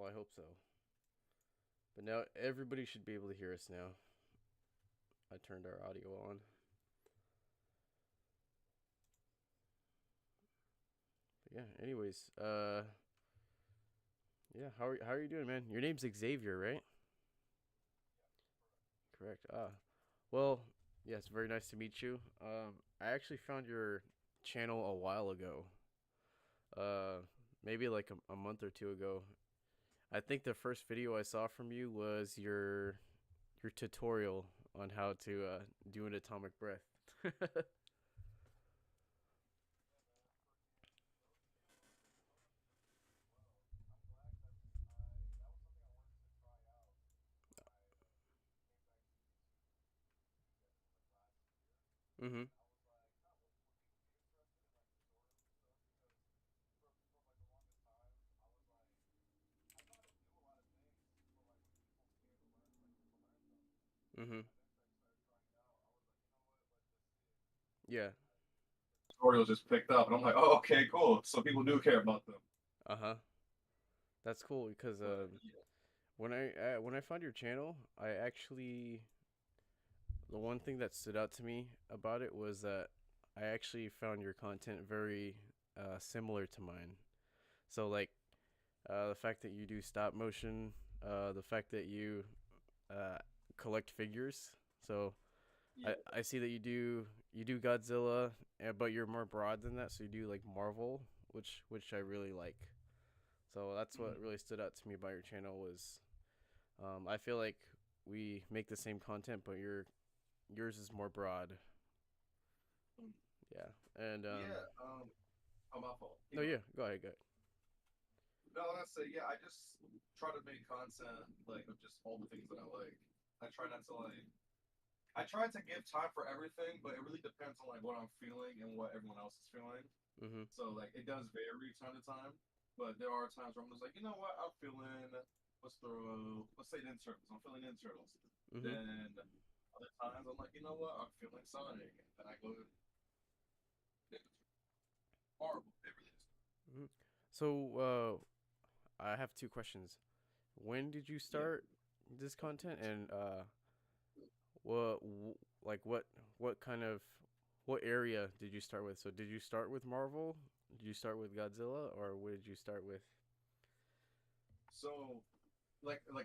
Well, I hope so. But now everybody should be able to hear us now. I turned our audio on. But yeah. Anyways, yeah. How are you doing, man? Your name's Xavier, right? Correct. Well, yeah. It's very nice to meet you. I actually found your channel a while ago. Uh, maybe like a month or two ago. I think the first video I saw from you was your tutorial on how to do an atomic breath. Mhm. Mhm. Yeah. Tutorials just picked up, and I'm like, oh, okay, cool. So people do care about them. Uh huh. That's cool because But yeah, when I found your channel, I actually the one thing that stood out to me about it was that I actually found your content very similar to mine. So like the fact that you do stop motion, the fact that you uh, collect figures. So yeah. I see that you do Godzilla, but you're more broad than that. So you do like Marvel, which I really like. So that's what Mhm. really stood out to me about your channel was I feel like we make the same content, but yours is more broad. Mhm. Yeah, and Yeah. Oh, my fault. no, Keep yeah, going. go ahead, go ahead. No, I say, yeah. I just try to make content like of just all the things that I like. I try not to like. I try to give time for everything, but it really depends on like what I'm feeling and what everyone else is feeling. Mhm, So like it does vary time to time, but there are times where I'm just like, you know what, I'm feeling. Let's say Ninja Turtles. I'm feeling Ninja Turtles. mhm, Then other times I'm like, you know what, I'm feeling Sonic, and then I go to Ninja Turtles. Horrible. It really is. mhm. So I have two questions. When did you Yeah. start this content, and what like what kind of what area did you start with? So did you start with Marvel? Did you start with Godzilla, or what did you start with? So when did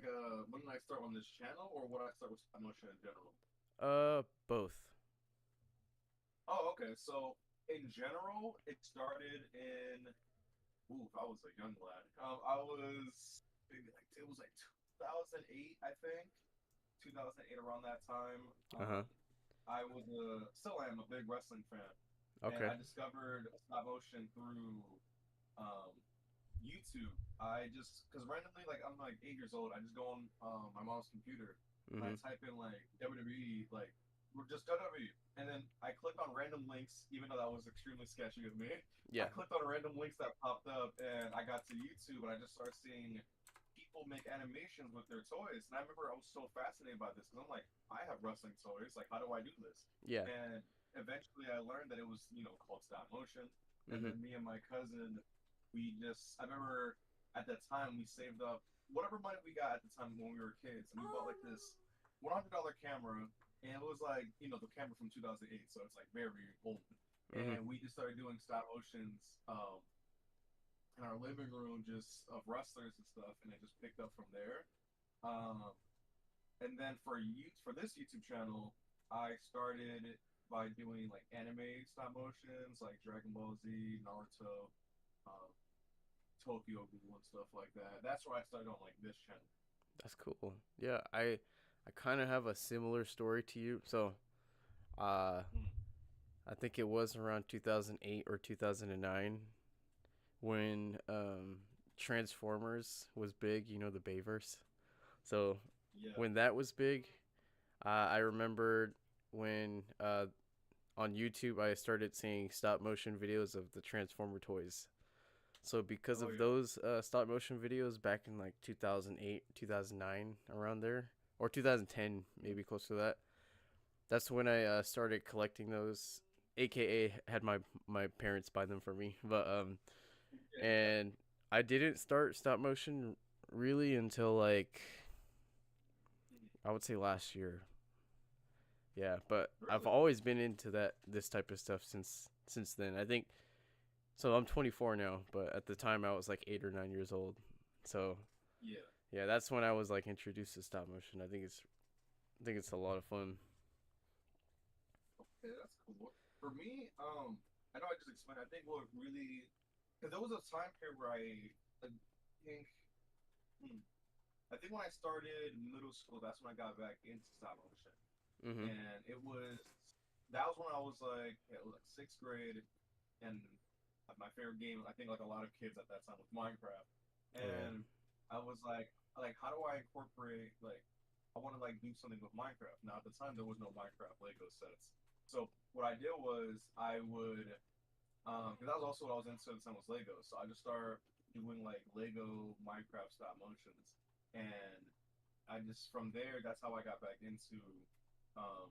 I start on this channel, or what I start with stop motion in general? Both. Oh, okay. So in general, it started in. Ooh, I was a young lad. I was maybe like it was like 2008, I think. 2008 around that time. Uh huh. I was still am a big wrestling fan, and Okay. I discovered stop motion through um, YouTube. I just because randomly, like I'm like 8 years old, I just go on my mom's computer and I Mhm. type in like WWE, like we're just WWE, and then I clicked on random links, even though that was extremely sketchy of me. I Yeah. clicked on random links that popped up, and I got to YouTube, and I just started seeing people make animations with their toys. And I remember I was so fascinated by this because I'm like, I have wrestling toys. Like, how do I do this? Yeah. And eventually, I learned that it was called stop motion. And Mhm. then me and my cousin, I remember at that time we saved up whatever money we got at the time when we were kids, and we bought like this $100 camera, and it was like the camera from 2008, so it's like very old. Mhm. And we just started doing stop motions in our living room, just of wrestlers and stuff, and it just picked up from there. Um, and then for this YouTube channel, I started by doing like anime stop motions, like Dragon Ball Z, Naruto, um, Tokyo Ghoul and stuff like that. That's where I started on like this channel. That's cool. Yeah, I kind of have a similar story to you. So, uh, Mm. I think it was around 2008 or 2009 when Transformers was big. You know the Bayverse. So Yeah. when that was big, I remembered when on YouTube I started seeing stop motion videos of the Transformer toys. So because Oh of yeah. those stop motion videos back in like 2008, 2009, around there, or 2010, maybe close to that, that's when I started collecting those. AKA had my parents buy them for me, but Yeah. and I didn't start stop motion really until like I would say last year. Yeah, but I've Really? always been into this type of stuff since then. I think so. I'm 24 now, but at the time I was like 8 or 9 years old. So Yeah. yeah, that's when I was like introduced to stop motion. I think it's a lot of fun. Okay, that's cool. For me, I know I just explained. I think what really, because there was a time period where I think, hmm, I think when I started middle school, that's when I got back into stop motion, Mhm. and that was when I was like, yeah, it was like sixth grade, and my favorite game, I think like a lot of kids at that time, was Minecraft, Oh yeah. and I was like, how do I incorporate like, I want to like do something with Minecraft. Now at the time there was no Minecraft Lego sets, so what I did was I would, because that was also what I was into at the time was Lego, so I just started doing like Lego Minecraft stop motions, and I just from there that's how I got back into um,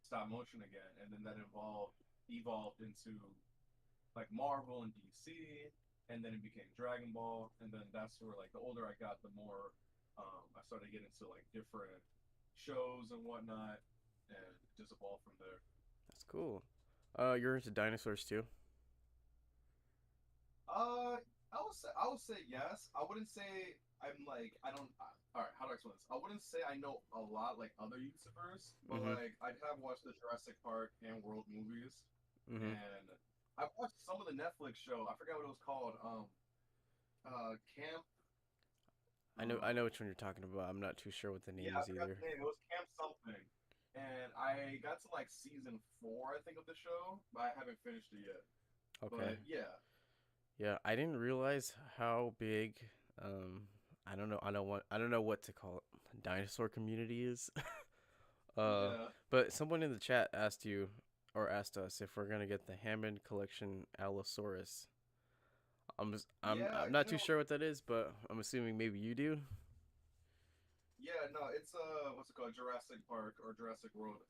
stop motion again, and then that evolved into like Marvel and DC, and then it became Dragon Ball, and then that's where like the older I got, the more I started getting into like different shows and whatnot, and just evolved from there. That's cool. You're into dinosaurs too? I would say yes. I wouldn't say I'm like I don't. All right, how do I explain this? I wouldn't say I know a lot like other YouTubers, but Mhm. like I have watched the Jurassic Park and World movies, Mhm. and I've watched some of the Netflix show. I forgot what it was called. Camp. I know which one you're talking about. I'm not too sure what the name Yeah, I is forgot either. the name. It was Camp something, and I got to like season four, I think, of the show, but I haven't finished it yet. Okay. But yeah, Yeah, I didn't realize how big um I don't know what to call it. Dinosaur community is. uh yeah, but someone in the chat asked you or asked us if we're going to get the Hammond collection Allosaurus. I'm yeah. I'm not too sure what that is, but I'm assuming maybe you do. Yeah, no, it's what's it called? Jurassic Park or Jurassic World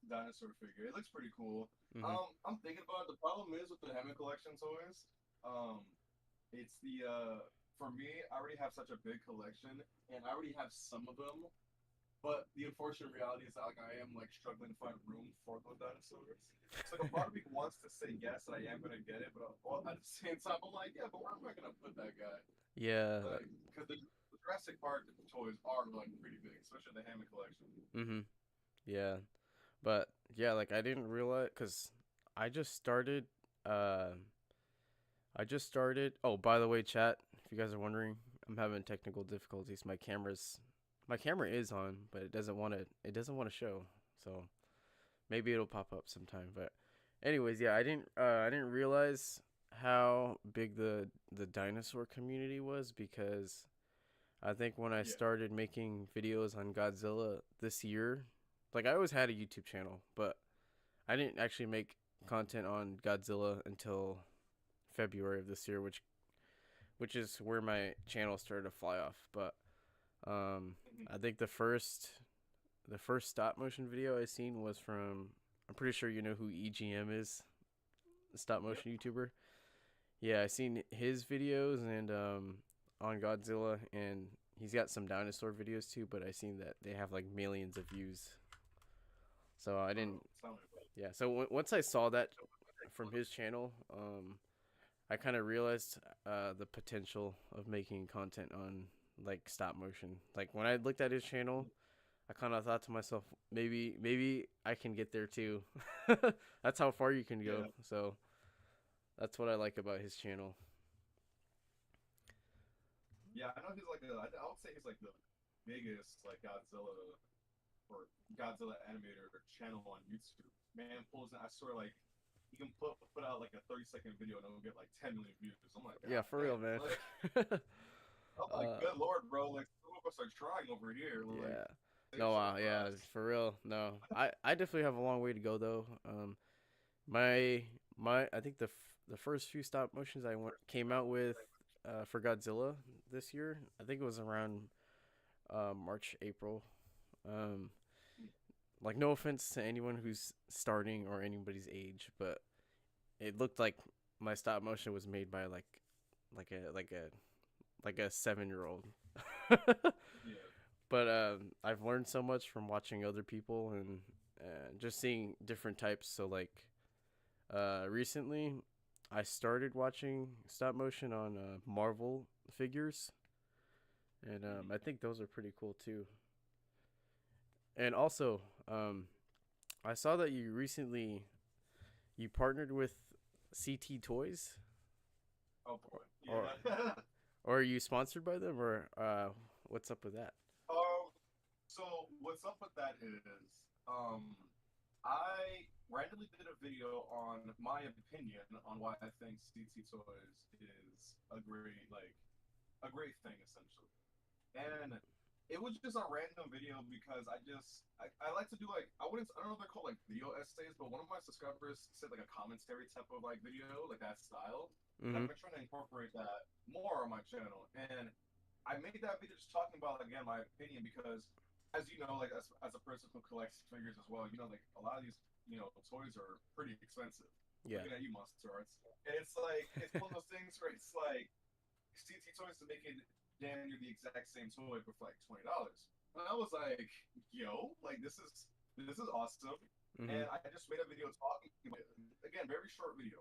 dinosaur figure. It looks pretty cool. Mhm. I'm thinking about it. The problem is with the Hammond collection toys, um, it's the for me, I already have such a big collection and I already have some of them, but the unfortunate reality is that like I am like struggling to find room for those dinosaurs. So like a part of me wants to say yes, I am gonna get it, but at the same time I'm like, yeah, but where am I gonna put that guy? Yeah. Like, because the Jurassic Park toys are like pretty big, especially the Hammond collection. Mhm. Yeah. But yeah, like I didn't realize cuz I just started uh oh, by the way, chat, if you guys are wondering, I'm having technical difficulties. My camera is on, but it doesn't want to show. So maybe it'll pop up sometime. But anyways, yeah, I didn't realize how big the dinosaur community was because I think when I Yeah, started making videos on Godzilla this year, like I always had a YouTube channel, but I didn't actually make content on Godzilla until February of this year, which is where my channel started to fly off. But um, mhm, I think the first stop motion video I seen was from, I'm pretty sure you know who EGM is, the stop yep, motion YouTuber. Yeah, I seen his videos and on Godzilla, and he's got some dinosaur videos too. But I seen that they have like millions of views. So I bro. didn't. Tell me, bro. Yeah. So once I saw that from his channel, I kind of realized the potential of making content on like stop motion. Like when I looked at his channel, I kind of thought to myself, maybe I can get there too. That's how far you can go. Yeah, So that's what I like about his channel. yeah. I know he's like I would say he's like the biggest like Godzilla animator channel on YouTube. Man pulls in, I swear, like he can put out like a 30-second video and it'll get like 10 million views. I'm like, Yeah, God for real, damn. man. Like, I'm like, uh, good lord, bro. Like, some of us are trying over here. Like, yeah. say No, so yeah, fast. for real. No, I definitely have a long way to go though. My I think the first few stop motions came out with for Godzilla this year. I think it was around March, April. Um, like no offense to anyone who's starting or anybody's age, but it looked like my stop motion was made by like a like a 7 year old. Yeah. But I've learned so much from watching other people and just seeing different types. So like recently, I started watching stop motion on Marvel figures, and I Mhm. think those are pretty cool too. And also, I saw that you partnered with CT Toys, Oh boy. or Yeah. or are you sponsored by them, or what's up with that? Um. So what's up with that is, um, I randomly did a video on my opinion on why I think CT Toys is a great thing essentially. And it was just a random video because I like to do like I don't know if they're called like video essays, but one of my subscribers said like a commentary type of like video, like that style. And Mm-hmm. I've been trying to incorporate that more on my channel. And I made that video just talking about again my opinion because as you know, like as a person who collects figures as well, you know, like a lot of these, you know, toys are pretty expensive. Yeah. Looking at you, Monster Arts. And it's like it's one of those things where it's like CT Toys to make it damn near the exact same toy for like $20. And I was like, yo, like this is awesome. Mm-hmm. And I just made a video talking about it. Again, very short video.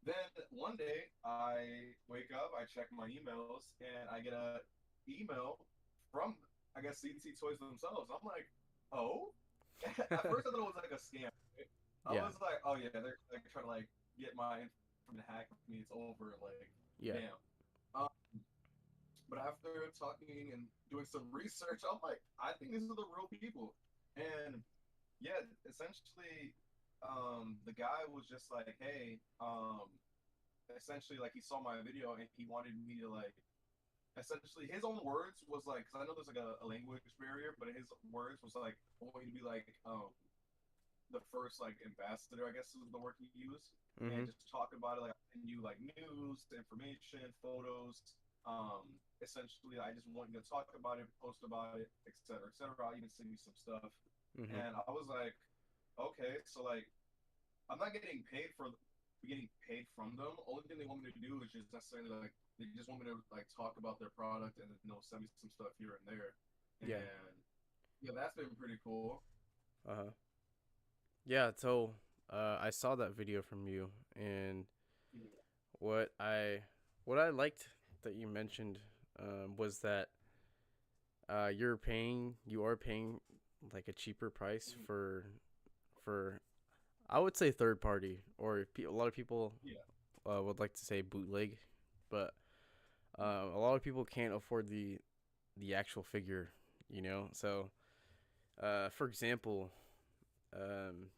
Then one day I wake up, I check my emails, and I get a email from I guess CT Toys themselves. I'm like, oh. At first I thought it was like a scam. Right? I Yeah. was like, oh yeah, they're like trying to like get my information to hack me. It's over. Like, Yeah. damn. But after talking and doing some research, I'm like, I think these are the real people. And yeah, essentially, the guy was just like, hey, essentially, like he saw my video and he wanted me to like, essentially, his own words was like, because I know there's like a language barrier, but his words was like, I want you to be like, the first like ambassador, I guess is the word he used, and Mm-hmm. just talk about it like and you like news, information, photos. Essentially, I just want you to talk about it, post about it, etc., etc. I'll even send you some stuff, Mm-hmm. and I was like, okay, so like I'm not getting paid from them. Only thing they want me to do is just necessarily like they just want me to like talk about their product and you know send me some stuff here and there, Yeah. and yeah, that's been pretty cool. Uh-huh. Yeah, so I saw that video from you, and what I what I liked that you mentioned was that you are paying like a cheaper price for I would say third party, or a lot of people Yeah. would like to say bootleg, but a lot of people can't afford the actual figure, you know. So for example,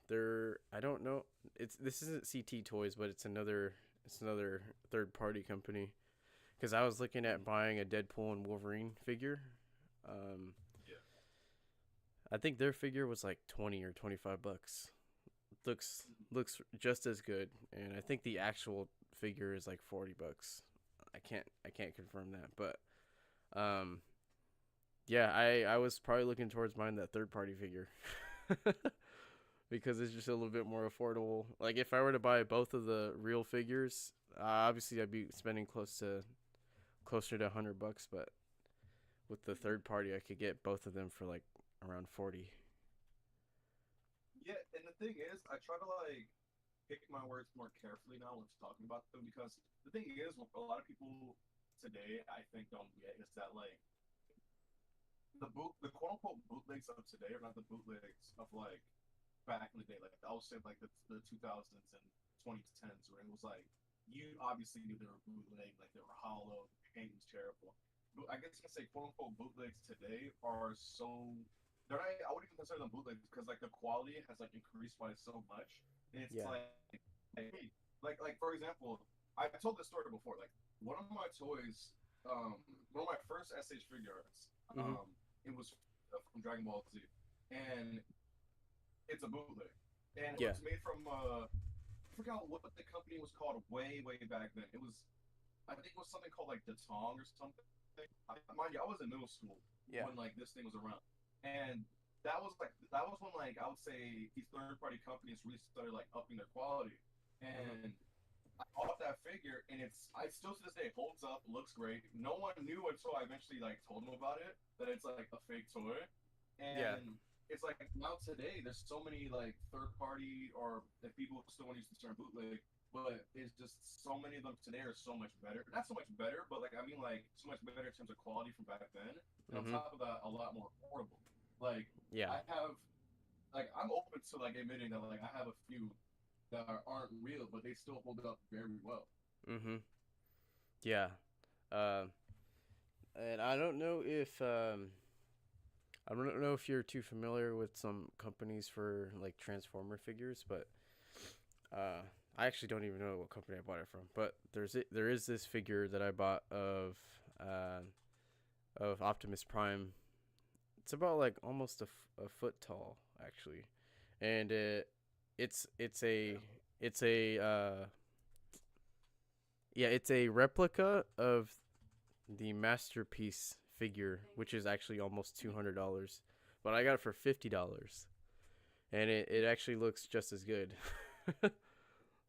there I don't know, it's this isn't CT Toys, but it's another third party company, because I was looking at buying a Deadpool and Wolverine figure. Um, Yeah. I think their figure was like 20 or 25 bucks. Looks just as good, and I think the actual figure is like 40 bucks. I can't confirm that, but um, yeah, I was probably looking towards buying that third party figure because it's just a little bit more affordable. Like if I were to buy both of the real figures, obviously I'd be spending closer to 100 bucks, but with the third party, I could get both of them for like around 40. Yeah, and the thing is, I try to like pick my words more carefully now when talking about them because the thing is, what a lot of people today I think don't get is that like the quote unquote bootlegs of today are not the bootlegs of like back in the day. Like I would say like the 2000s and 2010s where it was like you obviously knew they were bootleg, like they were hollow, the paint was terrible. But I guess you can say quote unquote bootlegs today are so they're not, I wouldn't even consider them bootlegs because like the quality has like increased by so much. And it's Yeah. hey, like for example, I told this story before. Like one of my toys, one of my first SH figures, Mhm. it was from Dragon Ball Z, and it's a bootleg, and it Yeah. was made from I forgot what the company was called way back then. It was I think it was something called like Datong or something. Mind you, I was in middle school Yeah. when like this thing was around, and that was when like I would say these third party companies really started like upping their quality, Mhm. and I bought that figure, and I still to this day holds up looks great. No one knew until I eventually like told them about it that it's like a fake toy, Yeah. and it's like now today there's so many like third party or if people still want to use the term bootleg, but it's just so many of them today are so much better. Not so much better, but like I mean like so much better in terms of quality from back then, and on Mhm. top of that, a lot more affordable. Like Yeah. I have like I'm open to like admitting that like I have a few that aren't real, but they still hold up very well. Mhm. Yeah. Um, and I don't know if you're too familiar with some companies for like Transformer figures, but uh, I actually don't even know what company I bought it from. But there is this figure that I bought uh, of Optimus Prime. It's about like almost a foot tall actually, and it's a Yeah. it's a yeah, it's a replica of the masterpiece figure, which is actually almost $200. But I got it for $50, and it actually looks just as good.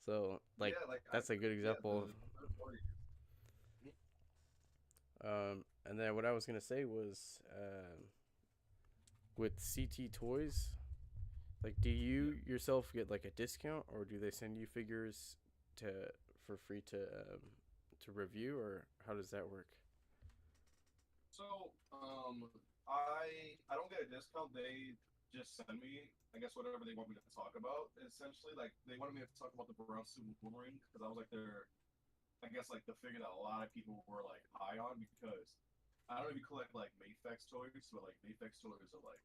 So like Yeah, like I that's a good yeah, example the third party. of. And then what I was gonna say was with CT Toys. Like, do Yeah. you yourself get like a discount, or do they send you figures to for free to review, or how does that work? So, I don't get a discount. They just send me, I guess, whatever they want me to talk about. Essentially, like they wanted me to talk about the brown suit Wolverine because I was like their, I guess, like the figure that a lot of people were like high on because I don't know if you collect like Mafex toys, but like Mafex toys are like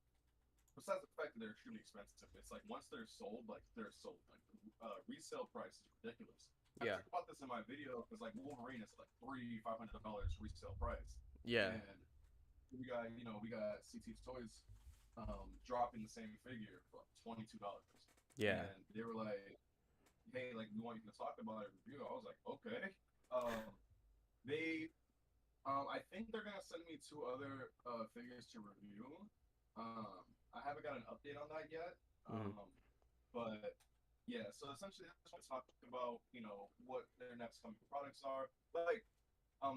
besides the fact that they're extremely expensive, it's like once they're sold, like they're sold. Like resale price is ridiculous. I Yeah, talked about this in my video because like Wolverine is like $300-$500 resale price, yeah, and we got CT's Toys dropping the same figure for like $22, yeah. and they were like, "Hey, like we want you to talk about it review." I was like, "Okay." Um, they I think they're gonna send me two other figures to review. I haven't got an update on that yet. Hmm. But yeah, so essentially, I just want to talk about what their next coming products are. Like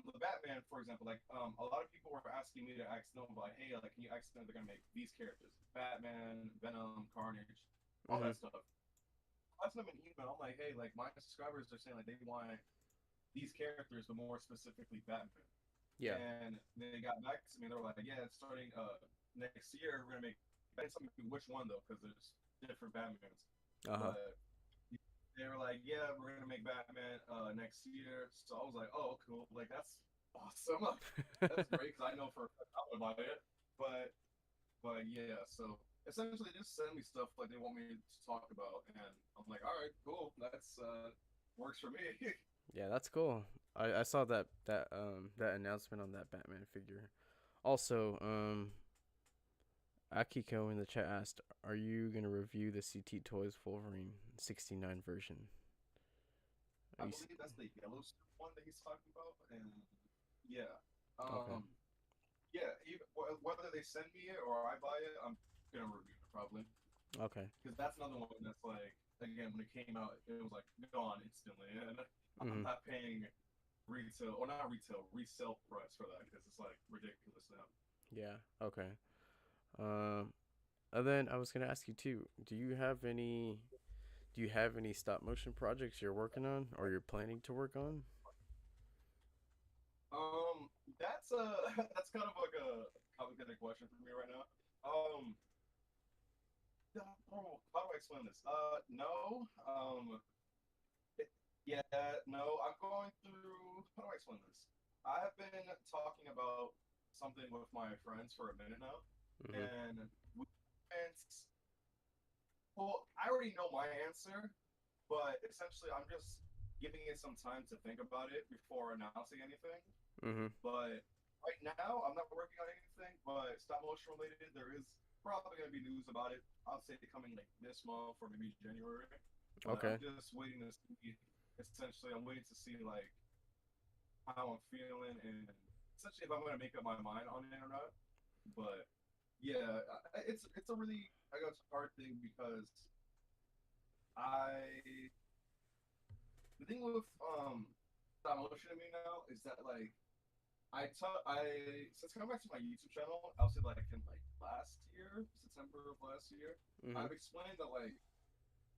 the Batman, for example. Like a lot of people were asking me to ask them like, hey, like can you ask them if they're gonna make these characters, Batman, Venom, Carnage, all Hmm. that stuff. I sent them an email. I'm like, hey, like my subscribers are saying like they want these characters, but more specifically Batman. Yeah. And they got back to me. They were like, "Yeah, it's starting next year. We're gonna make." I didn't tell me which one though, because there's different Batmans. Uh huh. But they were like, "Yeah, we're gonna make Batman next year." So I was like, "Oh, cool! Like that's awesome. That's great because I know for a fact I would buy it." But yeah, so essentially, they just send me stuff like they want me to talk about, and I'm like, "All right, cool. That's works for me." Yeah, that's cool. I saw that announcement on that Batman figure. Also, Akiko in the chat asked, "Are you gonna review the CT Toys Wolverine '69 version?" Are I you believe that's the yellow suit one that he's talking about, and yeah, okay? yeah. Even, whether they send me it or I buy it, I'm gonna review it probably Okay. because that's another one that's like again when it came out, it was like gone instantly, and I'm Mhm. not paying retail or not retail resale price for that because it's like ridiculous now. Yeah. Okay. Um. And then I was gonna ask you too. Do you have any stop motion projects you're working on or you're planning to work on? That's a that's kind of like a complicated question for me right now. Um, how do I explain this? No. Yeah, no, I'm going through. How do I explain this? I have been talking about something with my friends for a minute now, Mhm. and we went. Well, I already know my answer, but essentially, I'm just giving it some time to think about it before announcing anything. Mhm. But right now, I'm not working on anything. But stop motion related, there is probably going to be news about it. I'll say coming like this month or maybe January. But I'm Okay. just waiting to see. Essentially, I'm waiting to see like how I'm feeling and essentially if I'm gonna make up my mind on it or not. But yeah, it's a really I guess hard thing because I the thing with stop motion to me now is that like Since coming back to my YouTube channel, I'll say like in like last year, September of last year, Mm-hmm. I've explained that like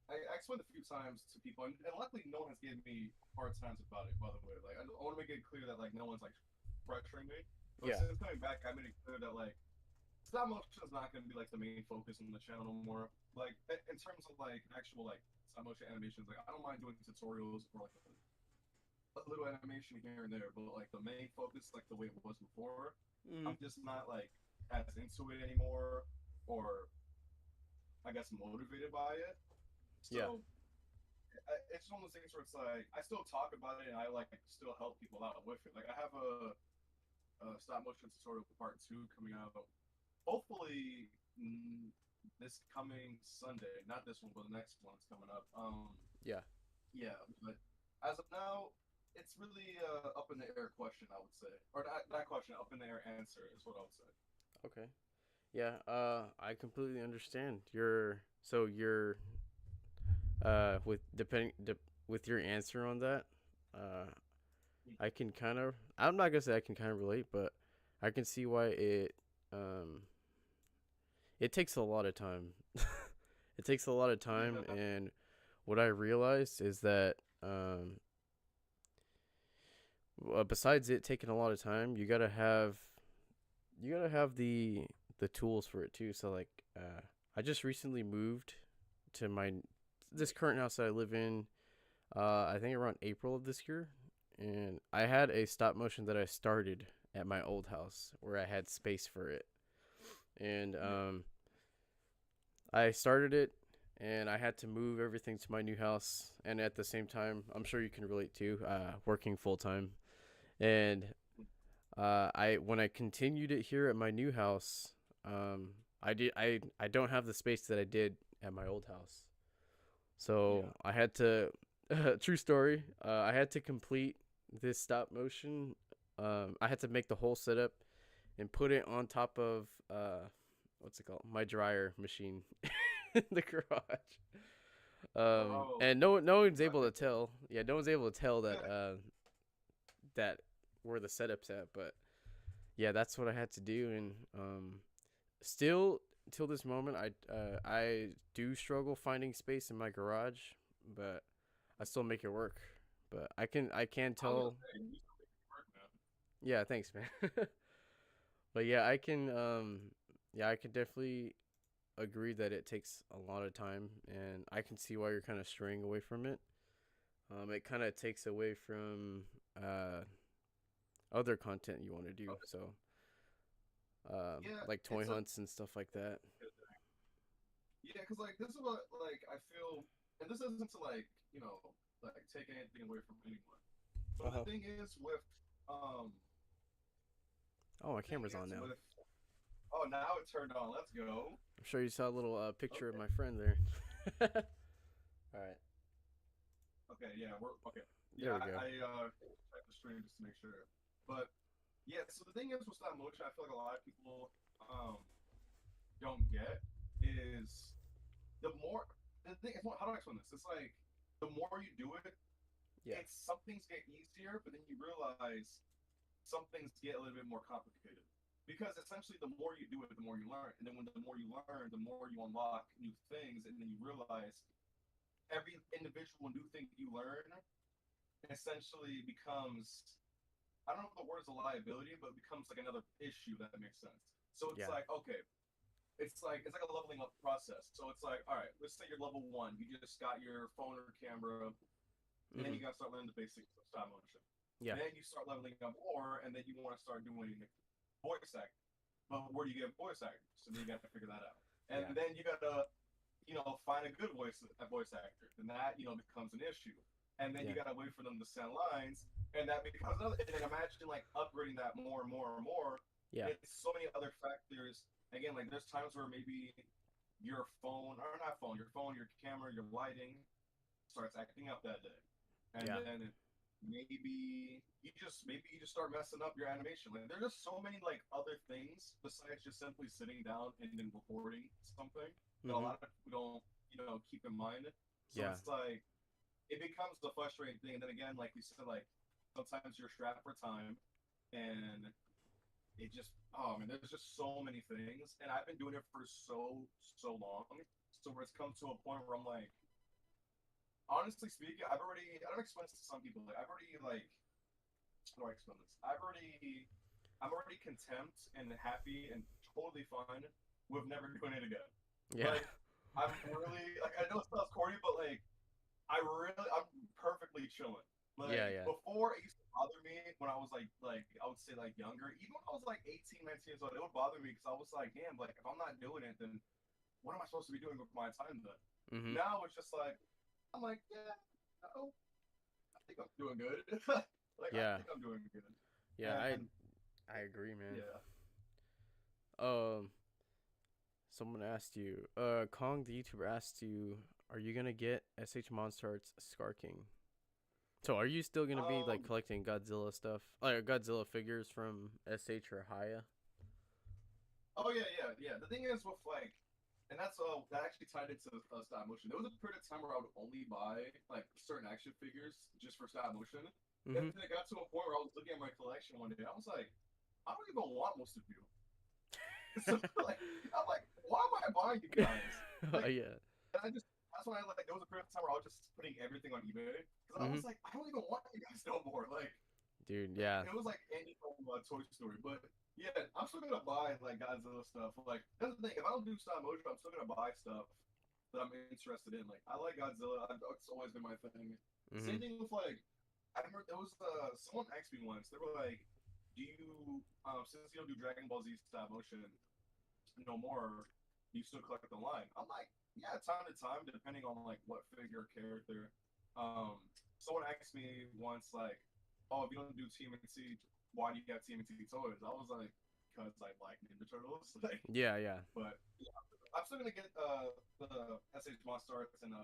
I explained a few times to people, and luckily no one has given me hard times about it. By the way, like I want to make it clear that like no one's like pressuring me. But Yeah. since coming back, I made it clear that like stop motion is not going to be like the main focus on the channel no more. Like in terms of like actual like stop motion animations, like I don't mind doing tutorials or like a little animation here and there, but like the main focus, like the way it was before, Mm. I'm just not like as into it anymore, or I guess motivated by it. Yeah. So it's one of those things where it's like I still talk about it and I like still help people out with it. Like I have a stop motion tutorial part two coming out, hopefully this coming Sunday. Not this one, but the next one is coming up. Yeah. Yeah, but as of now, it's really up in the air question, I would say, or not question, up in the air answer is what I would say. Okay. Yeah. I completely understand. With with your answer on that, uh, I can kind of. I'm not gonna say I can kind of relate, but I can see why um it takes a lot of time. It takes a lot of time, Yeah, and what I realized is that besides it taking a lot of time, you gotta have the tools for it too. So like, I just recently moved to my this current house that I live in. I think around April of this year, and I had a stop motion that I started at my old house where I had space for it, and yeah, I started it, and I had to move everything to my new house, and at the same time, I'm sure you can relate to working full time, and I when I continued it here at my new house, I don't have the space that I did at my old house. So yeah. I had to true story. I had to complete this stop motion. I had to make the whole setup and put it on top of what's it called? My dryer machine in the garage. Bro, And no one's I able to think tell. Yeah, no one's able to tell that where the setup's at. But yeah, that's what I had to do, and still till this moment, I do struggle finding space in my garage, but I still make it work. But I can I was gonna tell. say you still make it work, man. Yeah, thanks, man. But yeah, I can yeah, I can definitely agree that it takes a lot of time, and I can see why you're kind of straying away from it. It kind of takes away from other content you want to do. Okay. So Yeah, like toy it's a hunts and stuff like that. yeah, because like this is what like I feel, and this isn't to like like take anything away from anyone, Uh but huh. um Oh, my the thing camera's on is now. with oh now it turned on. Let's go. I'm sure you saw a little picture of Okay. my friend there. All right, Okay, yeah, we're okay. there Yeah, we go. I checked the stream just to make sure. But yeah, so the thing is with stop motion, I feel like a lot of people don't get is the more the thing is how do I explain this? It's like the more you do it, Yeah. it's some things get easier, but then you realize some things get a little bit more complicated. Because essentially the more you do it, the more you learn. And then when the more you learn, the more you unlock new things, and then you realize every individual new thing you learn essentially becomes I don't know if the word is a liability, but it becomes like another issue that makes sense. So it's Yeah. like, okay, it's like a leveling up process. So it's like, all right, let's say you're level one, you just got your phone or camera, and then Mhm. you gotta start learning the basics of stop motion. Yeah. Then you start leveling up more, and then you want to start doing voice acting. But where do you get voice actors? So then you got to figure that out. And Yeah. then you got to find a good voice actor, and that becomes an issue. And then Yeah. you gotta wait for them to send lines, and that becomes another. And then imagine like upgrading that more and more and more. Yeah. And it's so many other factors. Again, like there's times where maybe your phone or not phone, your phone, your camera, your lighting starts acting up that day, and Yeah. then maybe you just start messing up your animation. Like there's just so many like other things besides just simply sitting down and then recording something that a Mhm. lot of people don't keep in mind. So Yeah. it's like it becomes a frustrating thing. And then again, like we said, like sometimes you're strapped for time, and it just, oh man, there's just so many things, and I've been doing it for so long, so where it's come to a point where I'm like, honestly speaking, I've explained this to some people, like I've already like, how do I explain this? I'm already content and happy and totally fine with never doing it again. Yeah. Like I'm really like, I know it sounds corny, but like I'm perfectly chilling. Yeah, Like yeah. before, it used to bother me when I was like I would say like younger. Even when I was like 18, 19 years old, it would bother me because I was like, damn, like if I'm not doing it, then what am I supposed to be doing with my time then? Mhm. Now it's just like I'm like, yeah, no, I think I'm doing good. Like I Yeah. think I'm doing good. Yeah, And I agree, man. yeah. Um someone asked you, Kong the YouTuber asked you, are you going to get SH Monster Arts Scar King? So are you still going to be like Um. collecting Godzilla stuff? Like Godzilla figures from SH or Haya? Oh yeah, yeah, yeah. The thing is with like, and that actually tied into stop motion. There was a period of time where I would only buy like certain action figures just for stop motion. And Mhm. then it got to a point where I was looking at my collection one day. I was like, I don't even want most of you. So like, I'm like, why am I buying you guys? Oh Like, yeah. and I just that's when I like there was a period of time where I was just putting everything on eBay because I Mhm. was like, I don't even want you guys no more. Dude, Like yeah. it was like any from Toy Story, but yeah, I'm still gonna buy like Godzilla stuff. Like that's the thing. If I don't do stop motion, I'm still gonna buy stuff that I'm interested in. Like I like Godzilla. It's always been my thing. Same Mhm. thing with like I remember there was someone asked me once. They were like, "Do you since you don't do Dragon Ball Z stop motion no more, do you still collect the line?" I'm like, "Yeah, time to time, depending on like what figure or character." Um, Someone asked me once like, "Oh, if you don't do TMNT, why do you have TMNT toys?" I was like, "Because I like Ninja Turtles." Like, Yeah, yeah. but yeah, I'm still gonna get the SH Monster Arts and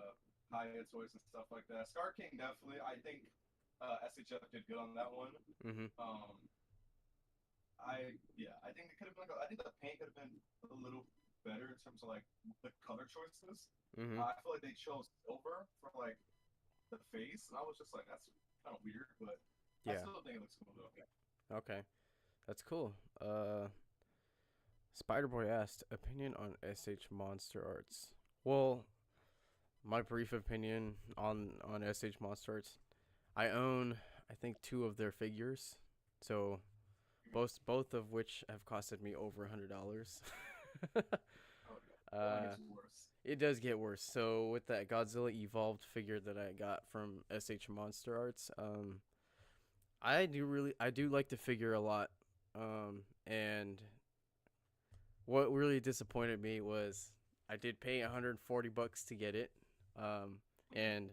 high-end toys and stuff like that. Scar King definitely. I think SHF did good on that one. Mhm. Um, I think it could have been I think the paint could have been a little better in terms of like the color choices. Mhm. I feel like they chose silver for like the face, and I was just like, that's kind of weird, but I Yeah. still think it looks cool though. Okay. That's cool. Spider Boy asked opinion on SH Monster Arts. Well, my brief opinion on SH Monster Arts. I own I think two of their figures. So both of which have costed me over $100. Oh yeah, it only uh gets worse. it does get worse. So with that Godzilla evolved figure that I got from SH Monster Arts, I do like the figure a lot. And what really disappointed me was I did pay $140 to get it. Um, and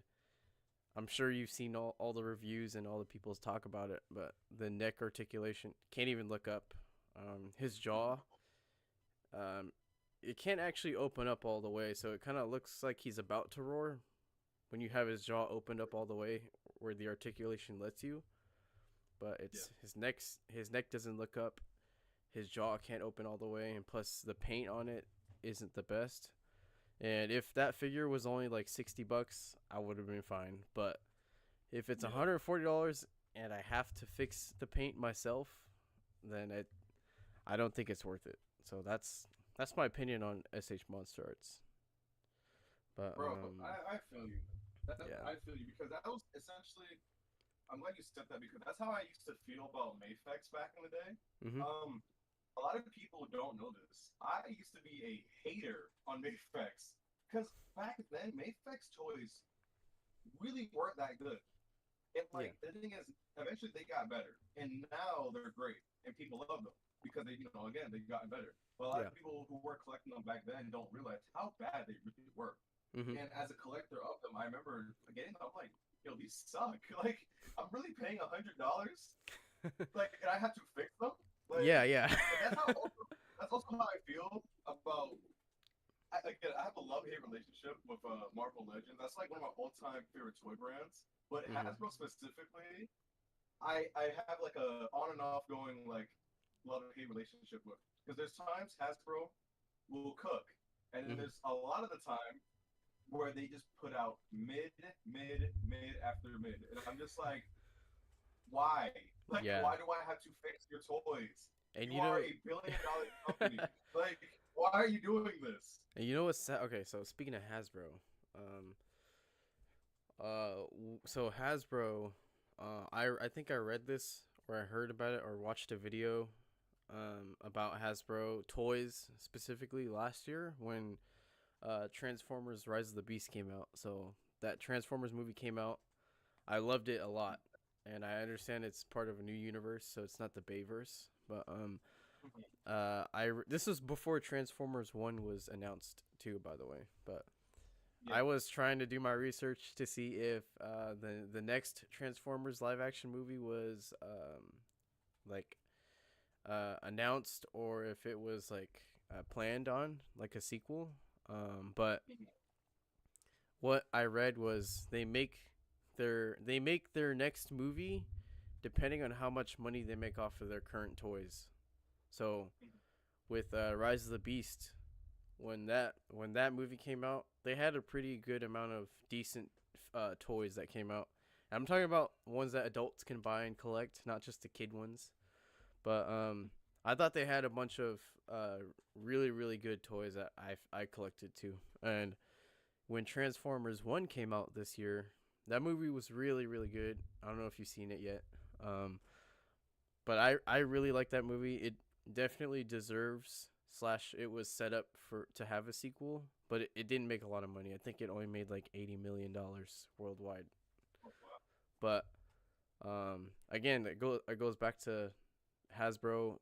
I'm sure you've seen all the reviews and all the people's talk about it, but the neck articulation can't even look up. His jaw, um, it can't actually open up all the way, so it kind of looks like he's about to roar when you have his jaw opened up all the way where the articulation lets you. But Yeah, it's his neck doesn't look up. His jaw can't open all the way, and plus the paint on it isn't the best. And if that figure was only like $60, I would have been fine. But if it's yeah, $140 and I have to fix the paint myself, then I don't think it's worth it. So that's my opinion on SH Monster Arts. But bro. I feel you. yeah. I feel you because that was essentially. I'm glad you said that because that's how I used to feel about Mayfex back in the day. Mhm. Um, a lot of people don't know this. I used to be a hater on Mayfex because back then Mayfex toys really weren't that good. And Yeah. like the thing is, eventually they got better, and now they're great, and people love them because they, again, they've gotten better. But a lot Yeah. of people who were collecting them back then don't realize how bad they really were. Mhm. And as a collector of them, I remember getting them. I'm like, yo, these suck. Like, I'm really paying $100, like, and I have to fix them. Like, Yeah, yeah. and that's also how I feel about. Again, I have a love hate relationship with Marvel Legends. That's like one of my all time favorite toy brands. But Mhm. Hasbro specifically, I have like a on and off going like love hate relationship with because there's times Hasbro will cook, and then Mhm. there's a lot of the time where they just put out mid after mid, and I'm just like, why? Yeah. why do I have to fix your toys? And You are a billion-dollar company. Like, why are you doing this? and you know what's okay? So speaking of Hasbro, um, so Hasbro, I think I read this or I heard about it or watched a video, about Hasbro toys specifically last year when Transformers: Rise of the Beast came out. So that Transformers movie came out. I loved it a lot, and I understand it's part of a new universe, so it's not the Bayverse. But this was before Transformers One was announced too, by the way. But Yeah. I was trying to do my research to see if the next Transformers live action movie was like announced or if it was like planned on like a sequel. But what I read was they make their next movie depending on how much money they make off of their current toys. So with Rise of the Beast, when that movie came out, they had a pretty good amount of decent toys that came out. And I'm talking about ones that adults can buy and collect, not just the kid ones. But I thought they had a bunch of really good toys that I collected too. And when Transformers One came out this year, that movie was really good. I don't know if you've seen it yet, but I really like that movie. It definitely deserves slash it was set up for to have a sequel, but it didn't make a lot of money. I think it only made like $80 million worldwide. But again, it goes back to Hasbro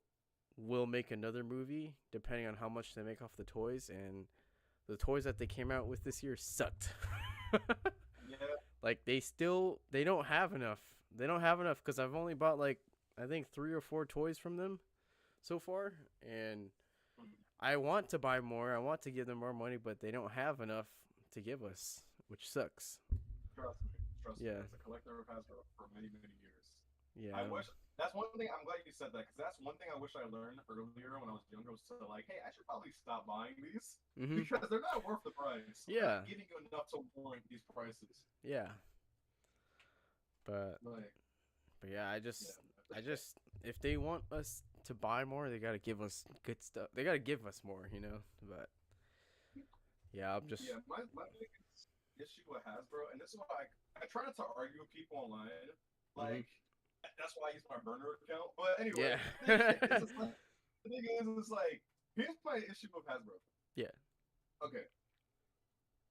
will make another movie depending on how much they make off the toys, and the toys that they came out with this year sucked. Yeah. Like they don't have enough. They don't have enough because I've only bought like I think 3 or 4 toys from them so far, and I want to buy more. I want to give them more money, but they don't have enough to give us, which sucks. Trust me. Trust me. Yeah. As a collector of Hasbro for many years. Yeah. I wish that's one thing. I'm glad you said that because that's one thing I wish I learned earlier when I was younger. Was to like, hey, I should probably stop buying these Mhm. because they're not worth the price. Yeah. They're not giving you enough to warrant these prices. Yeah. But Like, yeah, yeah. I just if they want us to buy more, they gotta give us good stuff. They gotta give us more, you know. But yeah, I'm just Yeah, my biggest issue with Hasbro, and this is why I try not to argue with people online. Like, that's why I use my burner account. But anyway, yeah. the thing is, it's like, here's my issue with Hasbro. Yeah. Okay.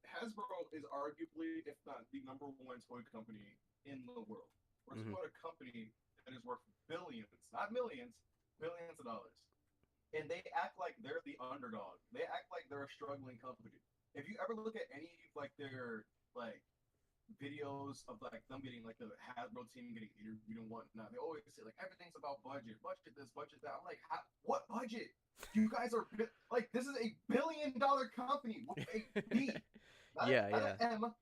Hasbro is arguably, if not the #1 toy company in the world. We're talking about a company that is worth billions, not millions, billions of dollars. And they act like they're the underdog. They act like they're a struggling company. If you ever look at any like their like videos of like them getting like the Hasbro team getting interviewed and whatnot, they always say like everything's about budget, budget this, budget that. I'm like, what budget? You guys are like this is a $1 billion company with a B, Yeah, not yeah. an M, a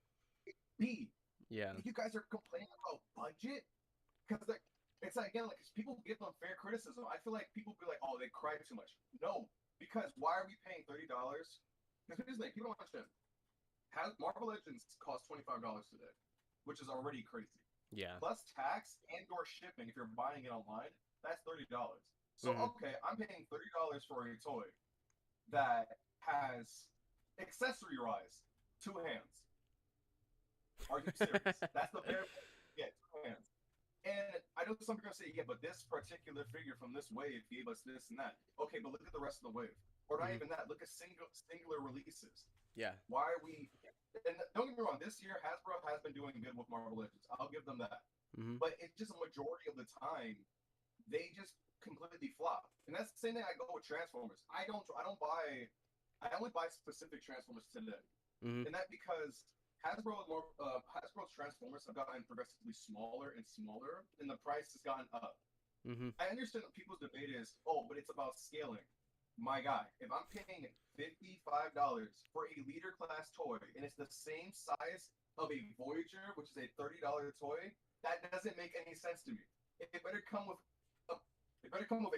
B. Yeah. You guys are complaining about budget because it's like again like people give them fair criticism. I feel like people be like, oh, they cry too much. No, because why are we paying $30? Because here's the thing, people don't understand. Marvel Legends costs $25 today, which is already crazy. Yeah. Plus tax and/or shipping if you're buying it online, that's $30. So okay, I'm paying $30 for a toy that has accessory-wise 2 hands. Are you serious? That's the bare yeah, 2 hands. And I know some people are gonna say, yeah, but this particular figure from this wave gave us this and that. Okay, but look at the rest of the wave. Or not even that. Look at singular releases. Yeah. Why are we? And don't get me wrong. This year, Hasbro has been doing good with Marvel Legends. I'll give them that. But it's just a majority of the time, they just completely flop. And that's the same thing I go with Transformers. I only buy specific Transformers today, and that because Hasbro's Transformers have gotten progressively smaller and smaller, and the price has gotten up. I understand that people's debate is, oh, but it's about scaling. My guy, if I'm paying $55 for a leader class toy and it's the same size of a Voyager, which is a $30 toy, that doesn't make any sense to me. It better come with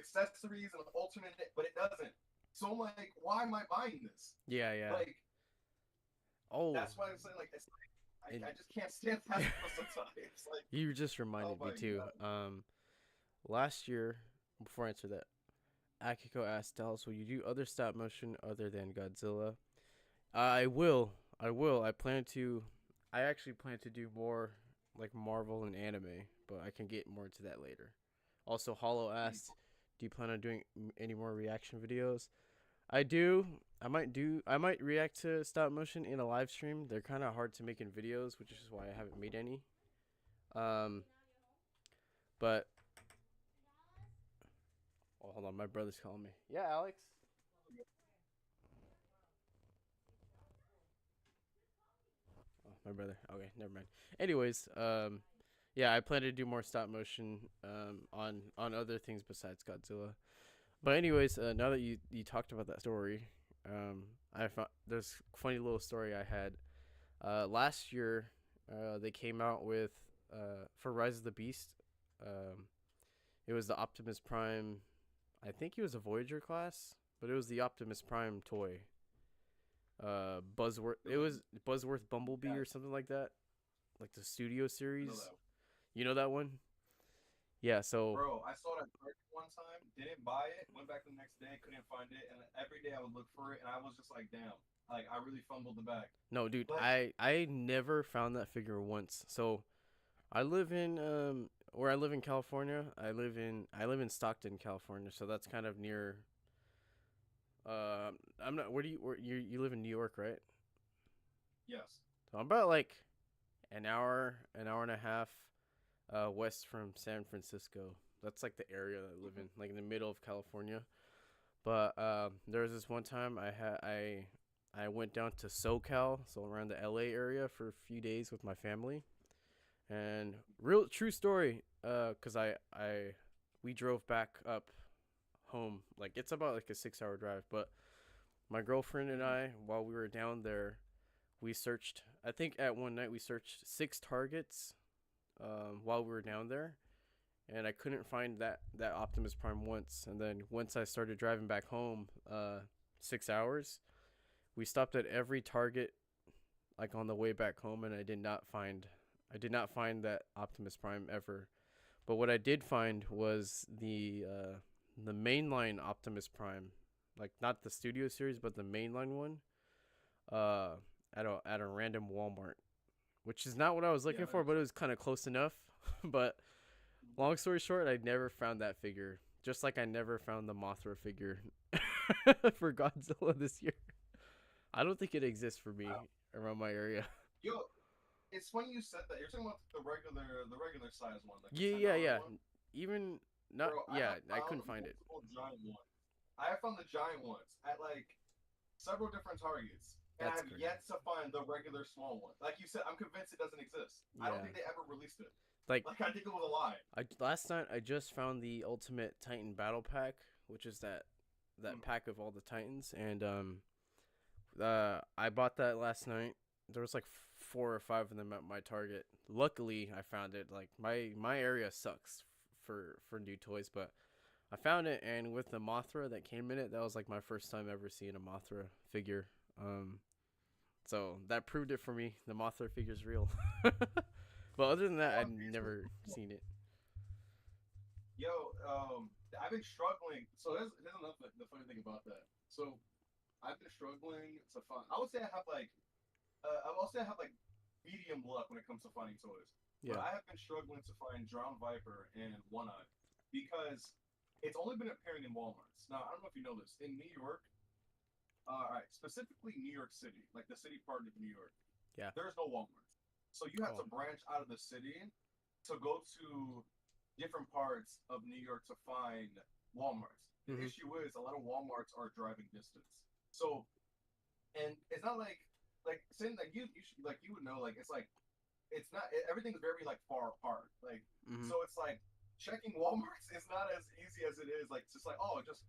accessories and alternate, but it doesn't. So I'm like, why am I buying this? Yeah, yeah. Like, that's why I'm saying like it's like I just can't stand Hasbro sometimes. Like you just reminded me too. last year, before I answer that, Akiko asked Dallas, "Will you do other stop motion other than Godzilla?" I will. I will. I plan to. I actually plan to do more like Marvel and anime, but I can get more into that later. Also, Hollow asked, "Do you plan on doing any more reaction videos?" I do. I might do. I might react to stop motion in a live stream. They're kind of hard to make in videos, which is why I haven't made any. Um, but oh, hold on, my brother's calling me. Yeah, Alex. Oh, my brother. Okay, never mind. Anyways, yeah, I plan to do more stop motion on other things besides Godzilla. But anyways, now that you talked about that story, I found there's a funny little story I had. Last year, they came out with for Rise of the Beast. Um, it was the Optimus Prime. I think he was a Voyager class, but it was the Optimus Prime toy. Buzzworth. It was Buzzworth Bumblebee or something like that, like the Studio series. You know that one? Yeah. So Bro, I saw that Target one time, didn't buy it, went back the next day, couldn't find it, and every day I would look for it, and I was just like, damn, like I really fumbled the bag. no, dude, But I never found that figure once. So I live in where I live in California. I live in Stockton, California. So that's kind of near. I'm not. Where you live in New York, right? yes, So I'm about like an hour and a half, west from San Francisco. That's like the area that I live in, like in the middle of California. But there was this one time I went down to SoCal, so around the LA area for a few days with my family, and real true story. Cause I we drove back up home, like it's about like a 6 hour drive, but my girlfriend and I, while we were down there, we searched. I think at one night we searched 6 targets, while we were down there, and I couldn't find that Optimus Prime once. And then once I started driving back home, 6 hours, we stopped at every Target like on the way back home, and I did not find that Optimus Prime ever. But what I did find was the mainline Optimus Prime, like not the Studio series, but the mainline one, uh, at a random Walmart, which is not what I was looking yeah, for, but it was kind of close enough. But long story short, I never found that figure. Just like I never found the Mothra figure for Godzilla this year. I don't think it exists for me wow. around my area. Yo, it's funny you said that. You're talking about the regular size one, like the Yeah, ten yeah, dollar yeah. one. Even not. Bro, I Yeah, have I found couldn't find it. multiple giant ones. I have found the giant ones at like several different Targets, and That's I've crazy. yet to find the regular small one. Like you said, I'm convinced it doesn't exist. I don't Yeah, think they ever released it. like Like I think it was a lie. I last night I just found the Ultimate Titan Battle Pack, which is that Mm. pack of all the Titans, and I bought that last night. There was like 4 or 5 of them at my Target. Luckily, I found it. Like my area sucks for new toys, but I found it, and with the Mothra that came in it, that was like my first time ever seeing a Mothra figure. Um, so that proved it for me. The Mothra figure's real. But other than that, I'd One piece was never seen it. yo. I've been struggling. So here's another the funny thing about that. So I've been struggling to find. I would say I have like I will say I have like medium luck when it comes to finding toys. But Yeah. I have been struggling to find Drowned Viper and One Eye because it's only been appearing in Walmarts. Now I don't know if you know this. In New York, all right, specifically New York City, like the city part of New York, Yeah. there's no Walmart. So you have Oh. to branch out of the city to go to different parts of New York to find Walmarts. The Mhm. issue is a lot of Walmarts are driving distance. So and it's not like saying like you should, like you would know like it's like it's not everything's very like far apart like Mhm. so it's like checking Walmarts is not as easy as it is like it's just like oh just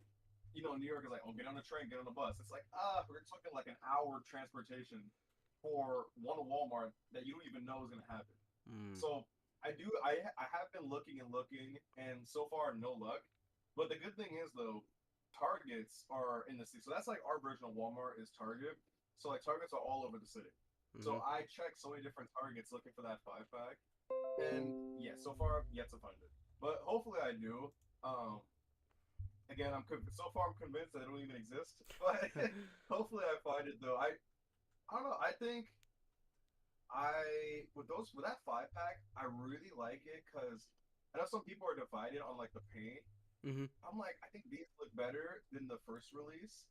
New York is like oh get on the train get on the bus it's like we're talking like an hour transportation for one Walmart that you don't even know is gonna happen Mm. so I have been looking and looking and so far no luck but the good thing is though Targets are in the city. So that's like our version of Walmart is Target. So like Targets are all over the city. So Mhm. I checked so many different Targets looking for that 5 pack. And yeah, so far I've yet to find it. but hopefully I do. Again, so far I'm convinced that it don't even exist, but hopefully I find it though. I don't know. I think with that 5 pack, I really like it because I know some people are divided on like the paint. Hmm. I'm like, I think these look better than the first release.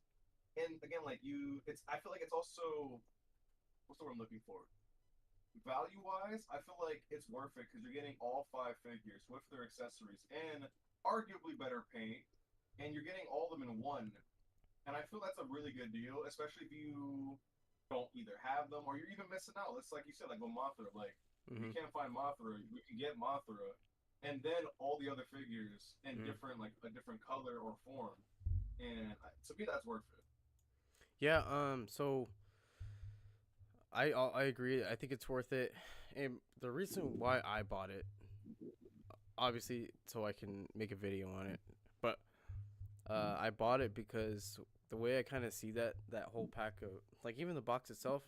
And again, like I feel like it's also what's the word I'm looking for? Value wise, I feel like it's worth it because you're getting all 5 figures with their accessories and arguably better paint, and you're getting all of them in one. And I feel that's a really good deal, especially if you don't either have them or you're even missing out. It's like you said, like with Mothra, like if you Hmm. can't find Mothra, we can get Mothra, and then all the other figures in Hmm. different like a different color or form. And to me, that's worth it. Yeah. So I agree. I think it's worth it, and the reason why I bought it, obviously, so I can make a video on it, but I bought it because the way I kind of see that whole pack of, like, even the box itself,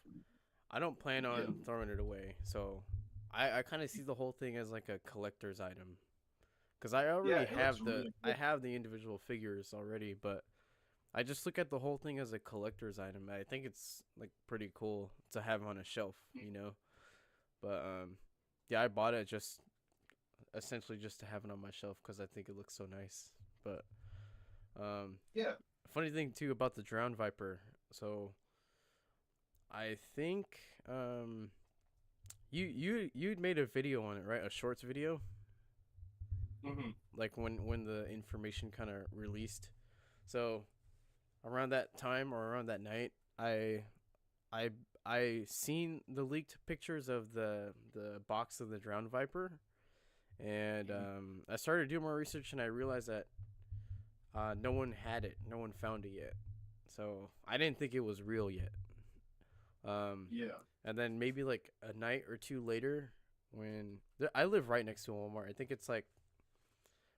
I don't plan Yeah, on throwing it away. So I kind of see the whole thing as like a collector's item because I yeah, already it looks have really I good. have the individual figures already, but I just look at the whole thing as a collector's item. I think it's like pretty cool to have on a shelf, you know. But yeah, I bought it just essentially just to have it on my shelf because I think it looks so nice. But um, Yeah. funny thing too about the Drowned Viper. So I think you'd made a video on it, right? A shorts video, Hmm. like when the information kind of released. So around that time or around that night, I I seen the leaked pictures of the box of the Drowned Viper, and I started doing more research, and I realized that no one had it, no one found it yet. So I didn't think it was real yet. Um, Yeah. and then maybe like a night or two later, when I live right next to Walmart, I think it's like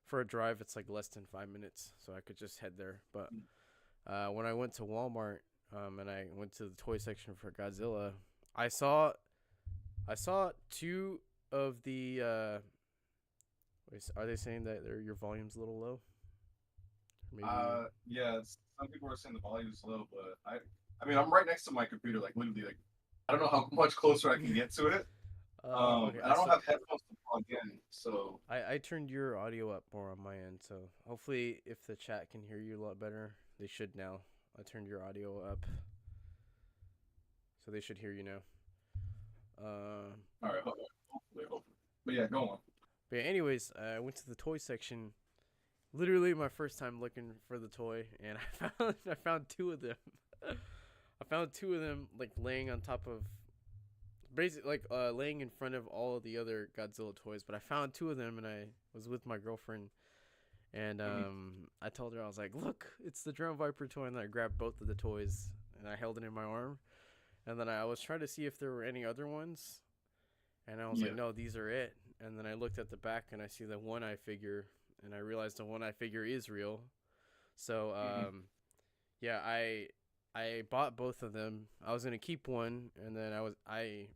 for a drive, it's like less than 5 minutes, so I could just head there. But when I went to Walmart, and I went to the toy section for Godzilla, I saw I saw two of the. Are they saying that your volume's a little low? Maybe. Yeah. Some people are saying the volume's low, but I mean, I'm right next to my computer, like literally, like I don't know how much closer I can get to it. Okay. And I don't have headphones to plug in, so I turned your audio up more on my end, so hopefully, if the chat can hear you a lot better, they should now. I turned your audio up, so they should hear you now. Uh, all right, hopefully. But yeah, go on. but yeah, anyways, I went to the toy section. Literally my first time looking for the toy, and I found two of them. I found two of them like laying on top of basically like laying in front of all of the other Godzilla toys. But I found two of them, and I was with my girlfriend, and Mhm. I told her, I was like, "Look, it's the Drone Viper toy," and then I grabbed both of the toys and I held it in my arm, and then I was trying to see if there were any other ones, and I was like, Yeah. "No, these are it." And then I looked at the back and I see the One Eye figure, and I realized the One Eye figure is real. So Hmm. yeah, I bought both of them. I was gonna keep one, and then I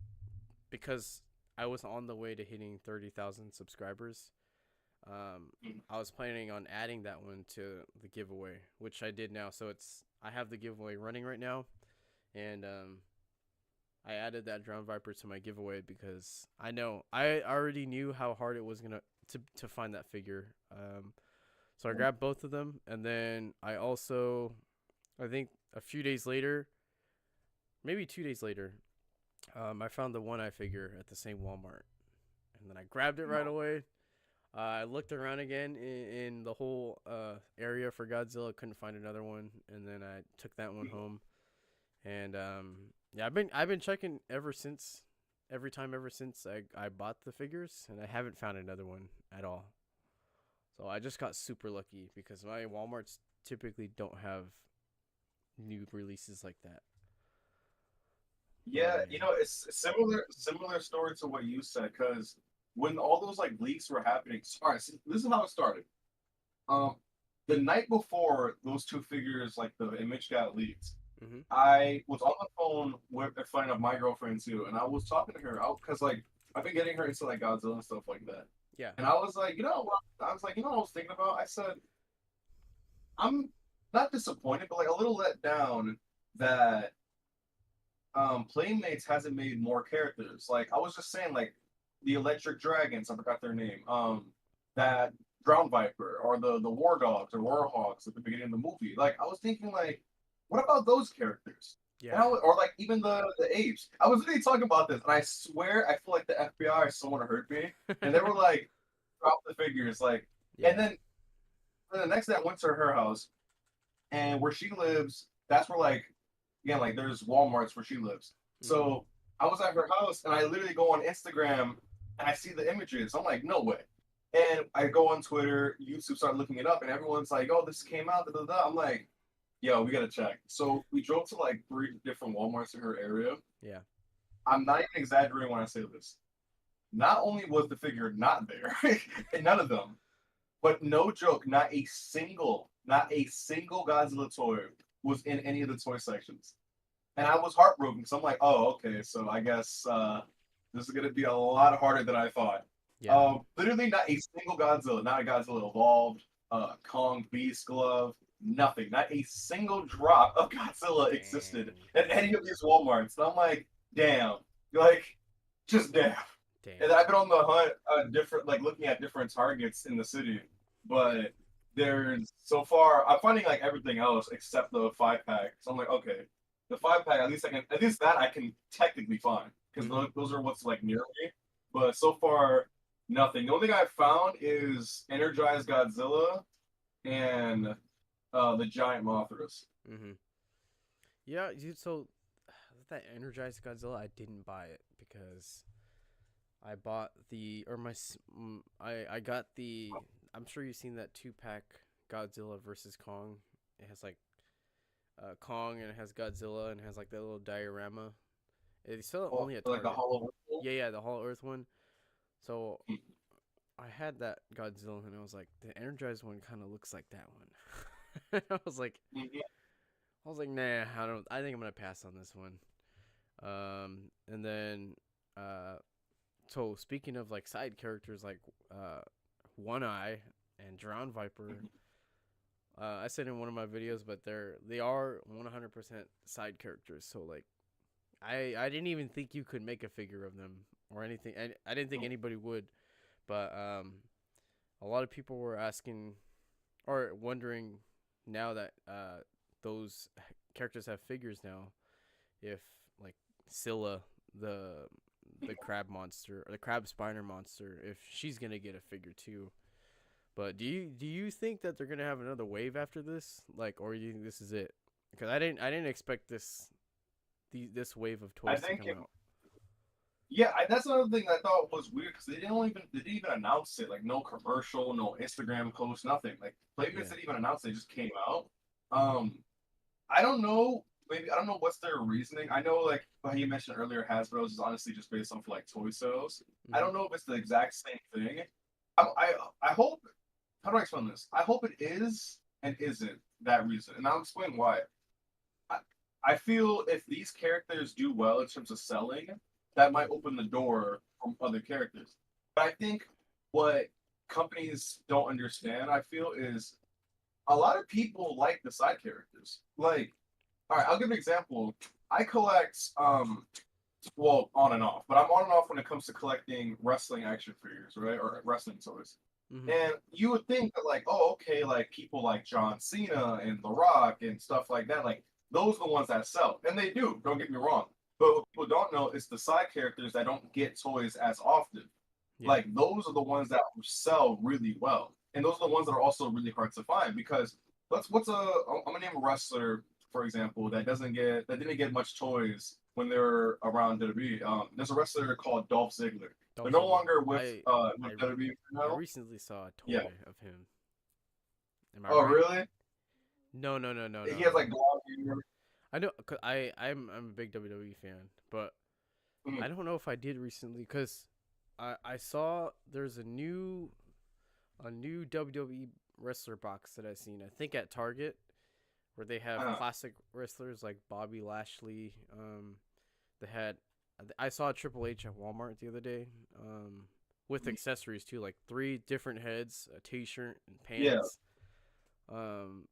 because I was on the way to hitting 30,000 subscribers. I was planning on adding that one to the giveaway, which I did now. So I have the giveaway running right now, and I added that Drown Viper to my giveaway because I already knew how hard it was gonna to find that figure. So I grabbed both of them, and then I think a few days later, maybe 2 days later, I found the One Eye figure at the same Walmart, and then I grabbed it right No. away. I looked around again in the whole area for Godzilla, couldn't find another one, and then I took that one home. And yeah, I've been checking ever since, every time ever since I bought the figures, and I haven't found another one at all. So I just got super lucky because my WalMarts typically don't have new releases like that. But Yeah, it's a similar story to what you said, because when all those like leaks were happening, all right, so this is how it started. Um, the night before those two figures, like the image got leaked, mhm, I was on the phone with a friend of my girlfriend too, and I was talking to her out because like I've been getting her into like Godzilla and stuff like that. Yeah. And I was like, what I was thinking about? I said, I'm not disappointed, but like a little let down that Playmates hasn't made more characters. Like I was just saying, like the Electric Dragons, I forgot their name. That Drown Viper or the War Dogs or War Hogs at the beginning of the movie. Like I was thinking, like, what about those characters? Yeah. Or like even the apes. I was really talking about this, and I swear I feel like the FBI or someone heard me, and they were like, drop the figures, like, and Yeah. then the next day I went to her house, and where she lives, that's where like again, like there's Walmarts where she lives. Mm-hmm. So I was at her house and I literally go on Instagram and I see the images. I'm like, no way. And I go on Twitter, YouTube, start looking it up, and everyone's like, oh, this came out. Da, da, da. I'm like, yo, we gotta check. So we drove to like 3 different Walmarts in her area. Yeah. I'm not even exaggerating when I say this. Not only was the figure not there, and none of them, but no joke, not a single Godzilla toy was in any of the toy sections. And I was heartbroken because I'm like, oh, okay, so I guess this is gonna be a lot harder than I thought. Yeah. Literally not a single Godzilla, not a Godzilla Evolved, Kong Beast Glove, nothing. Not a single drop of Godzilla existed Dang. at any of these Walmarts. And I'm like, damn, like, just damn. And Damn. I've been on the hunt, different, like looking at different targets in the city, but there's so far I'm finding like everything else except the 5 pack. So I'm like, okay, the 5 pack at least that I can technically find because Mm-hmm. those are what's like near me. But so far, nothing. The only thing I found is Energized Godzilla and the Giant Mothras. Mm-hmm. Yeah, dude. So that Energized Godzilla, I didn't buy it because I bought the or my I got the. I'm sure you've seen that 2 pack Godzilla versus Kong. It has like Kong and it has Godzilla and it has like that little diorama. It's still Oh, only at like the Target. Hollow Earth. Yeah, yeah, the Hollow Earth one. So I had that Godzilla and I was like, the Energized one kind of looks like that one. I was like, Mhm. nah, I don't. I think I'm gonna pass on this one. And then, uh, so speaking of like side characters like One Eye and Drown Viper, I said in one of my videos, but they are 100% side characters. So like, I didn't even think you could make a figure of them or anything. I didn't think anybody would, but a lot of people were asking or wondering now that those characters have figures now, if like Scylla, the the crab monster or the crab spiner monster, if she's gonna get a figure too. But do you think that they're gonna have another wave after this, like, or do you think this is it? Because I didn't expect this wave of I toys to think come out. Yeah, that's another thing I thought was weird because they didn't even announce it. Like no commercial, no Instagram post, nothing. Like Playmates Yeah. didn't even announce it; just came out. Um, I don't know. Maybe I don't know what's their reasoning. I know like how you mentioned earlier, Hasbro's is honestly just based off like toy sales. I Mhm. don't know if it's the exact same thing. I hope. How do I explain this? I hope it is and isn't that reason, and I'll explain why. I, I feel if these characters do well in terms of selling, that might open the door from other characters. But I think what companies don't understand, I feel, is a lot of people like the side characters. Like, all right, I'll give an example. I collect, well, on and off, but I'm on and off when it comes to collecting wrestling action figures, right, or wrestling toys. Mhm. And you would think that, like, oh, okay, like people like John Cena and The Rock and stuff like that, like those are the ones that sell, and they do. Don't get me wrong. But what people don't know is the side characters that don't get toys as often. Yeah. Like those are the ones that sell really well, and those are the ones that are also really hard to find because I'm gonna name a wrestler for example that didn't get much toys when they were around WWE. There's a wrestler called Dolph Ziggler. They're Dolph no Ziggler. longer I with WWE I now. recently saw a Yeah. toy of him. Am I Oh right? really? No, no, no, no, He no, has no. like blonde hair. I know. I'm a big WWE fan, but Mhm. I don't know if I did recently because I saw there's a new WWE wrestler box that I seen. I think at Target where they have Uh, classic wrestlers like Bobby Lashley. They had I saw Triple H at Walmart the other day. with accessories too, like 3 different heads, a T-shirt, and Yeah. pants.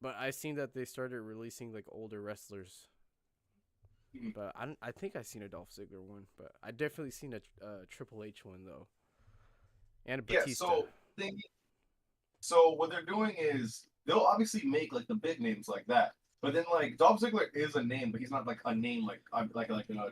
But I seen that they started releasing like older wrestlers. Mhm. But I think I seen a Dolph Ziggler one, but I definitely seen a Triple H one though, and a Yeah. Batista. Thing, so what they're doing is they'll obviously make like the big names like that, but then like Dolph Ziggler is a name, but he's not like a name like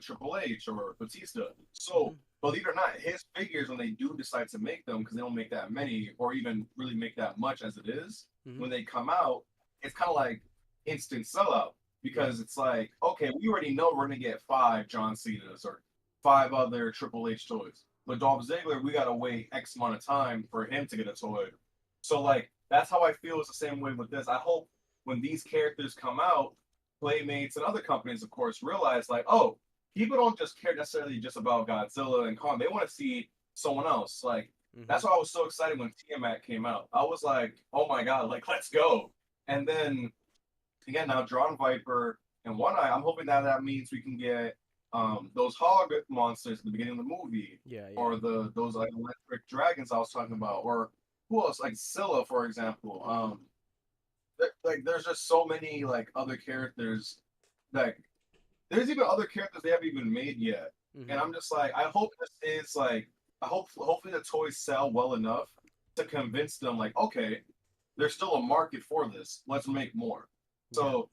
Triple H or Batista. So Mhm. believe it or not, his figures when they do decide to make them, because they don't make that many or even really make that much as it is, Mhm. when they come out, it's kind of like instant sellout Yeah. because it's like, okay, we already know we're gonna get 5 John Cena's or 5 other Triple H toys. But Dolph Ziggler, we gotta wait X amount of time for him to get a toy. So like that's how I feel is the same way with this. I hope when these characters come out, Playmates and other companies, of course, realize like, oh, people don't just care necessarily just about Godzilla and Kong. They want to see someone else. Like that's Mhm. why I was so excited when Tiamat came out. I was like, oh my god, like let's go. And then again now Drawn Viper and One Eye. I'm hoping that that means we can get those hog monsters at the beginning of the movie, Yeah. Yeah. or those like electric dragons I was talking about, or who else like Scylla for example. Like there's just so many like other characters that there's even other characters they haven't even made yet, and Mhm. I'm just like I hope this is like I hope hopefully the toys sell well enough to convince them like okay there's still a market for this, let's make more. Yeah. So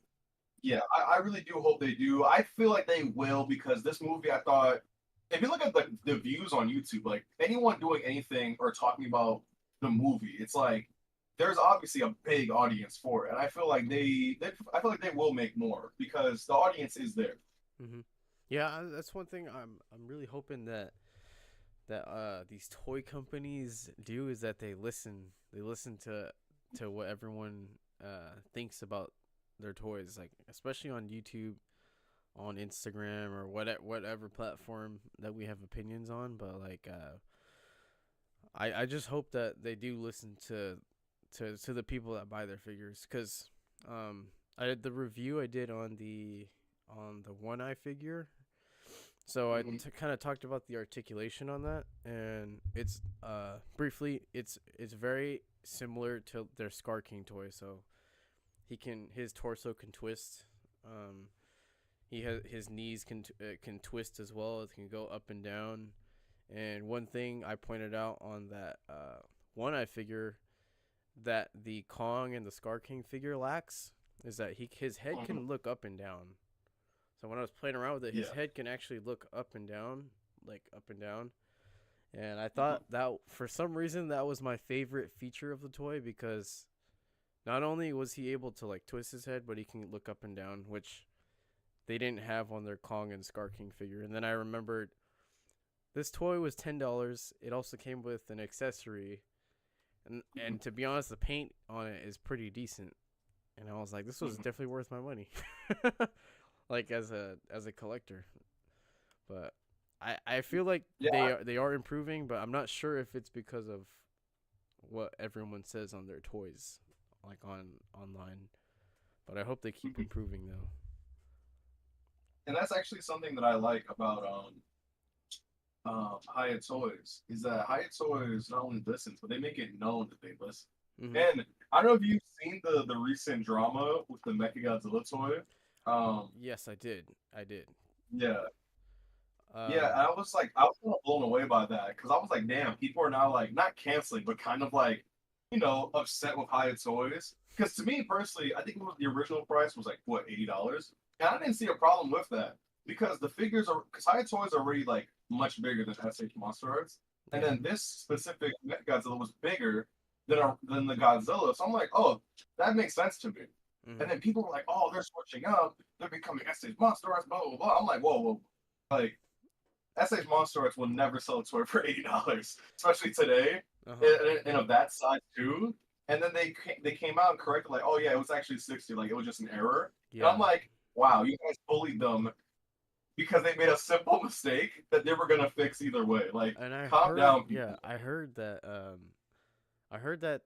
yeah, I really do hope they do. I feel like they will because this movie, I thought, if you look at the views on YouTube, like anyone doing anything or talking about the movie, it's like there's obviously a big audience for it, and I feel like I feel like they will make more because the audience is there. Mhm. Yeah. That's one thing I'm really hoping that these toy companies do is that they listen. They listen to what everyone thinks about their toys, like especially on YouTube, on Instagram, or whatever platform that we have opinions on. But like, I just hope that they do listen to the people that buy their figures, because I the review I did on the One Eye figure. So I Mhm. kind of talked about the articulation on that, and it's briefly it's very similar to their Scar King toy. So his torso can twist. Um, he has his knees can twist as well. It can go up and down. And one thing I pointed out on that One Eye figure that the Kong and the Scar King figure lacks is that his head Mhm. can look up and down. So when I was playing around with it, his Yeah. head can actually look up and down, like up and down. And I Mhm. thought that for some reason that was my favorite feature of the toy, because not only was he able to like twist his head, but he can look up and down, which they didn't have on their Kong and Scar King figure. And then I remembered this toy was $10. It also came with an accessory, Mhm. and to be honest, the paint on it is pretty decent. And I was like, this was Mhm. definitely worth my money, like as a collector. But I feel like Yeah. they are improving, but I'm not sure if it's because of what everyone says on their toys, like online. But I hope they keep Mhm. improving though. And that's actually something that I like about Hyatt Toys is that Hyatt Toys not only listens, but they make it known that they listen. Hmm. And I don't know if you've seen the recent drama with the Mechagodzilla toy. Um, Yes, I did. I did. yeah, yeah. Um. I was like, I was kind of blown away by that because I was like, damn, people are now like not canceling, but kind of like, upset with Hyatt Toys. Because to me personally, I think the original price was like what $80, and I didn't see a problem with that because the figures are because Hyatt Toys are already like much bigger than SH Monster Arts, and Yeah. then this specific Godzilla was bigger than the Godzilla. So I'm like, oh, that makes sense to me. Hmm. And then people were like, oh, they're switching up, they're becoming SH Monster Arts, blah blah blah. I'm like, whoa, whoa, like SH Monster Arts will never sell a toy for $80, especially today, Uh huh. and of that size too. And then they came out and corrected like, oh yeah, it was actually 60, like it was just an error. And I'm Yeah. like, wow, you guys bullied them because they made a simple mistake that they were gonna fix either way. Like, And I calm heard, down, yeah, people. I heard that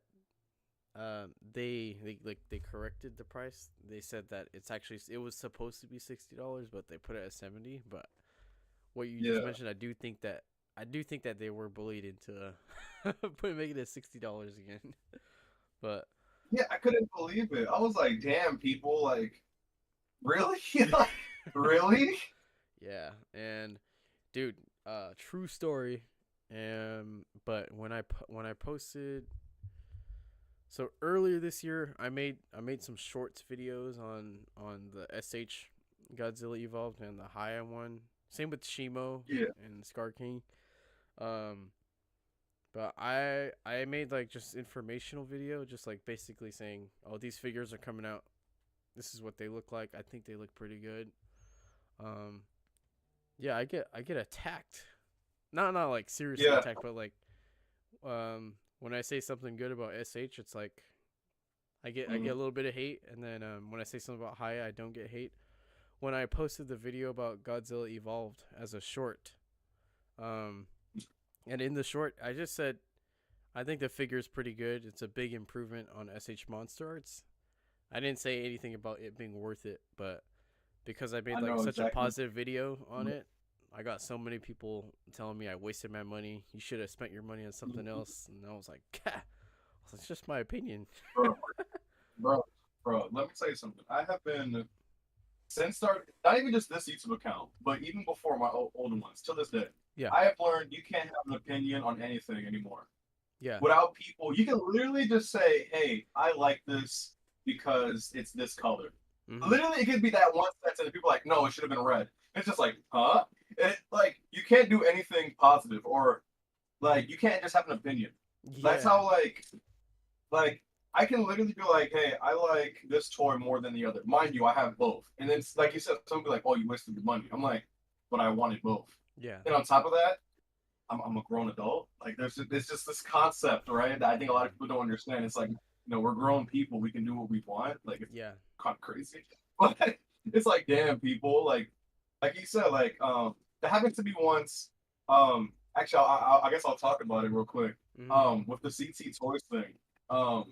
they like they corrected the price. They said that it was supposed to be $60, but they put it at 70. But what you just Yeah. mentioned, I do think that I do think that they were bullied into making it $60 again. But Yeah, I couldn't believe it. I was like, damn, people, like, really? Like, really? yeah, and dude, true story. But when I posted, so earlier this year, I made some shorts videos on the SH Godzilla Evolved and the Haya one. Same with Shimo Yeah, and Scar King. Um, but I made like just informational video, just like basically saying, oh, these figures are coming out. This is what they look like. I think they look pretty good. Um, yeah, I get attacked. Not like seriously yeah. attacked, but like when I say something good about SH, it's like I get a Mhm. little bit of hate, and then when I say something about Haya, I don't get hate. When I posted the video about Godzilla Evolved as a short, um, and in the short, I just said I think the figure is pretty good. It's a big improvement on SH Monster Arts. I didn't say anything about it being worth it, but because I I made like know such a exactly. positive video on it, I got so many people telling me I wasted my money. You should have spent your money on something else. And I was like, it's just my opinion. Bro, bro, bro, let me tell you something. I have been since start not even just this YouTube account, but even before my older ones, till this day, Yeah, I have learned you can't have an opinion on anything anymore yeah, without people. You can literally just say, "Hey, I like this because it's this color." mm-hmm. Literally, it could be that one sentence, and people are like, "No, it should have been red." It's just like, huh? Like you can't do anything positive, or like you can't just have an opinion. That's Yeah, how like I can literally be like, hey, I like this toy more than the other. Mind you, I have both. And then like you said, someone be like, oh, you wasted your money. I'm like, but I wanted both. yeah, And on top of that, I'm a grown adult. Like there's just this concept, right? That I think a lot of people don't understand. It's like, we're grown people. We can do what we want. Like it's yeah. kind of crazy. But it's like, damn people. Like you said, that happened to me once. Actually, I guess I'll talk about it real quick. Mm-hmm. With the CT Toys thing. Um,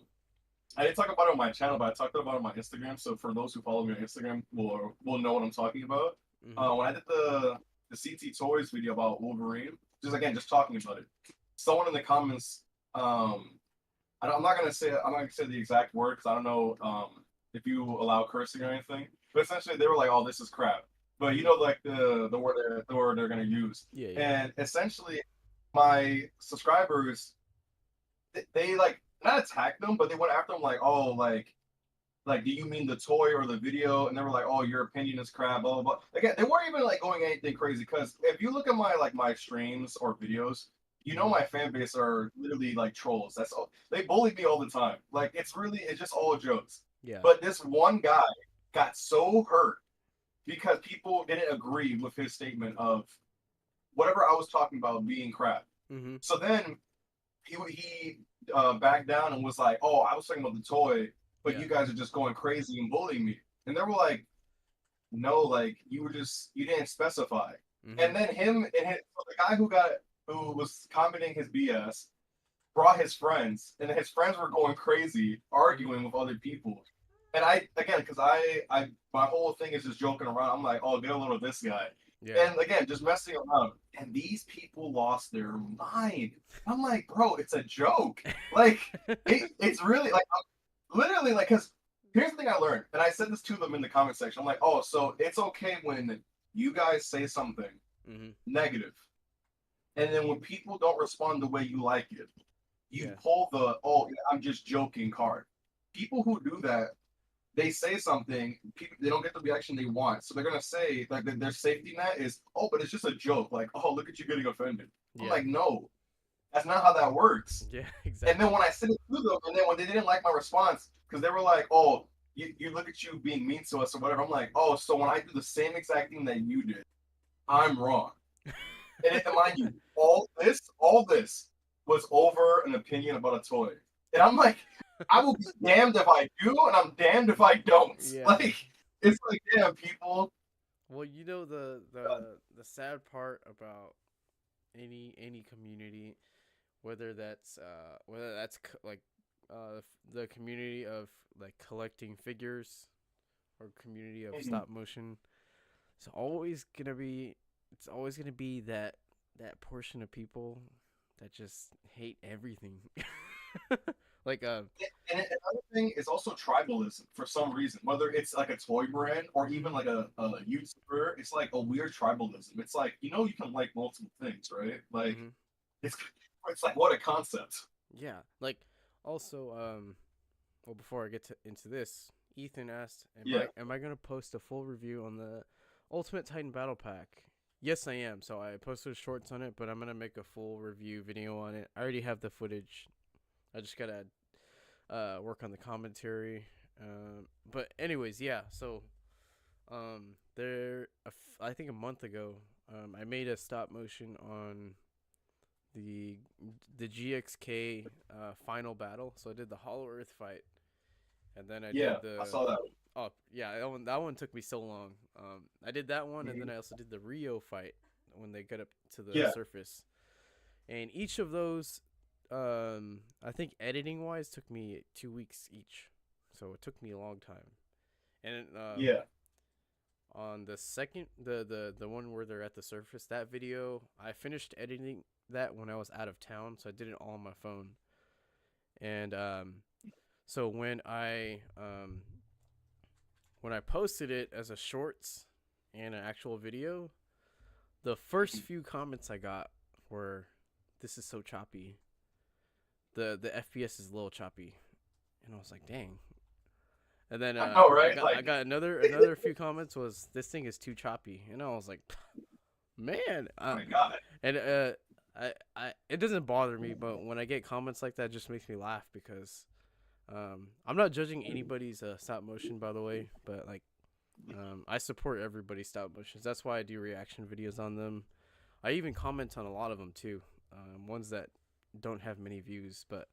I didn't talk about it on my channel, but I talked about it on my Instagram. So for those who follow me on Instagram, will know what I'm talking about. Mm-hmm. When I did the CT Toys video about Wolverine, just talking about it. Someone in the comments, I'm not gonna say the exact word because I don't know if you allow cursing or anything. But essentially, they were like, "Oh, this is crap." But Mm-hmm. like the word they're gonna use, Yeah, yeah, and essentially, my subscribers they like not attacked them, but they went after them like, oh, do you mean the toy or the video? And they were like, oh, your opinion is crap, blah blah blah. Again, they weren't even like going anything crazy because if you look at my streams or videos, mm-hmm. my fan base are literally like trolls. That's all. They bully me all the time. Like it's just all jokes. Yeah, But this one guy got so hurt because people didn't agree with his statement of whatever I was talking about being crap. mm-hmm. So then he backed down and was like, "Oh, I was talking about the toy, but Yeah, you guys are just going crazy and bullying me." And they were like, "No, like you didn't specify." mm-hmm. And then the guy who was commenting his BS brought his friends, and his friends were going crazy, Mm-hmm. arguing with other people. And I again, because I my whole thing is just joking around. I'm like, "Oh, get a load of this guy." Yeah, And again, just messing around. And these people lost their mind. I'm like, bro, it's a joke. Like, it's really like, literally, like, because here's the thing I learned, and I said this to them in the comment section. I'm like, oh, so it's okay when you guys say something mm-hmm. negative, and then when people don't respond the way you like it, you Yeah, pull the, oh, I'm just joking card. People who do that, they say something, people they don't get the reaction they want. So they're gonna say like their safety net is, oh, but it's just a joke. Like, oh, look at you getting offended. I'm yeah, like, no, that's not how that works. yeah. And then Exactly. when I sent it to them, and then when they didn't like my response, because they were like, oh, you look at you being mean to us or whatever. I'm like, oh, so when I do the same exact thing that you did, I'm wrong. And mind you, all this was over an opinion about a toy. And I'm like, I will be damned if I do, and I'm damned if I don't. Yeah. Like, it's like, damn, people. Well, the sad part about any community, whether that's like the community of like collecting figures or community of stop motion, it's always gonna be it's always gonna be that that portion of people that just hate everything. Like And another thing is also tribalism for some reason, whether it's like a toy brand or even like a YouTuber. It's like a weird tribalism. It's like you can like multiple things, right? Like hmm it's it's like what a concept. yeah, like also well, before I get into this, Ethan asked, Yeah, am I gonna post a full review on the Ultimate Titan Battle Pack?" Yes, I am. So I posted shorts on it, but I'm gonna make a full review video on it. I already have the footage. I just gotta work on the commentary. But anyways, yeah. So I think a month ago, I made a stop motion on the the GXK final battle. So I did the Hollow Earth fight, and then I yeah, did I the saw that. oh yeah, that one took me so long. I did that one, and then Mhm. I also did the Rio fight when they got up to the Yeah. surface. And each of those, I think editing wise, took me 2 weeks each, so it took me a long time. And Yeah. on the second, the one where they're at the surface, that video, I finished editing that when I was out of town, so I did it all on my phone. And so when I posted it as a shorts and an actual video, the first few comments I got were, "This is so choppy. The FPS is a little choppy," and I was like, "Dang." And then I know, I right? got I Like, got another few comments was, "This thing is too choppy," and I was like, "Man." my God. And it doesn't bother me, but when I get comments like that, it just makes me laugh because I'm not judging anybody's stop motion, by the way, but like I support everybody's stop motions. That's why I do reaction videos on them. I even comment on a lot of them too, ones that don't have many views. But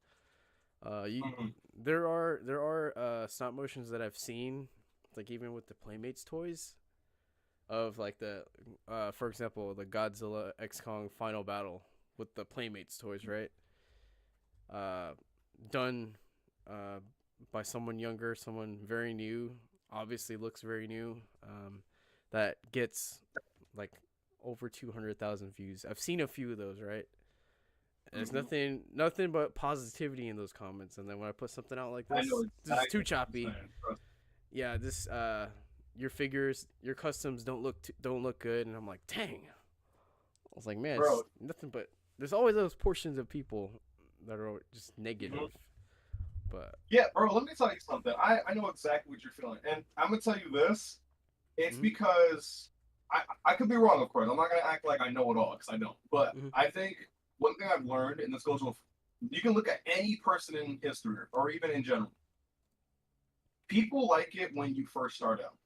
you, Mhm. there are stop motions that I've seen, like even with the Playmates toys, of like the for example, the Godzilla X Kong final battle with the Playmates toys, right? Uh, done uh by someone younger, someone very new, obviously looks very new. That gets like over 200,000 views. I've seen a few of those, right? There's Mhm. nothing but positivity in those comments, and then when I put something out like I know this is too exactly what you're choppy. saying. Trust Yeah, this your figures, your customs don't look good, and I'm like, dang. I was like, man, it's bro. nothing but there's always those portions of people that are just negative, Mhm. but Yeah, bro. Let me tell you something. I know exactly what you're feeling, and I'm gonna tell you this. It's mm-hmm, because I could be wrong, of course. I'm not gonna act like I know it all because I don't. But mm-hmm, I think one thing I've learned, and this goes with, you can look at any person in history or even in general. People like it when you first start out.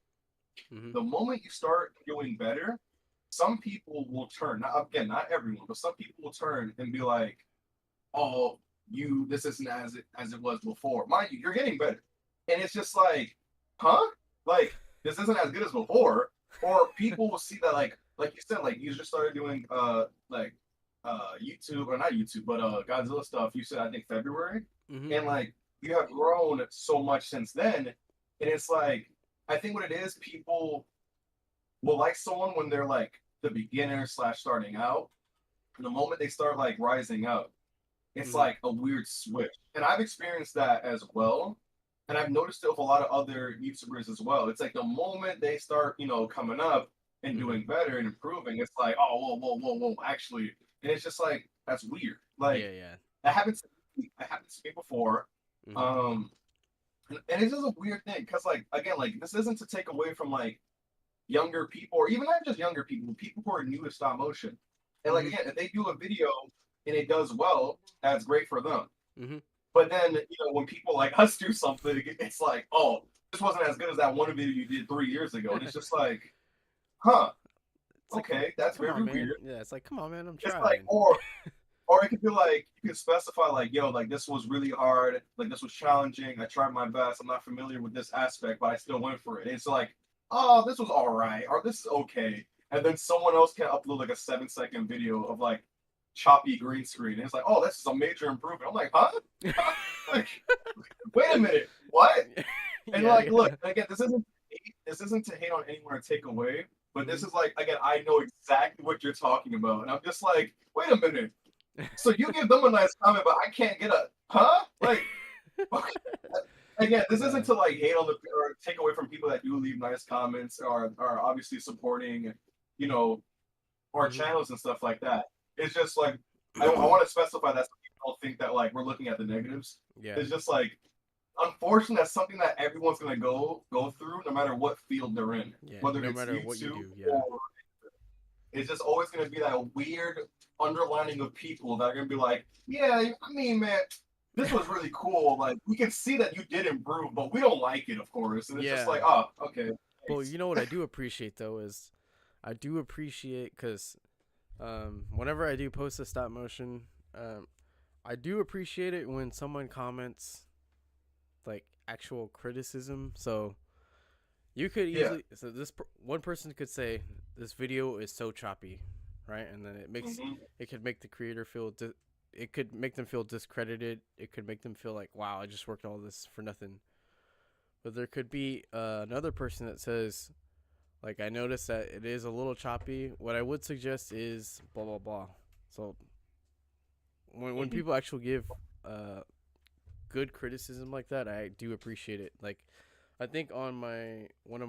mm-hmm, The moment you start doing better, some people will turn. Not again, not everyone, but some people will turn and be like, "Oh, this isn't as it was before." Mind you, you're getting better, and it's just like, huh? Like this isn't as good as before. Or people will see that like you said, like you just started doing like YouTube or not YouTube, but Godzilla stuff. You said I think February, mm-hmm, and like you have grown so much since then, and it's like I think what it is, people will like someone when they're like the beginner slash starting out. And the moment they start like rising up, it's mm-hmm, like a weird switch. And I've experienced that as well. And I've noticed it with a lot of other YouTubers as well. It's like the moment they start, coming up and mm-hmm. doing better and improving, it's like, oh, whoa, whoa, whoa, whoa, actually. And it's just like, that's weird. Like, Yeah, yeah, that happened to me before. mm-hmm, Um, and it's just a weird thing because, like, again, like, this isn't to take away from, like, younger people, or even not just younger people, people who are new to stop motion. And like mm-hmm, again, if they do a video and it does well, that's great for them. mm-hmm. But then when people like us do something, it's like, oh, this wasn't as good as that one video you did 3 years ago, and it's just like, huh, It's like okay, that's come very on, man. weird. Yeah, it's like come on, man. I'm It's like, trying. or it could be like you could specify like, yo, like this was really hard, like this was challenging. I tried my best. I'm not familiar with this aspect, but I still went for it. And it's like, oh, this was all right, or this is okay. And then someone else can upload like a 7-second video of like choppy green screen. And it's like, oh, this is a major improvement. I'm like, huh? Like, wait a minute, what? And Yeah, like, yeah. look, again, this isn't to hate on anyone or take away, But this Mhm. is like, again, I know exactly what you're talking about, and I'm just like, wait a minute. So you give them a nice comment, but I can't get a huh? Like, okay. Again, this isn't Yeah. to like hate on the or take away from people that do leave nice comments or are obviously supporting, you know, our Mhm. channels and stuff like that. It's just like I want to specify that so people don't think that like we're looking at the negatives. Yeah. It's just like unfortunately that's something that everyone's gonna go through no matter what field they're in, Yeah. whether No it's matter what you YouTube do. Yeah. or it's just always gonna be that weird underlining of people that are gonna be like, yeah, I mean, man, this was really cool. Like we can see that you did improve, but we don't like it, of course. And it's just Yeah. like, oh, okay, But thanks. you know what I do appreciate though is I do appreciate because whenever I do post a stop motion, um, I do appreciate it when someone comments like actual criticism. So you could Yeah. easily one person could say this video is so choppy, right? And then Hmm. it could make the creator feel it could make them feel discredited. It could make them feel like wow, I just worked all this for nothing. But there could be another person that says like I noticed that it is a little choppy. What I would suggest is blah blah blah. So when Hmm. people actually give uh good criticism like that, I do appreciate it. Like I think on my one of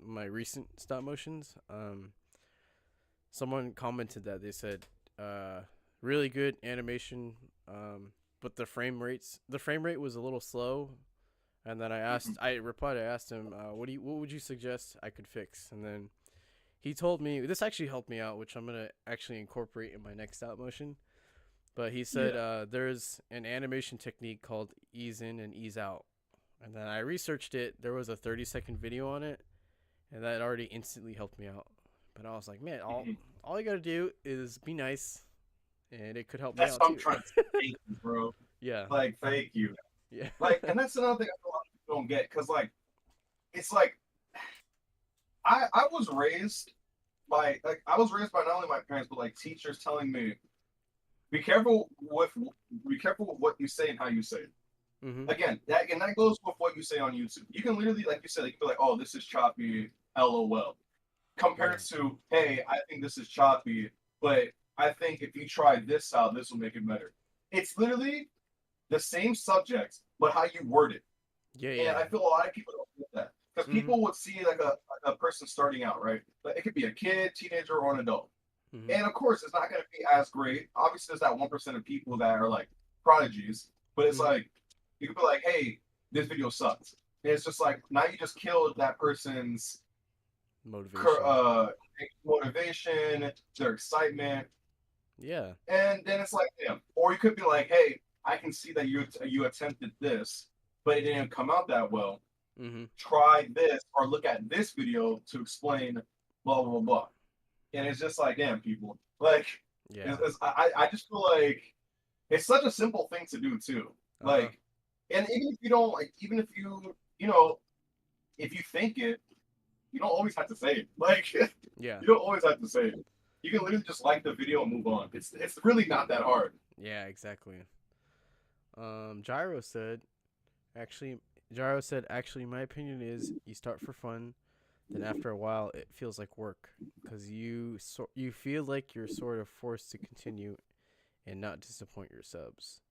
my recent stop motions, someone commented that they said really good animation, but the frame rate was a little slow. And then I asked him, what would you suggest I could fix? And then he told me this actually helped me out, which I'm gonna actually incorporate in my next stop motion. But he said Yeah. there's an animation technique called ease in and ease out. And then I researched it. There was a 30-second video on it, and that already instantly helped me out. But I was like, man, Hmm. all you gotta do is be nice, and it could help me That's out what I'm too. trying to say. Thank you, bro. Yeah, Like, thank you. yeah, Like, and that's another thing I feel a lot of people don't get because, like, it's like I was raised by like I was raised by not only my parents but like teachers telling me be careful with be careful with what you say and how you say it. mhm, Again, that goes with what you say on YouTube. You can literally, like you said, you can be like, "Oh, this is choppy, lol," yeah, compared to, "Hey, I think this is choppy, but I think if you try this out, this will make it better." It's literally the same subject, but how you word it. yeah, And yeah, I feel a lot of people don't get that because mhm, people would see like a person starting out, right? But it could be a kid, teenager, or an adult. mhm, And of course, it's not going to be as great. Obviously, there's that 1% of people that are like prodigies, but it's mhm. like you could be like, "Hey, this video sucks." And it's just like now you just killed that person's Motivation. uh, motivation, their excitement, Yeah, and then it's like, damn. Or you could be like, "Hey, I can see that you attempted this, but it didn't come out that well. mhm, Try this or look at this video to explain blah blah blah." And it's just like, damn, people, like, yeah, I just feel like it's such a simple thing to do too. uh huh, Like, and even if you don't like, even if you know, if you think it, you don't always have to say it. Like, you yeah, don't always have to say it. You can literally just like the video and move on. It's really not that hard. yeah, exactly. Gyro said actually, Gyro said actually, my opinion is you start for fun, then after a while it feels like work, cause you feel like you're sort of forced to continue and not disappoint your subs.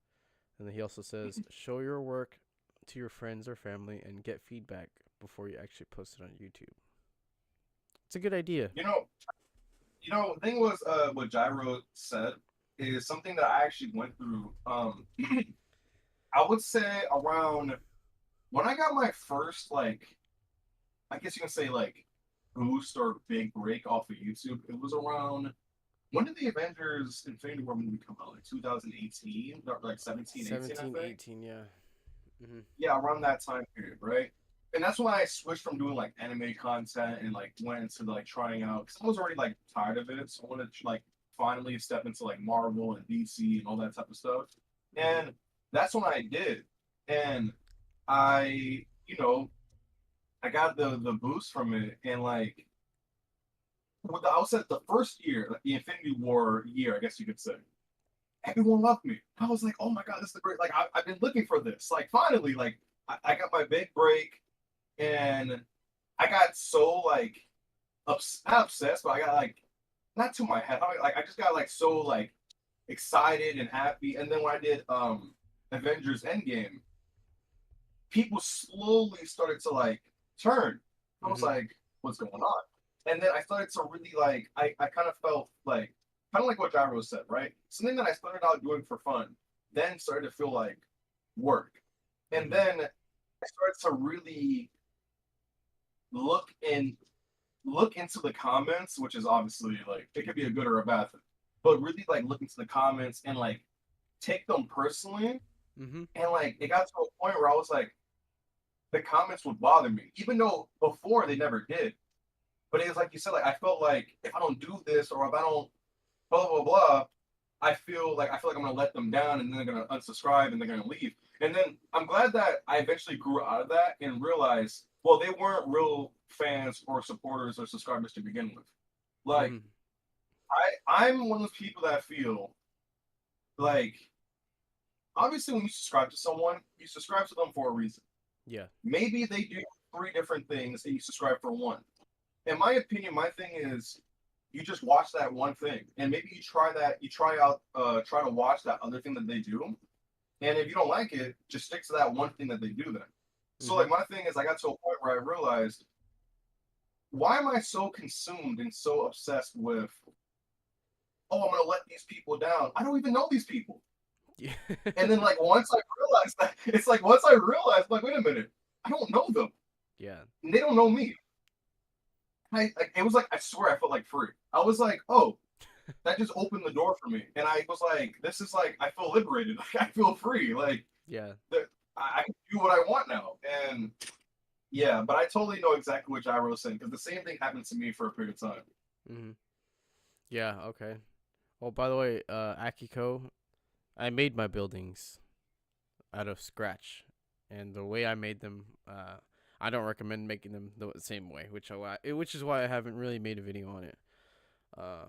And then he also says, show your work to your friends or family and get feedback before you actually post it on YouTube. It's a good idea. You know, the thing was, what Gyro said is something that I actually went through. I would say around when I got my first like I guess you can say like boost or big break off of YouTube. It was around when did the Avengers Infinity War movie come out? Like 2018, or like 17, 18, I 17, think. 18, yeah. Mm-hmm. Yeah, around that time period, right? And that's when I switched from doing like anime content and like went into like trying out because I was already like tired of it. So I wanted to like finally step into like Marvel and DC and all that type of stuff. Mm-hmm. And that's when I did. And I, I got the boost from it, and like I was at the first year, like the Infinity War year, I guess you could say. Everyone loved me. I was like, oh my god, this is the great. Like I've been looking for this. Like finally, like I got my big break, and I got so like not obsessed, but I got like not to my head. I just got like so like excited and happy. And then when I did Avengers Endgame, people slowly started to like turn. I was Mhm. like, what's going on? And then I started to really like I kind of felt like kind of like what Gyro said, right? Something that I started out doing for fun, then started to feel like work. And Mhm. then I started to really look in look into the comments, which is obviously like it could be a good or a bad thing, but really like look into the comments and like take them personally. Mhm. And like it got to a point where I was like, the comments would bother me, even though before they never did. But it was like you said, like I felt like if I don't do this or if I don't blah blah blah, I feel like I'm gonna let them down and then they're gonna unsubscribe and they're gonna leave. And then I'm glad that I eventually grew out of that and realized, well, they weren't real fans or supporters or subscribers to begin with. Like Mhm. I'm one of those people that feel like obviously when you subscribe to someone, you subscribe to them for a reason. Yeah. Maybe they do three different things and you subscribe for one. In my opinion, my thing is you just watch that one thing and maybe you try to watch that other thing that they do. And if you don't like it, just stick to that one thing that they do then. So like Mhm. my thing is I got to a point where I realized why am I so consumed and so obsessed with, oh, I'm gonna let these people down. I don't even know these people. Yeah. And then like once I realized that, it's like once I realized, like, wait a minute, I don't know them. Yeah. And they don't know me. Like it was like I swear I felt like free. I was like, oh, that just opened the door for me, and I was like, this is like I feel liberated. Like I feel free. Like Yeah. I can do what I want now, and yeah. But I totally know exactly what Gyro saying because the same thing happened to me for a period of time. Mhm. Yeah. Okay. Well, by the way, Akiko, I made my buildings out of scratch, and the way I made them, I don't recommend making them the same way, which is why I haven't really made a video on it. Uh,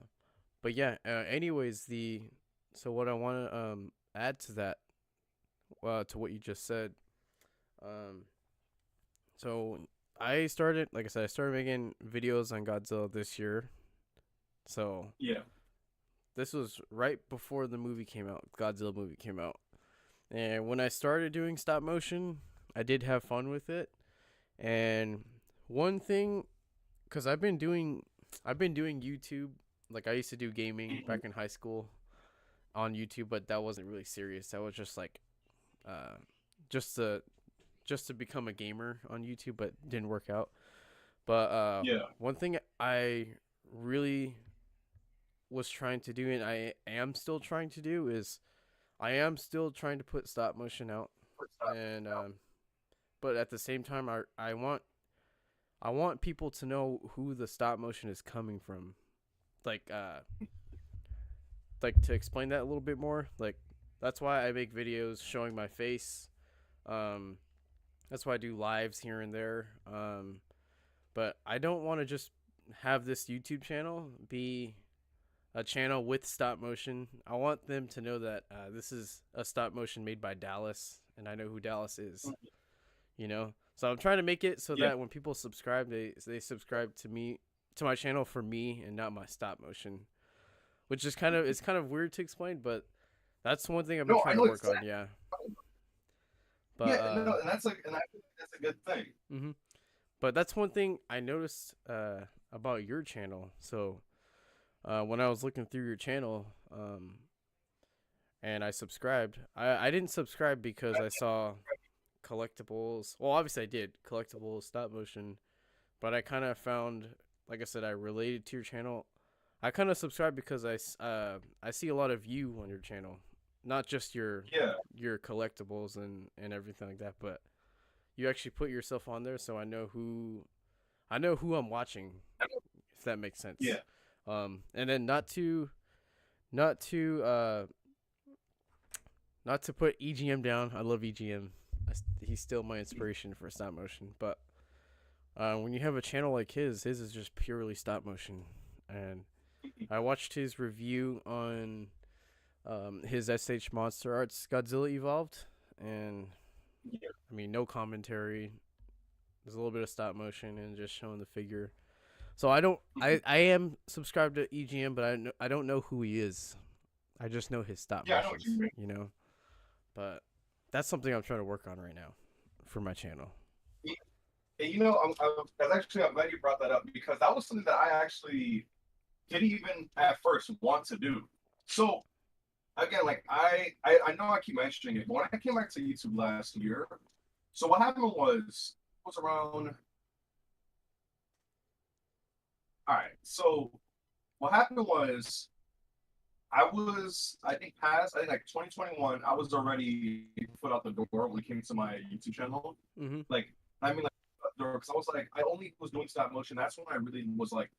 but yeah. Anyways, the so what I want to add to that, to what you just said, um, so I started, like I said, I started making videos on Godzilla this year. So Yeah, this was right before the movie came out, Godzilla movie came out. And when I started doing stop motion, I did have fun with it. And one thing, cuz I've been doing YouTube, like I used to do gaming back in high school on YouTube, but that wasn't really serious. That was just like uh just to become a gamer on YouTube, but didn't work out. But yeah, one thing I really was trying to do and I am still trying to do is I am still trying to put stop motion out, and but at the same time, I want people to know who the stop motion is coming from. Like like to explain that a little bit more. Like that's why I make videos showing my face. Um, that's why I do lives here and there. But I don't want to just have this YouTube channel be a channel with stop motion. I want them to know that this is a stop motion made by Dallas, and I know who Dallas is. You know, so I'm trying to make it so yeah. that when people subscribe, they subscribe to me, to my channel for me and not my stop motion, which is kind of, it's kind of weird to explain, but that's one thing I've been No, I trying to know work exactly. on. Yeah, but Yeah, no, and that's like, and I think that's a good thing. hmm but that's one thing I noticed about your channel. So when I was looking through your channel, and I subscribed. I didn't subscribe because I saw collectibles. Well, obviously I did collectibles, stop motion, but I kind of found, like I said, I related to your channel. I kind of subscribed because I see a lot of you on your channel, not just Yeah, your collectibles and everything like that, but you actually put yourself on there, so I know who I'm watching, if that makes sense. yeah, And then not to uh not to put EGM down. I love EGM. He's still my inspiration for stop motion. But when you have a channel like his is just purely stop motion. And I watched his review on his SH Monster Arts Godzilla Evolved, and yeah, I mean no commentary. There's a little bit of stop motion and just showing the figure. So I am subscribed to EGM, but I don't know who he is. I just know his stop Yeah, I know what you motions, mean. you know. But that's something I'm trying to work on right now for my channel. And I'm glad you brought that up because that was something that I actually didn't even at first want to do. So again, like I know I keep mentioning it, but when I came back to YouTube last year, so what happened was around. All right, so what happened was I think like 2021, I was already foot out the door when it came to my YouTube channel. Mm-hmm. Like I mean, like because I was like I only was doing stop motion. That's when I really was like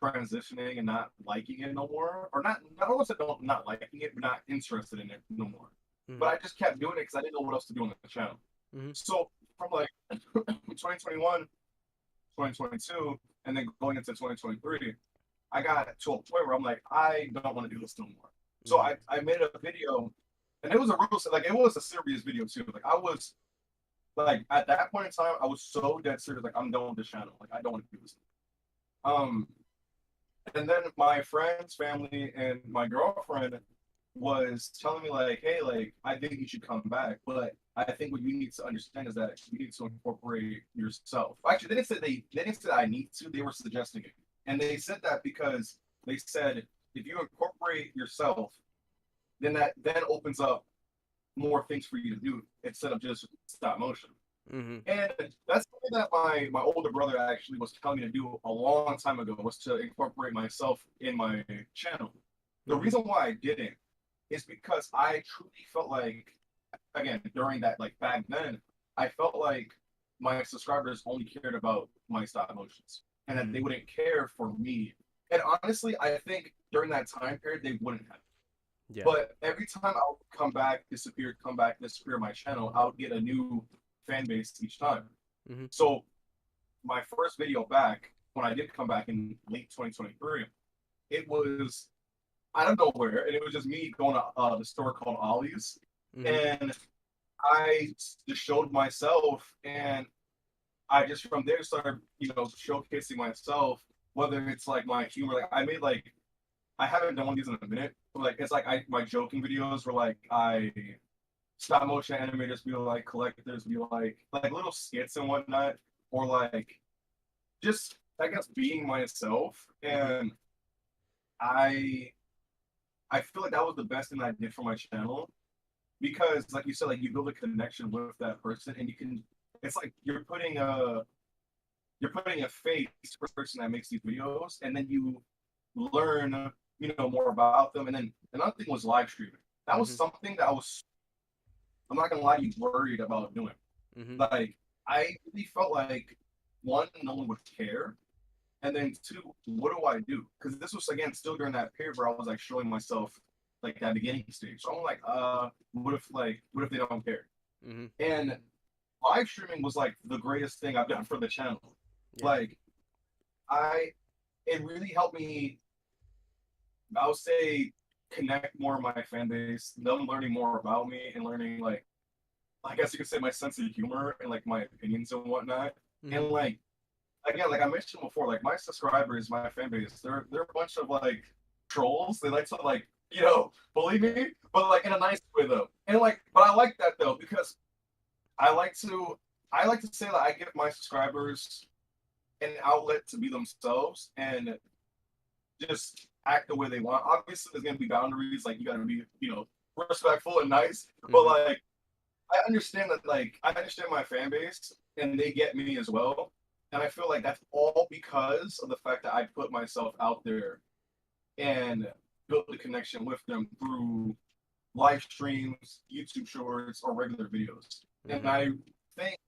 transitioning and not liking it no more, or not almost don't not liking it, but not interested in it no more. But Mm-hmm. I just kept doing it because I didn't know what else to do on the channel. Mm-hmm. So from like 2021, 2022, and then going into 2023, I got to a point where I'm like, I don't want to do this no more. So Mm-hmm. I made a video, and it was a real like it was a serious video too. Like I was like at that point in time, I was so dead serious. Like I'm done with this channel. Like I don't want to do this. Um, and then my friends, family, and my girlfriend was telling me like, hey, like I think you should come back, but I think what you need to understand is that you need to incorporate yourself. Actually, they didn't say I need to. They were suggesting it, and they said that because they said if you incorporate yourself, then that then opens up more things for you to do instead of just stop motion. Mm-hmm. And that's something that my older brother actually was telling me to do a long time ago was to incorporate myself in my channel. The Mm-hmm. reason why I didn't is because I truly felt like again during that like back then I felt like my subscribers only cared about my stop motions and that Mm-hmm. they wouldn't care for me. And honestly, I think during that time period they wouldn't have. Yeah. But every time I would come back, disappear my channel, I would get a new fan base each time. Mm-hmm. So my first video back, when I did come back in late 2023, it was out of nowhere, and it was just me going to the store called Ollie's, Mm-hmm. and I just showed myself, and I just from there started, showcasing myself. Whether it's like my humor, like I made like I haven't done one of these in a minute. But like it's like my joking videos were like I stop motion animators be like collectors be like little skits and whatnot, or like just I guess being myself. Mm-hmm. And I I feel like that was the best thing I did for my channel because like you said, like you build a connection with that person and you can it's like you're putting a face to the person that makes these videos and then you learn more about them. And then another thing was live streaming. That was Mm-hmm. something that I was I'm not gonna lie, you worried about doing. Mm-hmm. Like I really felt like one, no one would care, and then two, what do I do? Because this was again still during that period where I was like showing myself like that beginning stage. So I'm like, what if they don't care? Mm-hmm. And live streaming was like the greatest thing I've done for the channel. Yeah. Like I, it really helped me. I would say connect more with my fan base, them learning more about me and learning like I guess you could say my sense of humor and like my opinions and whatnot. Mm-hmm. And like again, like I mentioned before, like my subscribers, my fan base, they're a bunch of like trolls. They like to like bully Yeah. me, but like in a nice way though. And like, but I like that though because I like to I like to say that I give my subscribers an outlet to be themselves and just act the way they want. Obviously, there's gonna be boundaries. Like you gotta be respectful and nice, but Mm-hmm. like I understand that I understand my fan base and they get me as well. And I feel like that's all because of the fact that I put myself out there and built the connection with them through live streams, YouTube shorts, or regular videos. And Mm-hmm. think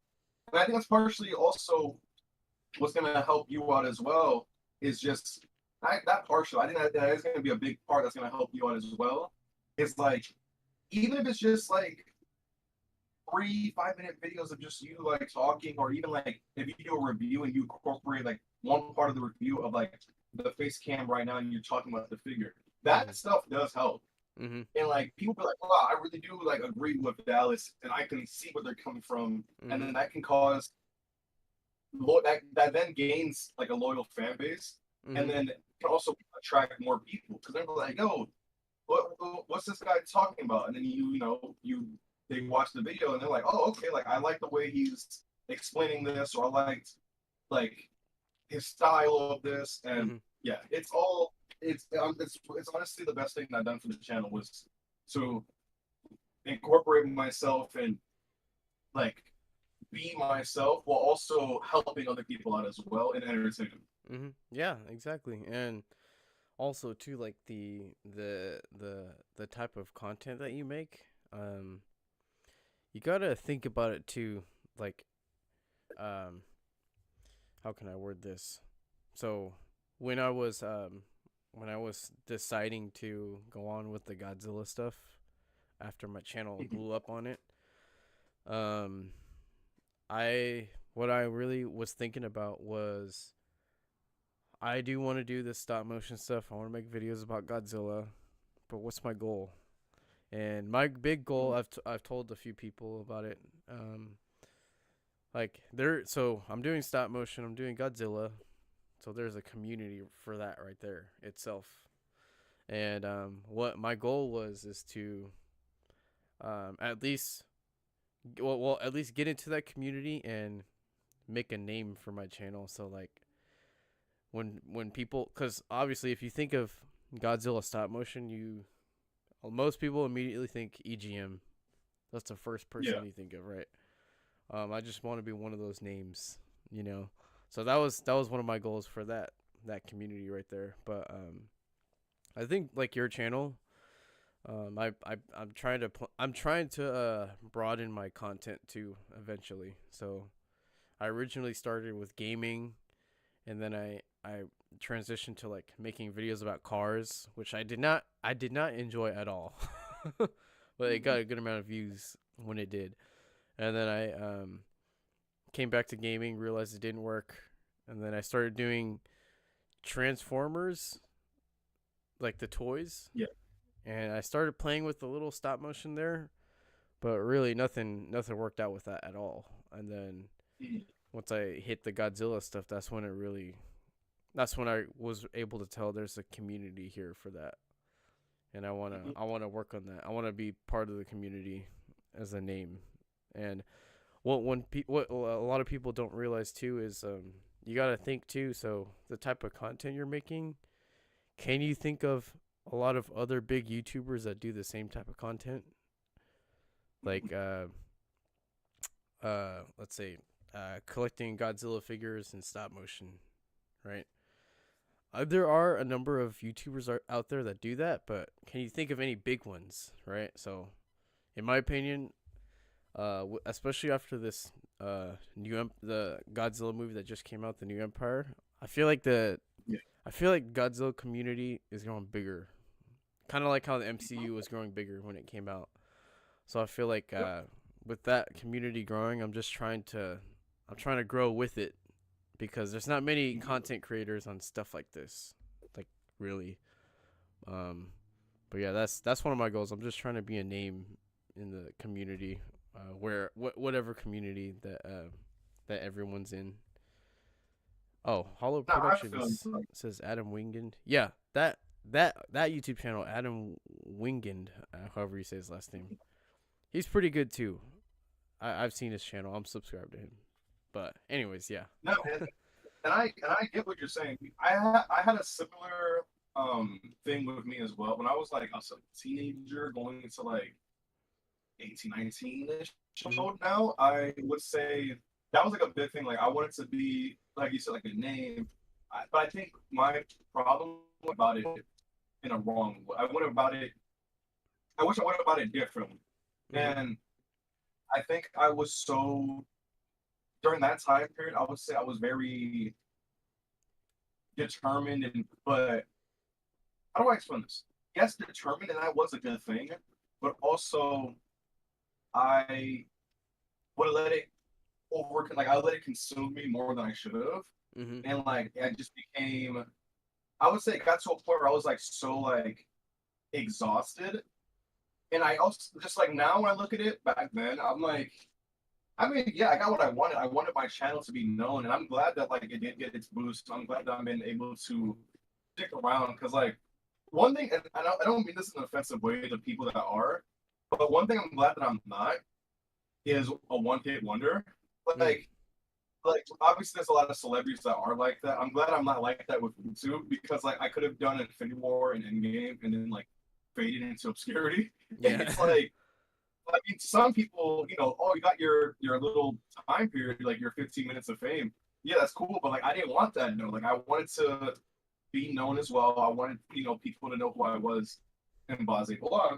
I think that's partially also what's gonna help you out as well is just that partial. I think that is gonna be a big part that's gonna help you out as well. It's like even if it's just like 3 5 minute videos of just you like talking, or even like if you do a review and you incorporate like one part of the review of like the face cam right now and you're talking about the figure, Mm-hmm. that stuff does help. Mm-hmm. And like people be like, wow, I really do like agree with Dallas and I can see where they're coming from. And Mm-hmm. then that can cause that then gains like a loyal fan base, and Mhm. then can also attract more people because they're like, yo, what's this guy talking about? And then they watch the video and they're like, oh, okay, like I like the way he's explaining this, or I liked like his style of this, and Mhm. yeah, it's honestly the best thing I've done for the channel was to incorporate myself and like be myself while also helping other people out as well and entertaining. Mhm. Yeah, exactly. And also too, like the type of content that you make. You gotta think about it too. Like, um, how can I word this? So when I was when I was deciding to go on with the Godzilla stuff after my channel blew up on it, um, I what I really was thinking about was I do want to do this stop motion stuff. I want to make videos about Godzilla, but what's my goal? And my big goal, I've told a few people about it. Like so I'm doing stop motion. I'm doing Godzilla. So there's a community for that right there itself. And what my goal was is to at least at least get into that community and make a name for my channel. So like when people, because obviously if you think of Godzilla stop motion, most people immediately think EGM. That's the first Yeah. person you think of, right? I just want to be one of those names, you know. So that was one of my goals for that community right there. But I think like your channel, I'm trying to broaden my content too eventually. So I originally started with gaming, and then I transitioned to like making videos about cars, which I did not enjoy at all. But it got a good amount of views when it did. And then I came back to gaming, realized it didn't work, and then I started doing Transformers, like the toys, Yeah. and I started playing with the little stop motion there, but really nothing worked out with that at all. And then once I hit the Godzilla stuff, that's when I was able to tell there's a community here for that. And I wanna work on that. I wanna be part of the community as a name. And what a lot of people don't realize too is you gotta think too. So the type of content you're making, can you think of a lot of other big YouTubers that do the same type of content? Like let's say collecting Godzilla figures in stop motion, right? There are a number of YouTubers out there that do that, but can you think of any big ones, right? So, in my opinion, especially after this the Godzilla movie that just came out, the New Empire, I feel like Yeah. I feel like Godzilla community is growing bigger, kind of like how the MCU was growing bigger when it came out. So I feel like Yep. with that community growing, I'm trying to grow with it because there's not many content creators on stuff like this, like really. Um, but yeah, that's one of my goals. I'm just trying to be a name in the community, whatever community that everyone's in. Oh, Hollow Now I feel Productions like says Adam Wingand. Yeah, that YouTube channel, Adam Wingand, however you say his last name. He's pretty good too. I've seen his channel. I'm subscribed to him. But anyways, yeah. no, and I get what you're saying. I had a similar thing with me as well when I was like a teenager going into like 18, 19-ish Mhm. old now. I would say that was like a big thing. Like I wanted to be like you said, like a name. But I think my problem about it in a wrong way. I wish I went about it differently. Mhm. And I think I was so during that time period, I would say I was very determined and but how do I explain this? Yes, determined and that was a good thing, but also I would let it I let it consume me more than I should have. Mhm. And like I just became I would say it got to a point where I was like so like exhausted. And I also just like now when I look at it back then, I'm like I mean, yeah, I got what I wanted. I wanted my channel to be known, and I'm glad that like it did get its boost. I'm glad that I've been able to stick around because like one thing, and I don't mean this in an offensive way to people that are, but one thing I'm glad that I'm not is a one hit wonder. Mm. Like like obviously there's a lot of celebrities that are like that. I'm glad I'm not like that with YouTube because like I could have done Infinity War and Endgame and then like faded into obscurity. And Yeah. it's like I mean some people, you know, oh you got your little time period, like your 15 minutes of fame. Yeah, that's cool, but like I didn't want that, no. Like I wanted to be known as well. I wanted, you know, people to know who I was and blah blah blah.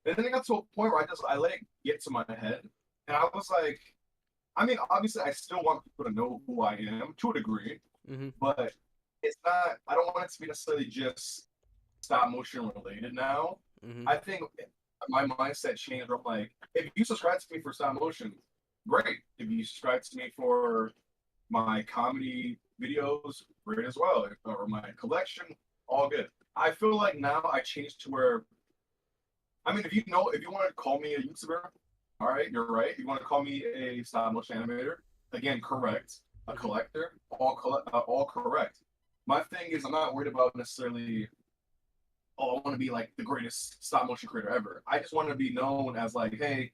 And then it got to a point where I let it get to my head. And I was like, I mean, obviously, I still want people to know who I am to a degree, Mm-hmm. but it's not. I don't want it to be necessarily just stop motion related. Now, Mm-hmm. I think my mindset changed. From like, if you subscribe to me for stop motion, great. If you subscribe to me for my comedy videos, great as well. Or my collection, all good. I feel like now I changed to where I mean, if you want to call me a YouTuber, all right, you're right. You want to call me a stop motion animator, again, correct. A Mm-hmm. collector, all correct. My thing is, I'm not worried about necessarily. Oh, I want to be like the greatest stop motion creator ever. I just want to be known as like, hey,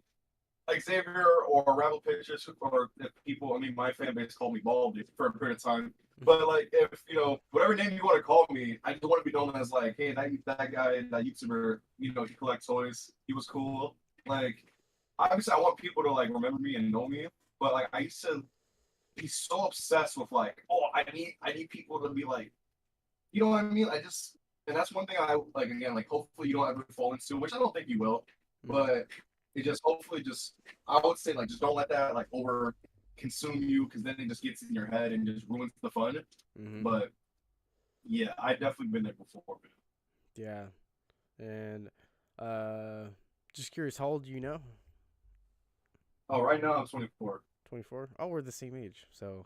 like Xavier or Ravel Pictures, or if people, I mean, my fan base called me Baldy for a period of time. But like, if you know, whatever name you want to call me, I just want to be known as like, hey, that guy, that YouTuber, you know, he collects toys. He was cool. Like, obviously, I want people to like remember me and know me. But like, I used to be so obsessed with like, oh, I need people to be like, you know what I mean? I just, and that's one thing I like. Again, like, hopefully, you don't ever fall into, which I don't think you will. Mm-hmm. But it just hopefully just I would say like just don't let that like over consume you because then it just gets in your head and just ruins the fun. Mm-hmm. But yeah, I definitely been there before. Yeah. And uh, just curious, how old do you know? Oh, right now I'm 24. 24. Oh, we're the same age. So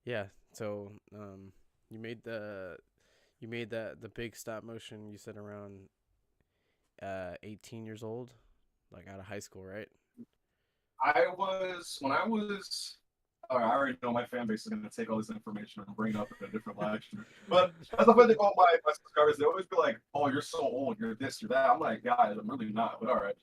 yeah. So you made the big stop motion. You said around 18 years old, like out of high school, right? I was when I was. All right, I already know my fan base is gonna take all this information and bring it up in a different lecture. But as a funny thing about my subscribers, they always be like, "Oh, you're so old. You're this. You're that." I'm like, guys, I'm really not. But all right.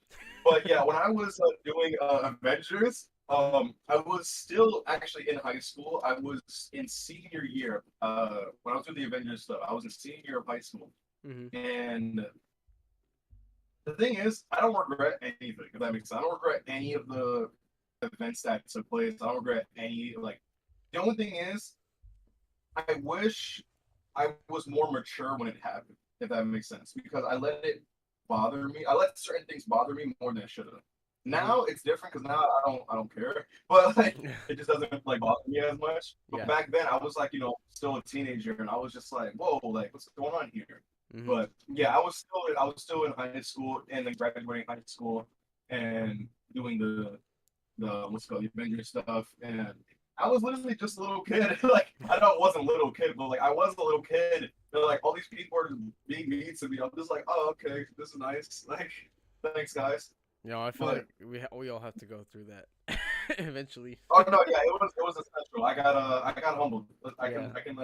But yeah, when I was doing Avengers, Mm-hmm. I was still actually in high school. I was in senior year. When I was doing the Avengers stuff, I was in senior year of high school. Mm-hmm. And the thing is, I don't regret anything. If that makes sense, I don't regret any of the events that took place. I don't regret any like. The only thing is, I wish I was more mature when it happened. If that makes sense, because I let it bother me. I let certain things bother me more than it should have. Mm-hmm. Now it's different because now I don't care. But like it just doesn't like bother me as much. But Yeah. back then I was like, you know, still a teenager and I was just like, whoa, like what's going on here? Mm-hmm. But yeah, I was still in high school and then graduating high school and doing the what's it called the Avengers stuff and I was literally just a little kid. Like I know I wasn't a little kid, but like I was a little kid. They're like all these people are being mean to me. I'm just like, oh okay, this is nice. Like thanks guys. You know, I feel But like we all have to go through that eventually. oh no, yeah, it was essential. I got humbled. Yeah. I can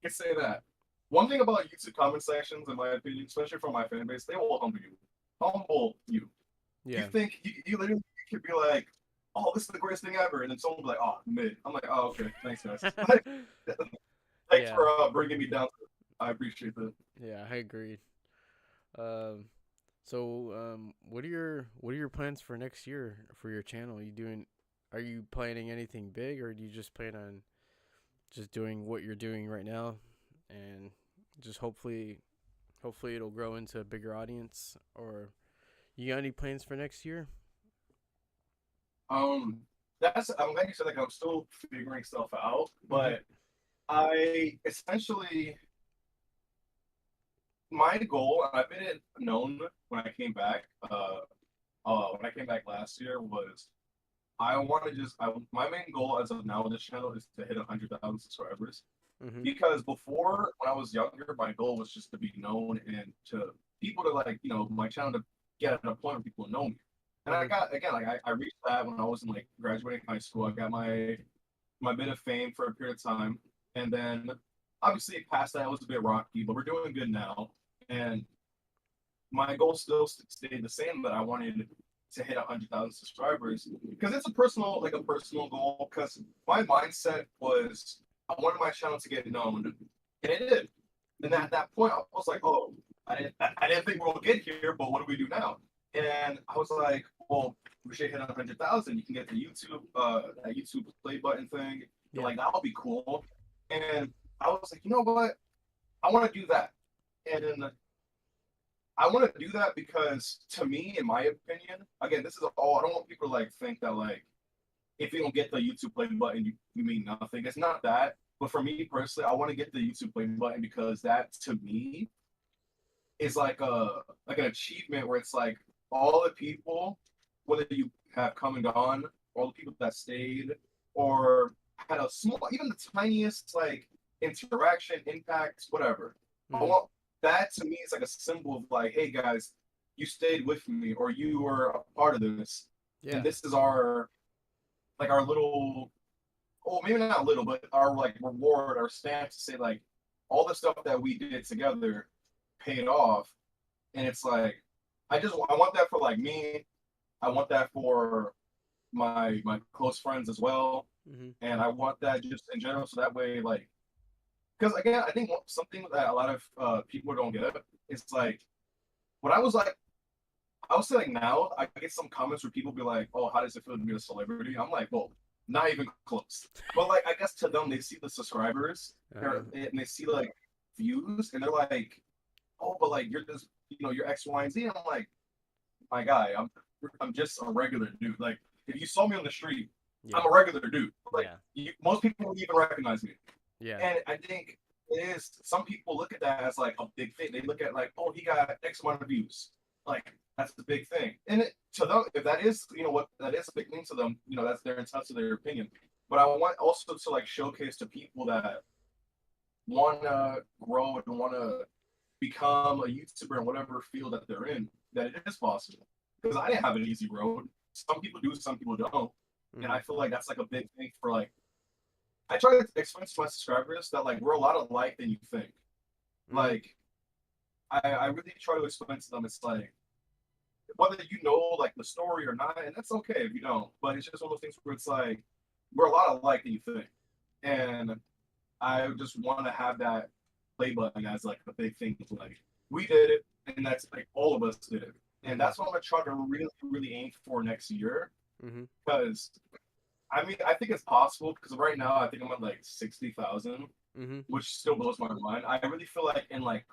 say that. One thing about YouTube comment sections, in my opinion, especially from my fan base, they will humble you. Humble you. You Yeah. think you literally could be like, "Oh, this is the greatest thing ever," and then someone will be like, "Oh, mid." I'm like, "Oh, okay, thanks, guys. Thanks Yeah. for bringing me down. I appreciate that." Yeah. I agree. Um. What are your plans for next year for your channel? You doing? Are you planning anything big, or do you just plan on just doing what you're doing right now, and just hopefully it'll grow into a bigger audience, or you got any plans for next year? Um, I'm like you said, like I'm still figuring stuff out, Mm-hmm. but I essentially my goal. I've been known when I came back. When I came back last year was I want to just my main goal as of now on this channel is to hit 100,000 subscribers. Mm-hmm. Because before, when I was younger, my goal was just to be known and to people to like, you know, my channel to get at a point where people know me. And I got again like I reached that when I was in like graduating high school. I got my bit of fame for a period of time, and then obviously past that it was a bit rocky, but we're doing good now. And my goal still stayed the same, that I wanted to hit 100,000 subscribers because it's a personal goal. Because my mindset was I wanted my channel to get known, and it did. And at that point, I was like, oh, I didn't think we'll get here, but what do we do now? And I was like, well, we should hit 100,000. You can get the that YouTube play button thing. And Yeah. like that'll be cool. And I was like, you know what? I want to do that. And I want to do that because, to me, in my opinion, again, this is all. I don't want people to like think that like if you don't get the YouTube play button, you mean nothing. It's not that. But for me personally, I want to get the YouTube play button because that, to me, is like an achievement where it's like all the people, whether you have come and gone, all the people that stayed, or had a small, even the tiniest like interaction, impact, whatever. I Mm-hmm. want that, to me, is like a symbol of like, hey guys, you stayed with me, or you were a part of this, and Yeah. this is our little, oh maybe not little, but our like reward, our stamp to say like all the stuff that we did together paid off. And it's like I want that for like me. I want that for my close friends as well, Mm-hmm. and I want that just in general. So that way, like, because again, I think something that a lot of people don't get is like when I was like, I would say like now I get some comments where people be like, "Oh, how does it feel to be a celebrity?" I'm like, "Well, not even close." But like, I guess to them, they see the subscribers Uh-huh. and they see like views, and they're like, "Oh, but like you're just you're X, Y, and Z." And I'm like, my guy, I'm just a regular dude. Like if you saw me on the street, Yeah. I'm a regular dude. Like Yeah. most people won't even recognize me. Yeah. And I think it is. Some people look at that as like a big thing. They look at like, oh, he got X amount of views. Like that's the big thing. And to them, if that is what that is a big thing to them, that's their entitled to their opinion. But I want also to like showcase to people that want to grow and want to become a YouTuber in whatever field that they're in, that it is possible. Because I didn't have an easy road. Some people do, some people don't. And Mm-hmm. I feel like that's like a big thing for like, I try to explain to my subscribers that like we're a lot alike than you think. Mm-hmm. Like, I really try to explain to them it's like, whether you know like the story or not, and that's okay if you don't, but it's just one of those things where it's like, we're a lot alike than you think. And I just want to have that play button as like the big thing. Like we did it, and that's like all of us did it, and Mm-hmm. that's what I'm gonna try to really, really aim for next year. Mm-hmm. Because I mean, I think it's possible. Because right now, I think I'm at like 60,000, Mm-hmm. which still blows my mind. I really feel like in like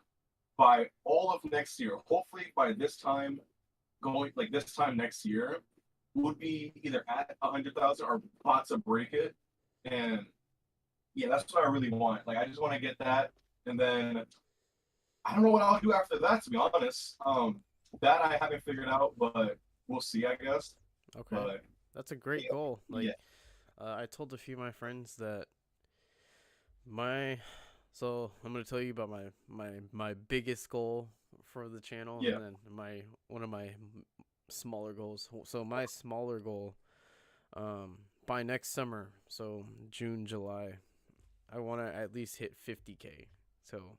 by all of next year, hopefully by this time, going like this time next year, would be either at 100,000 or about to break it, and yeah, that's what I really want. Like, I just want to get that, and then I don't know what I'll do after that. To be honest, that I haven't figured out, but we'll see. I guess. Okay. But That's a great yeah, goal. Like, yeah, I told a few of my friends that my so I'm gonna tell you about my biggest goal for the channel, yeah. and then my one of my smaller goals. So my smaller goal, by next summer, so June, July, I want to at least hit 50K. So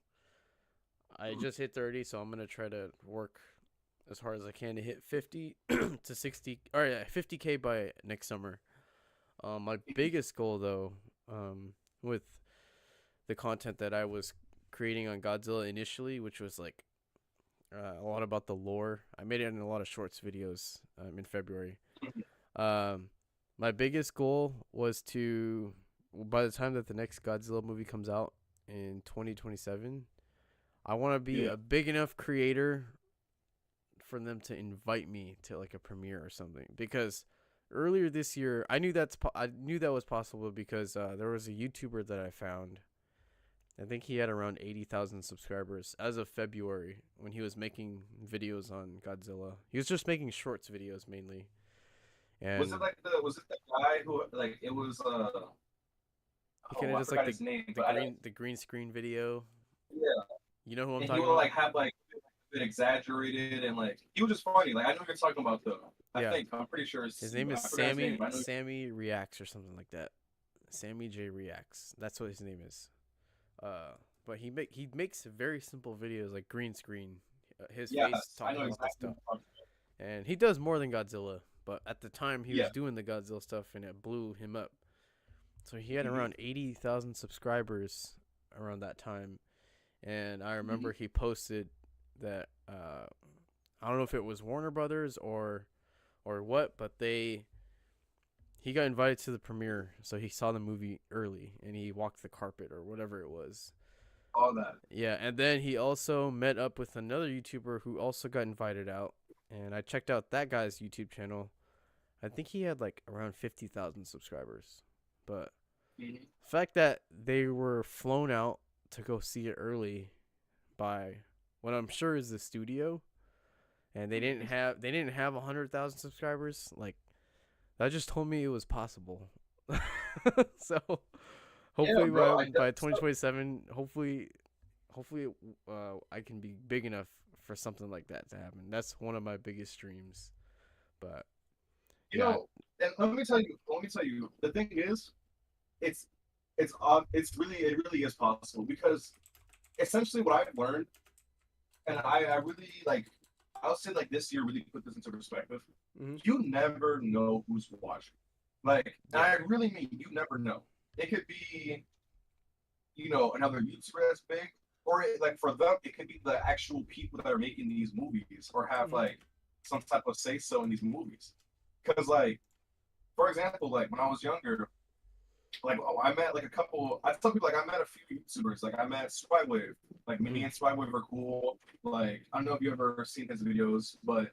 I just hit 30, so I'm gonna try to work as hard as I can to hit 50 to 60, or yeah, 50K by next summer. My biggest goal though, with the content that I was creating on Godzilla initially, which was like a lot about the lore. I made it in a lot of shorts videos in February. Um, my biggest goal was to, by the time that the next Godzilla movie comes out in 2027, I want to be Yeah. a big enough creator for them to invite me to like a premiere or something. Because earlier this year, I knew that was possible because there was a YouTuber that I found. I think he had around 80,000 subscribers as of February when he was making videos on Godzilla. He was just making shorts videos mainly. And Was it the guy who like it was he kind of oh, I does like forgot his name, the but I don't. green screen video. Yeah, You know who I'm and he talking would about? like have like a bit exaggerated, and like he was just funny. Like I know what you're talking about though. I Yeah, think I'm pretty sure his it's name is I forgot his name. I know. Sammy Reacts or something like that. Sammy J Reacts. That's what his name is. But he makes very simple videos like green screen, his face Yes, I know talking about the exactly stuff, what you're talking and he does more than Godzilla. But at the time, he about. was doing the Godzilla stuff, and it blew him up. So he had Yeah. around 80,000 subscribers around that time, and I Hmm. remember he posted that I don't know if it was Warner Brothers or what, but he got invited to the premiere, so he saw the movie early and he walked the carpet or whatever it was. All that. Yeah, and then he also met up with another YouTuber who also got invited out, and I checked out that guy's YouTube channel. I think he had like around 50,000 subscribers. But Hmm. the fact that they were flown out to go see it early by what I'm sure is the studio, and they didn't have 100,000 subscribers, like that just told me it was possible. So Yeah, hopefully bro. by 2027, hopefully I can be big enough for something like that to happen. That's one of my biggest dreams. But You yeah. know, and let me tell you, the thing is, it's it's really it really is possible because essentially what I've learned, and I really like, I'll say like this year really put this into perspective. Hmm. You never know who's watching. Like, and Yeah. I really mean you never know. It could be, another YouTuber that's big, or like for them, it could be the actual people that are making these movies or have Hmm. like some type of say so in these movies. Because like, for example, like when I was younger, like I met like a couple. I tell people like I met a few YouTubers. Like I met Spywave. Like me Hmm. and Spywave are cool. Like I don't know if you ever seen his videos, but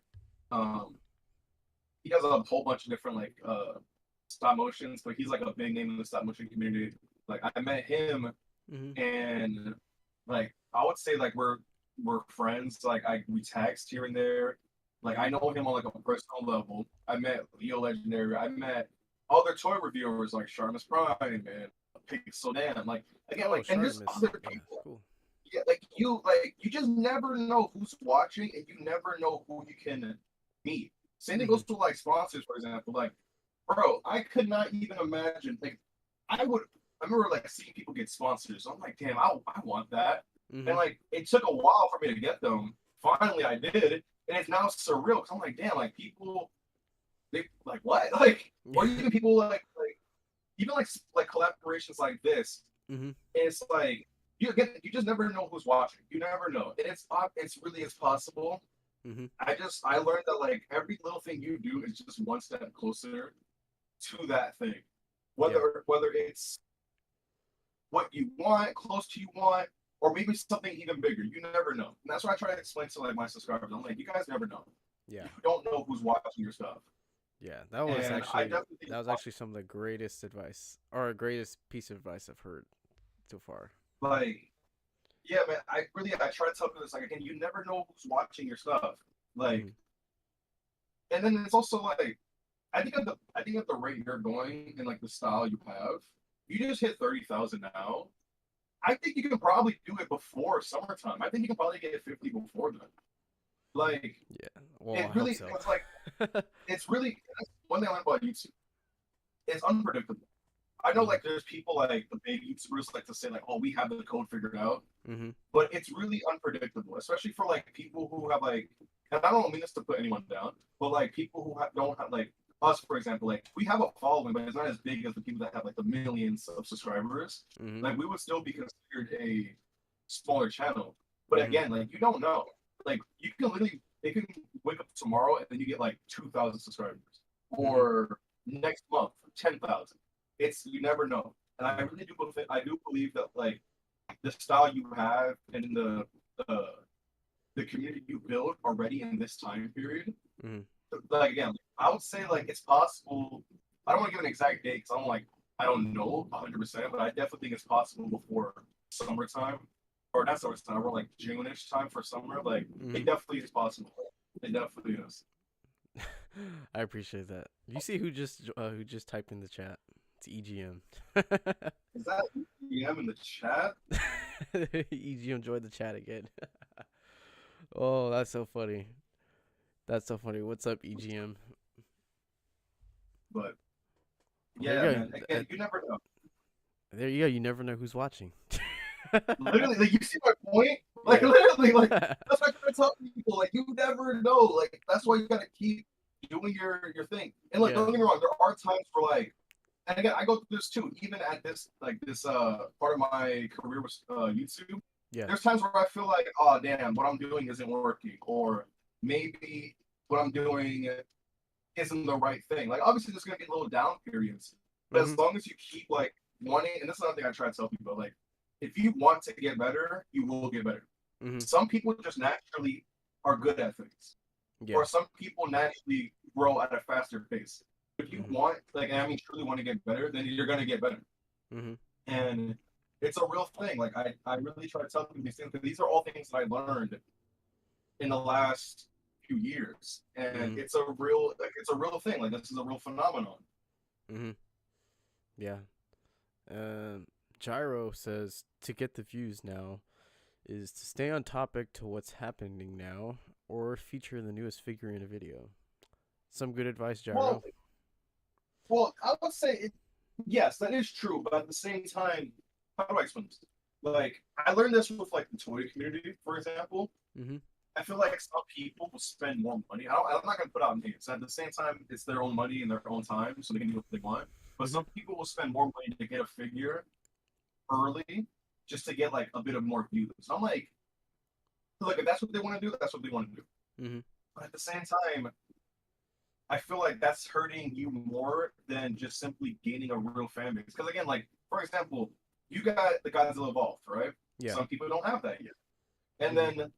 um, he does a whole bunch of different like stop motions. But he's like a big name in the stop motion community. Like I met him, Hmm. and like I would say like we're friends. Like we text here and there. Like I know him on like a personal level. I met Leo Legendary. I met other toy reviewers like Sharmus Prime and Pixel Dan. Like again, Oh, like and there's Shartimus. other Yeah, people. cool. Yeah, like you just never know who's watching and you never know who you can meet. Same thing Hmm. goes to like sponsors, for example. Like, bro, I could not even imagine. Like, I would. I remember like seeing people get sponsors. I'm like, damn, I want that. And Hmm. like, it took a while for me to get them. Finally, I did, and it's now surreal because I'm like, damn, like people, they like what, like, or even people like even like collaborations like this. Hmm. It's like you just never know who's watching. You never know, and it's really is possible. Hmm. I learned that like every little thing you do is just one step closer to that thing. Yeah. Whether it's what you want, close to you want, or maybe something even bigger. You never know. And that's what I try to explain to like my subscribers. I'm like, you guys never know. Yeah. You don't know who's watching your stuff. Yeah. That was And I actually definitely think that was actually some of the greatest advice or greatest piece of advice I've heard so far. like, yeah, man, I try to tell people this like again, you never know who's watching your stuff. Like, Hmm. and then it's also like I think at the rate you're going and like the style you have, you just hit 30,000 now. I think you can probably do it before summertime. I think you can probably get 50 before then. Like Yeah. Well, it I hope really, so. it's like it's really that's one thing I like about YouTube. It's unpredictable. I know Hmm. like there's people like the big YouTubers like to say like, oh, we have the code figured out, Hmm. but it's really unpredictable, especially for like people who have like, and I don't mean this to put anyone down, but like people who don't have like us, for example, like we have a following, but it's not as big as the people that have like the millions of subscribers. Hmm. Like we would still be considered a smaller channel, but Hmm. again, like you don't know. Like you can literally, they can wake up tomorrow and then you get like 2,000 subscribers, Hmm. or next month 10,000. It's you never know, and Yeah. I do believe that like the style you have and the the community you build already in this time period. Hmm. Like again, I would say like it's possible. I don't want to give an exact date because I don't know 100%, but I definitely think it's possible before summertime, or not summertime, or like June-ish time for summer. Like Hmm. it definitely is possible. It definitely is. I appreciate that. You see who just typed in the chat? It's EGM. Is that EM in the chat? EGM joined the chat again. Oh, that's so funny. That's so funny. What's up, EGM? But There you yeah, go. man. Again, you never know. There you go. You never know who's watching. Literally, like you see my point? Like Yeah. literally, like that's what I try to tell people. Like you never know. Like that's why you gotta keep doing your thing. And like, Yeah. don't get me wrong, there are times where like, and again, I go through this too. Even at this like this part of my career with YouTube, Yeah. there's times where I feel like, oh damn, what I'm doing isn't working, or maybe what I'm doing isn't the right thing. Like obviously, there's gonna be little down periods, but Mhm. as long as you keep like wanting, and that's another thing I try to tell people, like if you want to get better, you will get better. Mhm. Some people just naturally are good at things, Yeah. or some people naturally grow at a faster pace. If you Mhm. want, like, and I mean, truly want to get better, then you're gonna get better, Mhm. and it's a real thing. Like I really try to tell people these things because these are all things that I learned in the last few years, and Mhm. it's a real thing. Like this is a real phenomenon. Mhm. Yeah. Um, Gyro says to get the views now is to stay on topic to what's happening now or feature the newest figure in a video. Some good advice, Well, Gyro. well, I would say yes, that is true, but at the same time, how do I explain this? Like, I learned this with like the toy community, for example. Mhm. I feel like some people will spend more money. I'm not going to put out names. At the same time, it's their own money and their own time, so they can do what they want. But Mhm. some people will spend more money to get a figure early just to get like a bit of more views. So I'm like, look, if that's what they want to do, that's what they want to do. Mhm. But at the same time, I feel like that's hurting you more than just simply gaining a real fan base. Because again, like for example, you got the Godzilla Evolved, right? Yeah. Some people don't have that yet, and Mhm. then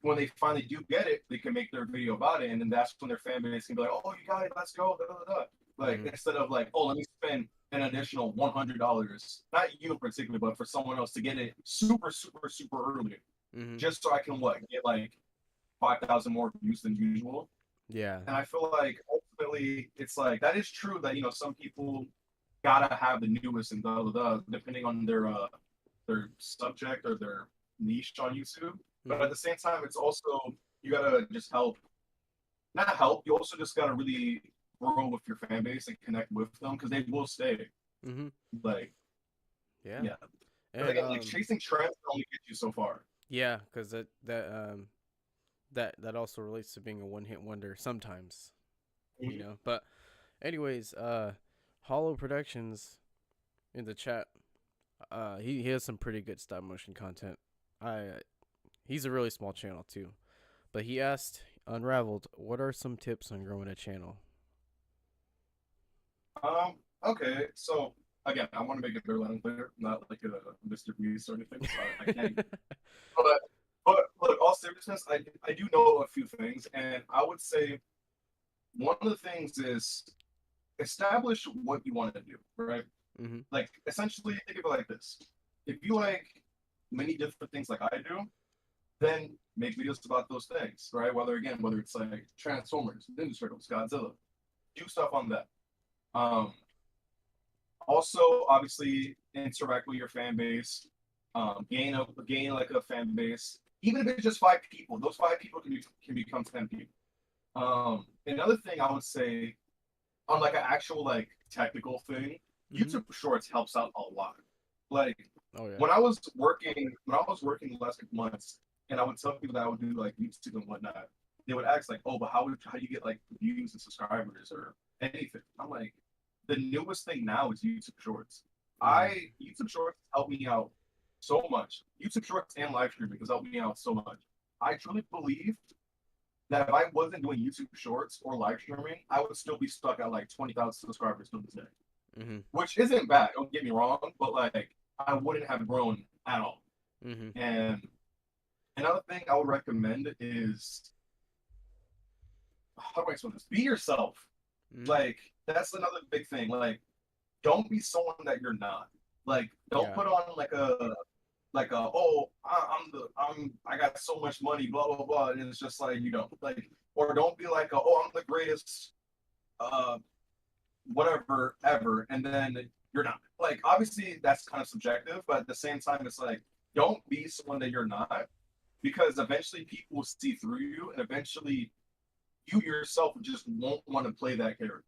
when they finally do get it, they can make their video about it, and then that's when their fan base can be like, "Oh, you got it, let's go!" Da, da, da. Like Mhm. instead of like, "Oh, let me spend an additional $100," not you in particular, but for someone else to get it super, super, super early, Mhm. just so I can what get like 5,000 more views than usual. Yeah. And I feel like ultimately it's like that is true that some people gotta have the newest and da da da depending on their subject or their niche on YouTube. But at Mhm. the same time, it's also you gotta just help, not help. You also just gotta really grow with your fan base and connect with them because they will stay. Mhm. Like Yeah. yeah, because And again, like chasing trends can only get you so far. yeah, cuz that also relates to being a one-hit wonder sometimes, you Mhm. know. But anyways, Hollow Productions in the chat, he has some pretty good stop motion content. I He's a really small channel too. But he asked Unraveled, what are some tips on growing a channel? Okay, so again, I want to make it very loud and clear, not like a Mr. Beast or anything, so I can't. But look, all seriousness, I do know a few things, and I would say one of the things is establish what you want to do, right? Mhm. Like essentially, think of it like this: if you like many different things like I do, then make videos about those things, right? Whether it's like Transformers, Ninja Turtles, Godzilla, do stuff on that. Um, Also, obviously, interact with your fan base, gain like a fan base. Even if it's just 5 people, those 5 people can become 10 people. Another thing I would say on like an actual like technical thing, Mhm. YouTube Shorts helps out a lot. Like Oh yeah. when I was working the last couple months, and I would tell people that I would do like YouTube and whatnot, they would ask like, "Oh, but how do you get like views and subscribers or anything?" I'm like, the newest thing now is YouTube Shorts. Mhm. I YouTube Shorts helped me out so much. YouTube Shorts and live streaming has helped me out so much. I truly believe that if I wasn't doing YouTube Shorts or live streaming, I would still be stuck at like 20,000 subscribers to this day, Mhm. which isn't bad. Don't get me wrong, but like I wouldn't have grown at all. Mhm. And another thing I would recommend is, how do I explain this? Be yourself. Mhm. Like that's another big thing. Like don't be someone that you're not. Like don't Yeah. put on like a oh I got so much money blah blah blah, and it's just like you don't like, or don't be like oh I'm the greatest uh whatever ever, and then you're not. Like obviously that's kind of subjective, but at the same time it's like don't be someone that you're not, because eventually people will see through you, and eventually you yourself just won't want to play that character.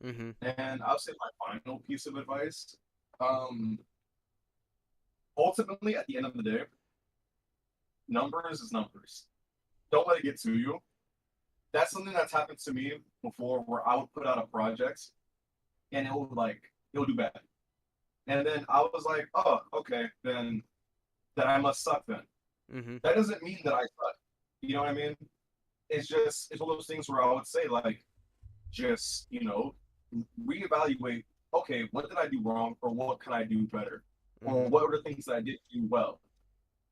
Mm-hmm. And I'll say my final piece of advice. Um, Ultimately, at the end of the day, numbers is numbers. Don't let it get to you. That's something that's happened to me before, where I would put out a project and it would do bad, and then I was like, oh, okay, then I must suck then. Mm-hmm. That doesn't mean that I suck. You know what I mean? It's one of those things where I would say like, just reevaluate. Okay, what did I do wrong, or what can I do better, or Mm-hmm. what are the things that I did do well,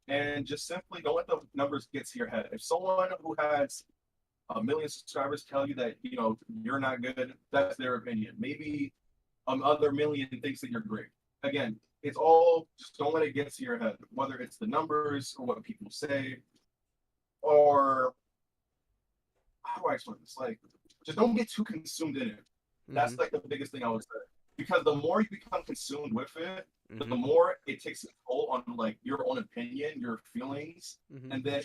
and just simply don't let the numbers get to your head. If someone who has a million subscribers tell you that you're not good, that's their opinion. Maybe other million thinks that you're great. Again, it's all just don't let it get to your head. Whether it's the numbers or what people say, or how do I explain this? Like, just don't get too consumed in it. Mm-hmm. That's like the biggest thing I would say. Because the more you become consumed with it, the Mm-hmm. more it takes a toll on like your own opinion, your feelings, Mm-hmm. and then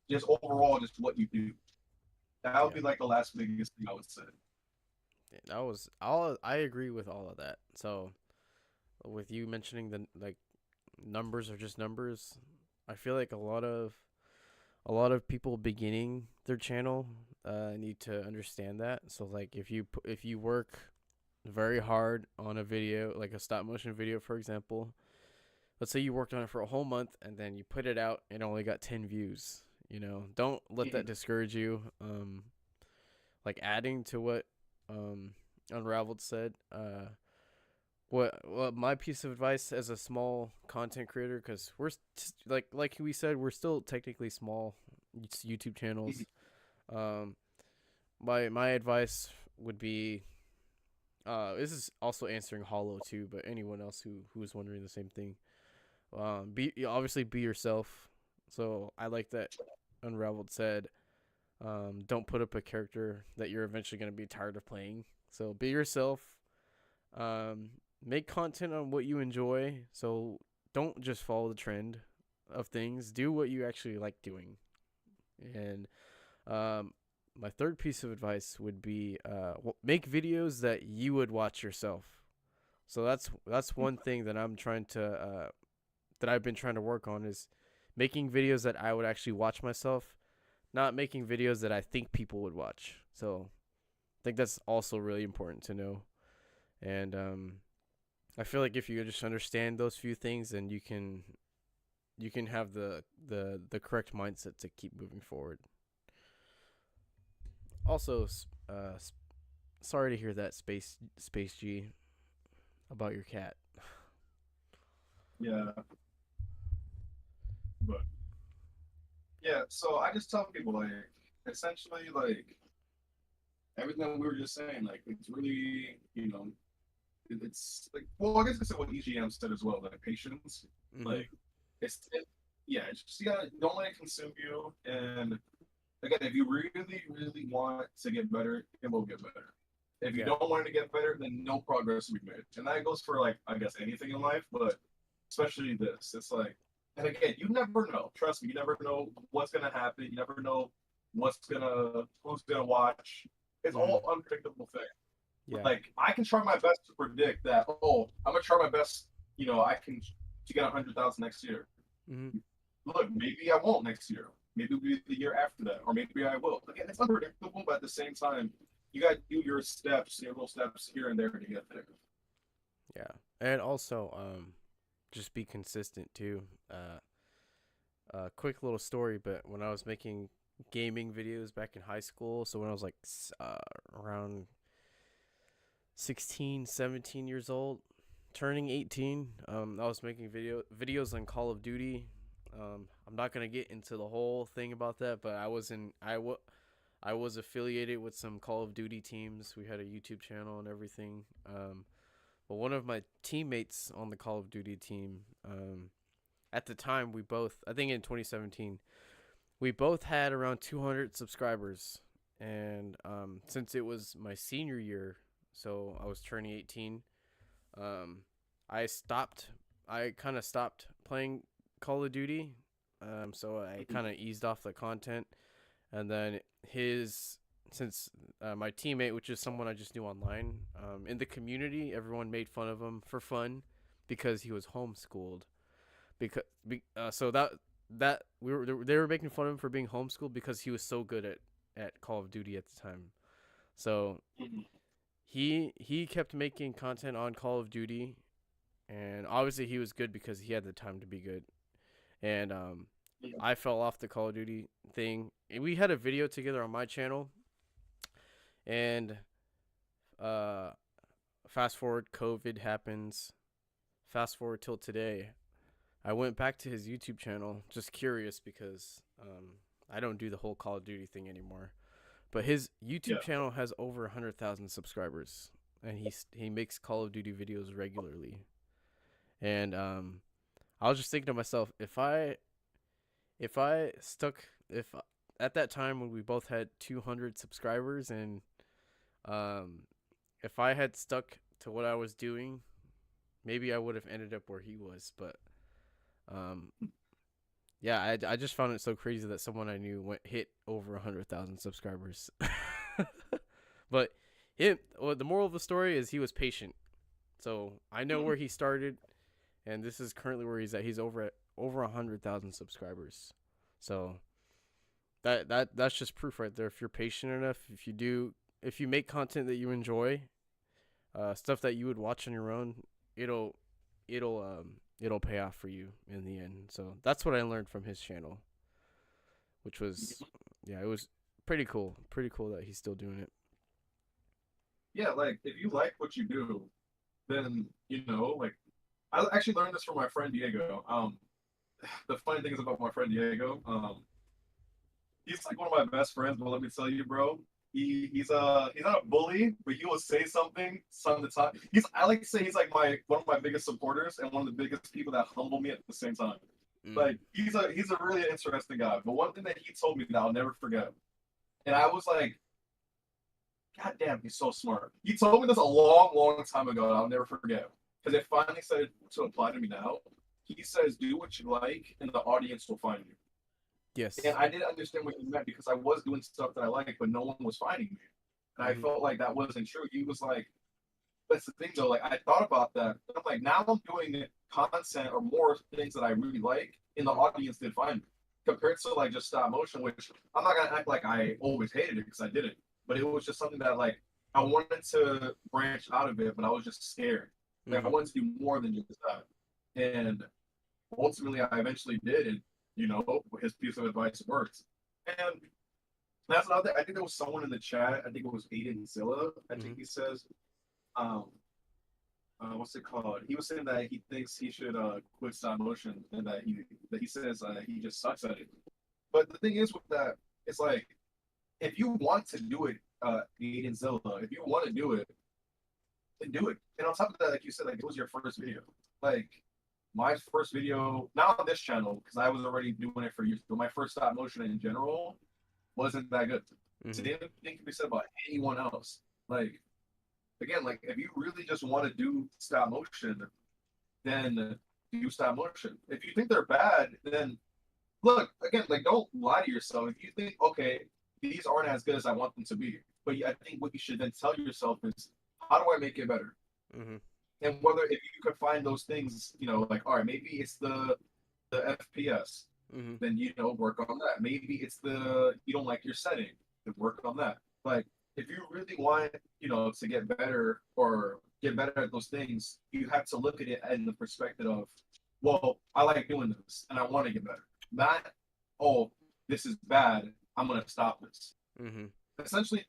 just overall just what you do. That would Yeah. be like the last biggest thing I would say. Yeah, that was all. I agree with all of that. So, with you mentioning the like numbers are just numbers, I feel like a lot of people beginning their channel need to understand that. So like if you work very hard on a video, like a stop motion video for example, let's say you worked on it for a whole month and then you put it out and only got 10 views, don't let that Mhm. discourage you. Like adding to what Unraveled said, what my piece of advice as a small content creator, because like we said, we're still technically small YouTube channels. um my advice would be, this is also answering Hollow too, but anyone else who's wondering the same thing, obviously be yourself. So I like that Unraveled said, don't put up a character that you're eventually going to be tired of playing. So be yourself. um Make content on what you enjoy. So don't just follow the trend of things. Do what you actually like doing. And um my third piece of advice would be, make videos that you would watch yourself. So that's one thing that I've been trying to work on, is making videos that I would actually watch myself, not making videos that I think people would watch. So I think that's also really important to know. And I feel like if you just understand those few things, then you can have the correct mindset to keep moving forward. Also, sorry to hear that, Space G, about your cat. Yeah, but yeah. So I just tell people like, essentially, like everything that we were just saying, like it's really, it's like, well, I guess it's what EGM said as well, like patience. Mhm. Like yeah, it's just, don't let it consume you. And again, if you really, really want to get better, it will get better. If you Yeah. don't want to get better, then no progress will be made. And that goes for like, I guess, anything in life, but especially this. It's like, and again, you never know. Trust me, you never know what's gonna happen. You never know who's gonna watch. It's Mhm. all unpredictable thing. Yeah. Like I can try my best to predict that. Oh, I'm gonna try my best. I can to get 100,000 next year. Mhm. Look, maybe I won't next year. Maybe it'll be the year after that, or maybe I will. Again, it's unpredictable, but at the same time, you got to do your little steps here and there to get there. Yeah. And also, just be consistent too. Quick little story, but when I was making gaming videos back in high school, so when I was like around 16, 17 years old, turning 18, I was making videos on Call of Duty. I'm not gonna get into the whole thing about that, but I was affiliated with some Call of Duty teams. We had a YouTube channel and everything. But one of my teammates on the Call of Duty team, at the time, I think in 2017, we both had around 200 subscribers. And since it was my senior year, so I was turning 18, um, I stopped. I kind of stopped playing Call of Duty. So I kind of eased off the content, and then his since my teammate, which is someone I just knew online, in the community, everyone made fun of him for fun because he was homeschooled. So that they were making fun of him for being homeschooled because he was so good at Call of Duty at the time. So Mhm. he kept making content on Call of Duty, and obviously he was good because he had the time to be good. And Yeah. I fell off the Call of Duty thing. And we had a video together on my channel, and uh, fast forward, COVID happens. Fast forward till today. I went back to his YouTube channel, just curious because I don't do the whole Call of Duty thing anymore. But his YouTube Yeah. channel has over 100,000 subscribers, and he makes Call of Duty videos regularly. And I was just thinking to myself, if I stuck if at that time when we both had 200 subscribers, and um, if I had stuck to what I was doing, maybe I would have ended up where he was. But um, yeah, I just found it so crazy that someone I knew hit over 100,000 subscribers. But the moral of the story is he was patient. So I know where he started, and this is currently where he's at. He's at over 100,000 subscribers. So that's just proof right there. If you're patient enough, if you make content that you enjoy, stuff that you would watch on your own, it'll it'll pay off for you in the end. So that's what I learned from his channel, which was, yeah, it was pretty cool that he's still doing it. Yeah, like if you like what you do, then like I actually learned this from my friend Diego. The funny thing is about my friend Diego, he's like one of my best friends, but let me tell you, bro, he's not a bully, but he will say something some of the time. I like to say he's like my one of my biggest supporters and one of the biggest people that humble me at the same time. Mm. Like he's a really interesting guy. But one thing that he told me that I'll never forget, and I was like, God damn, he's so smart. He told me this a long, long time ago, and I'll never forget. Because it finally started to apply to me now. He says, do what you like, and the audience will find you. And Yes. I didn't understand what he meant because I was doing stuff that I liked, but no one was finding me. And I Mm-hmm. felt like that wasn't true. He was like, that's the thing though. Like I thought about that. I'm like, now I'm doing content or more things that I really like, and the Mm-hmm. audience did find me. Compared to like just stop motion, which I'm not gonna act like I always hated it because I didn't. But it was just something that like I wanted to branch out of it, but I was just scared. Like I Mm-hmm. wanted to do more than just that. And ultimately I eventually did, and his piece of advice worked. And that's another thing. I think there was someone in the chat. I think it was Aiden Zilla. I Mm-hmm. think he says, um, what's it called? He was saying that he thinks he should quit stop motion, and that he says he just sucks at it. But the thing is with that, it's like if you want to do it, Aiden Zilla, if you want to do it, then do it. And on top of that, like you said, like it was your first video. Like my first video, not on this channel because I was already doing it for years, but my first stop motion in general wasn't that good. Mm-hmm. Same thing can be said about anyone else. Like again, like if you really just want to do stop motion, then do stop motion. If you think they're bad, then look again. Like don't lie to yourself. If you think okay, these aren't as good as I want them to be, but I think what you should then tell yourself is, how do I make it better? Mm-hmm. And whether if you could find those things, like all right, maybe it's the FPS, Mm-hmm. then work on that. Maybe it's the you don't like your setting, then work on that. Like if you really want, to get better or get better at those things, you have to look at it in the perspective of, well, I like doing this and I want to get better. Not, oh, this is bad. I'm gonna stop this. Mm-hmm. Essentially,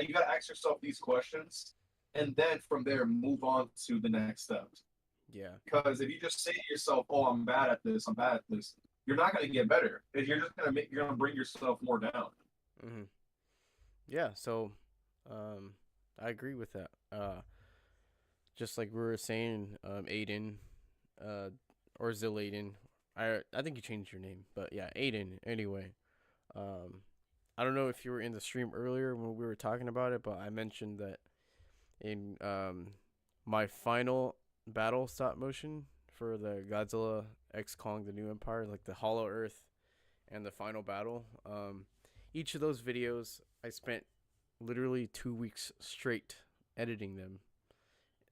you got to ask yourself these questions, and then from there move on to the next steps. Yeah. Because if you just say to yourself, "Oh, I'm bad at this. I'm bad at this," you're not going to get better. You're going to bring yourself more down. Mm-hmm. Yeah. So, um, I agree with that. Just like we were saying, Aiden, uh, or Zilladen. I think you changed your name, but yeah, Aiden. Anyway, um, I don't know if you were in the stream earlier when we were talking about it, but I mentioned that in my final battle stop motion for the Godzilla X Kong the New Empire, like the Hollow Earth and the final battle. Each of those videos I spent literally 2 weeks straight editing them.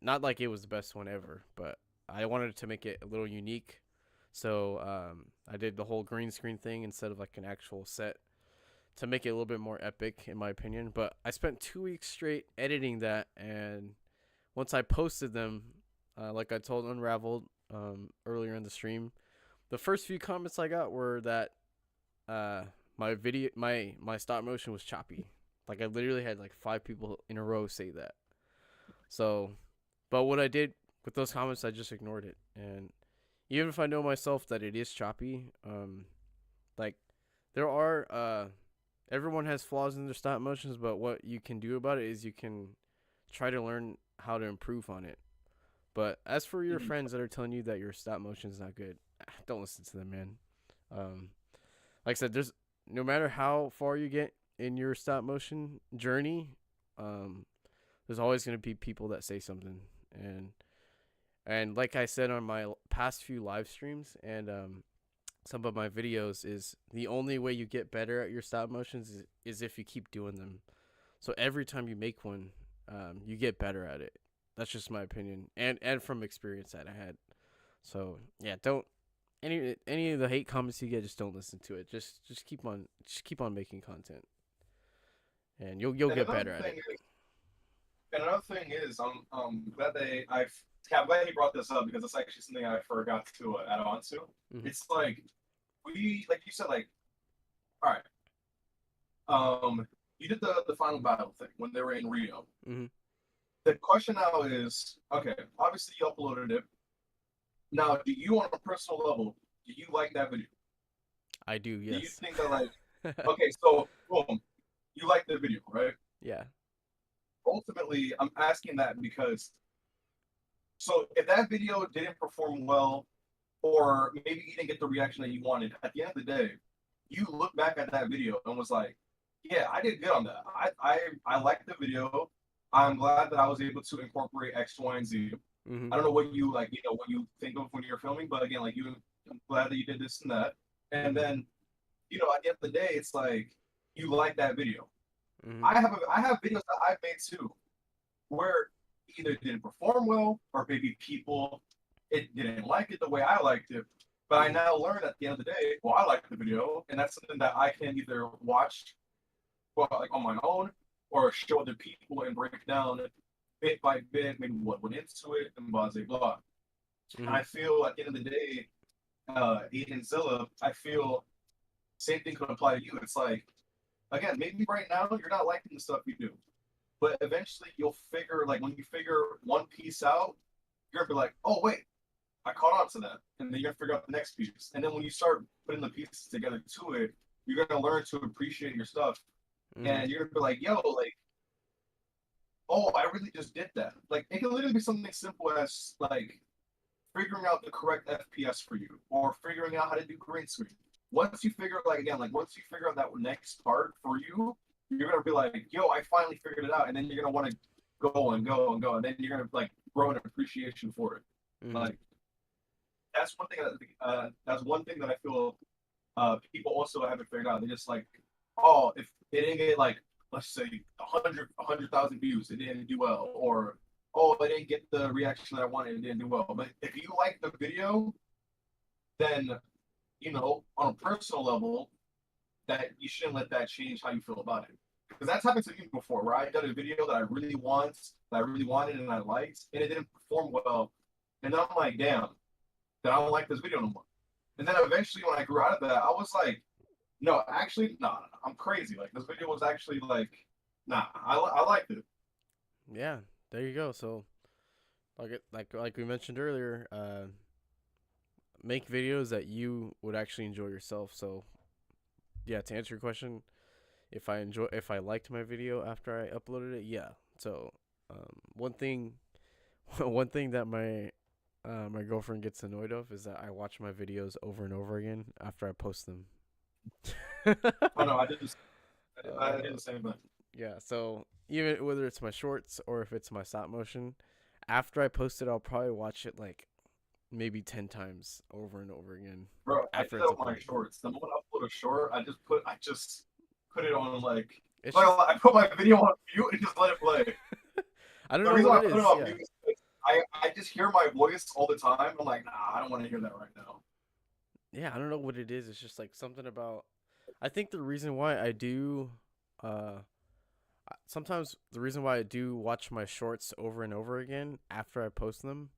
Not like it was the best one ever, but I wanted to make it a little unique. So I did the whole green screen thing instead of like an actual set to make it a little bit more epic, in my opinion. But I spent 2 weeks straight editing that, and once I posted them, like I told Unraveled earlier in the stream, the first few comments I got were that uh, my stop motion was choppy. Like I literally had like 5 people in a row say that. So, but what I did with those comments, I just ignored it. And even if I know myself that it is choppy, like there are everyone has flaws in their stop motions, but what you can do about it is you can try to learn how to improve on it. But as for your Mhm. friends that are telling you that your stop motion is not good, don't listen to them, man. Um, like I said, there's no matter how far you get in your stop motion journey, um, there's always gonna be people that say something, and like I said on my past few live streams and some of my videos, is the only way you get better at your stop motions is if you keep doing them. So every time you make one, you get better at it. That's just my opinion, and from experience that I had. So yeah, don't any of the hate comments you get, just don't listen to it. Just keep on making content, and you'll And get better at thing it. is, another thing is, I'm glad he brought this up because it's actually something I forgot to add on to. Hmm. It's like like you said, like, all right, you did the final battle thing when they were in Rio. Hmm. The question now is, okay, obviously you uploaded it. Now, do you, on a personal level, do you like that video? I do, Do you yes. think that, like, okay, so boom, you like the video, right? Yeah. Ultimately, I'm asking that because, so if that video didn't perform well, or maybe you didn't get the reaction that you wanted, at the end of the day, you look back at that video and was like, yeah, I did good on that. I liked the video. I'm glad that I was able to incorporate X, Y, and Z. Hmm. I don't know what you like, what you think of when you're filming, but again, like I'm glad that you did this and that. And Hmm. then, at the end of the day, it's like you like that video. Hmm. I have videos that I've made too, where either didn't perform well or maybe people it didn't like it the way I liked it. But I Hmm. now learn at the end of the day, well, I like the video, and that's something that I can either watch, well, like on my own, or show other people and break down bit by bit, maybe what went into it, and blah blah blah. And Hmm. I feel at the end of the day, Aiden Zilla, I feel same thing could apply to you. It's like, again, maybe right now you're not liking the stuff you do, but eventually you'll figure, like when you figure one piece out, you're gonna be like, oh wait, I caught on to that, and then you're gonna figure out the next piece. And then when you start putting the pieces together to it, you're gonna learn to appreciate your stuff, Hmm. and you're gonna be like, yo, like, oh, I really just did that. Like it can literally be something simple as like figuring out the correct FPS for you, or figuring out how to do green screen. Once you figure, like again, like once you figure out that next part for you, you're gonna be like, yo, I finally figured it out, and then you're gonna want to go and go and go, and then you're gonna like grow an appreciation for it. Hmm. Like that's one thing that I feel people also haven't figured out. They're just like, oh, if it didn't get like, let's say 100,000 views, it didn't do well, or oh, I didn't get the reaction that I wanted, it didn't do well. But if you like the video, then on a personal level, that you shouldn't let that change how you feel about it. Because that's happened to me before, where I did a video that I really wanted and I liked, and it didn't perform well. And then I'm like, damn, then I don't like this video no more. And then eventually, when I grew out of that, I was like, no, actually, nah, I'm crazy. Like this video was actually like, nah, I liked it. Yeah. There you go. So like we mentioned earlier, make videos that you would actually enjoy yourself. So yeah, to answer your question, if I liked my video after I uploaded it, yeah. So one thing one thing that my girlfriend gets annoyed of is that I watch my videos over and over again after I post them. Oh no, I did this. I did uh, the same thing, yeah. So even whether it's my shorts or if it's my stop motion, after I post it, I'll probably watch it like maybe 10 times over and over again bro. I after did that it's with my uploaded. shorts. The moment I upload a short, I just put it on like It's Like just I put my video on mute and just let it play. I don't The know reason what why it I put it is. on Yeah. mute is because I just hear my voice all the time. I'm like, nah, I don't want to hear that right now. Yeah, I don't know what it is. It's just like something about. I think the reason why I do, uh, sometimes the reason why I do watch my shorts over and over again after I post them,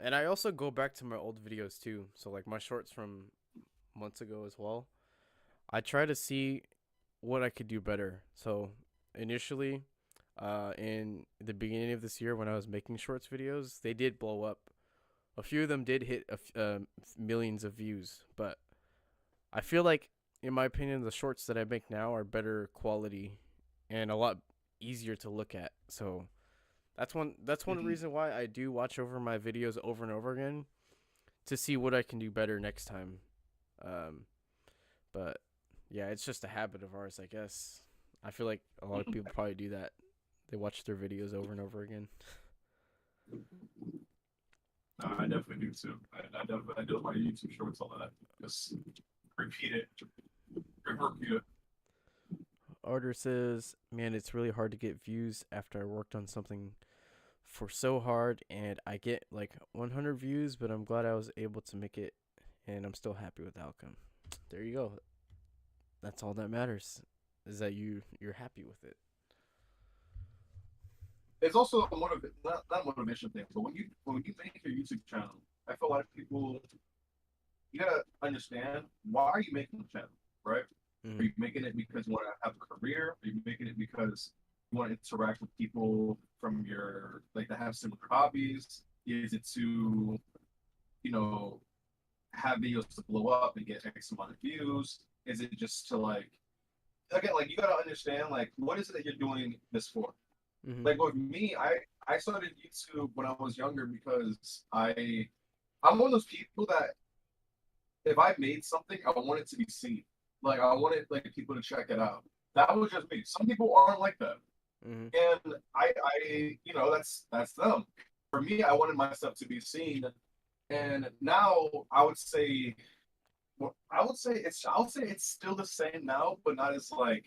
and I also go back to my old videos too. So like my shorts from months ago as well. I try to see what I could do better. So initially, in the beginning of this year when I was making shorts videos, they did blow up. A few of them did hit millions of views, but I feel like, in my opinion, the shorts that I make now are better quality and a lot easier to look at. So that's one Hmm. reason why I do watch over my videos over and over again to see what I can do better next time. Um, but yeah, it's just a habit of ours, I guess. I feel like a lot of people probably do that. They watch their videos over and over again. I definitely do too. I definitely I do my YouTube shorts all that. Just repeat it, repeat it. Arter says, "Man, it's really hard to get views after I worked on something for so hard, and I get like 100 views, but I'm glad I was able to make it, and I'm still happy with the outcome." There you go. That's all that matters, is that you're happy with it. It's also a not motivation thing, but when you make your YouTube channel, I feel like people you gotta understand why are you making the channel, right? Are Mhm. you making it because you want to have a career? Are you making it because you want to interact with people from your like that have similar hobbies? Is it to you know have videos to blow up and get X amount of views? Is it just to like again like you gotta understand like what is it that you're doing this for? Mhm. Like with me, I started YouTube when I was younger because I'm one of those people that if I made something, I want it to be seen. Like I wanted like people to check it out. That was just me. Some people aren't like that, Mhm. and that's them. For me, I wanted my stuff to be seen, and now I would say it's still the same now, but not as like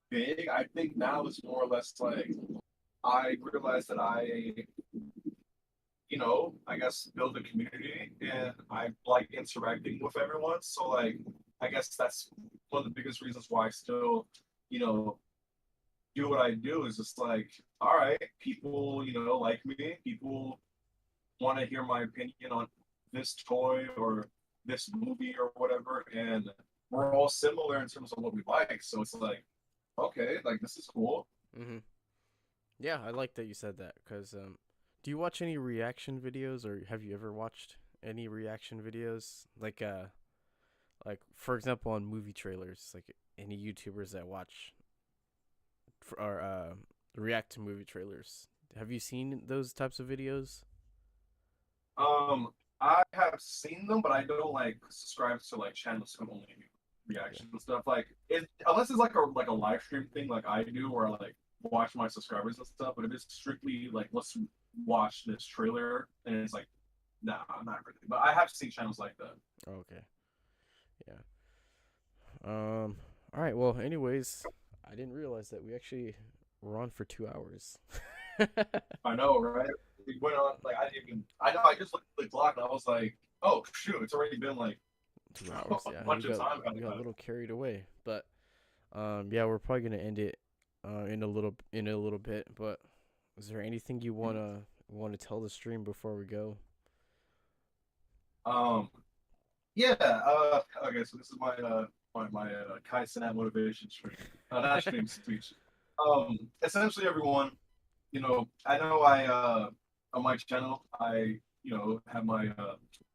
big. I think now it's more or less like I realized that I guess build a community and I like interacting with everyone. So like I guess that's one of the biggest reasons why I still, you know, do what I do is just like, all right, people, like me, people want to hear my opinion on this toy or this movie or whatever, and we're all similar in terms of what we like. So it's like, okay, like this is cool. Mhm. Yeah, I like that you said that because do you watch any reaction videos, or have you ever watched any reaction videos like for example on movie trailers, like any YouTubers that watch or react to movie trailers? Have you seen those types of videos? Um, I have seen them, but I don't like subscribe to like channels who only Yeah. reaction and stuff. Like, unless it's like a live stream thing, like I do, where I like watch my subscribers and stuff. But if it's strictly like let's watch this trailer, and it's like, nah, I'm not really. But I have seen channels like that. Oh, okay. Yeah. All right. Well, anyways, I didn't realize that we actually were on for 2 hours. I know, right? We went on like I didn't even. I know. I just looked at the clock and I was like, oh shoot, it's already been like 2 hours. a Yeah, bunch of time. we got a little carried away, but yeah, we're probably gonna end it in a little bit. But is there anything you wanna tell the stream before we go? Um, Yeah, okay, so this is my Kai Cenat motivation stream. Not stream speech. Essentially everyone, I know I on my channel I have my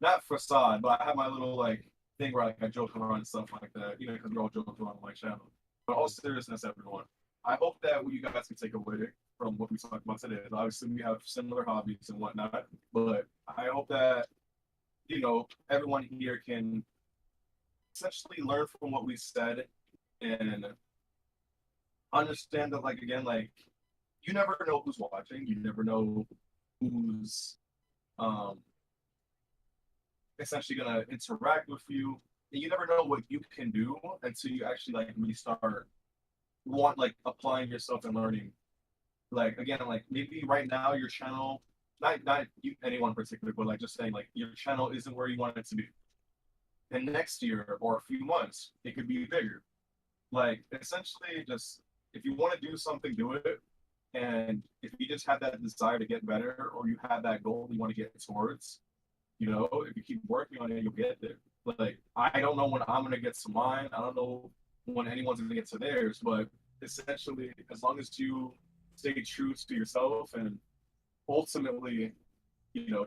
not facade, but I have my little like thing where like I joke around and stuff like that, because we're all joking around on my channel. But all seriousness, everyone, I hope that what you guys can take away from what we talked about today is obviously we have similar hobbies and whatnot, but I hope that everyone here can essentially learn from what we said and understand that, like, again, like, you never know who's watching, you never know who's um, essentially going to interact with you, and you never know what you can do until you actually, like, really start. want like applying yourself and learning. Like again, like maybe right now your channel, not you, anyone in particular, but like just saying like your channel isn't where you want it to be. And next year or a few months, it could be bigger. Like essentially, just if you want to do something, do it. And if you just have that desire to get better, or you have that goal you want to get towards, if you keep working on it, you'll get there. Like I don't know when I'm gonna get to mine. I don't know when anyone's gonna get to theirs, but essentially, as long as you stay true to yourself and ultimately,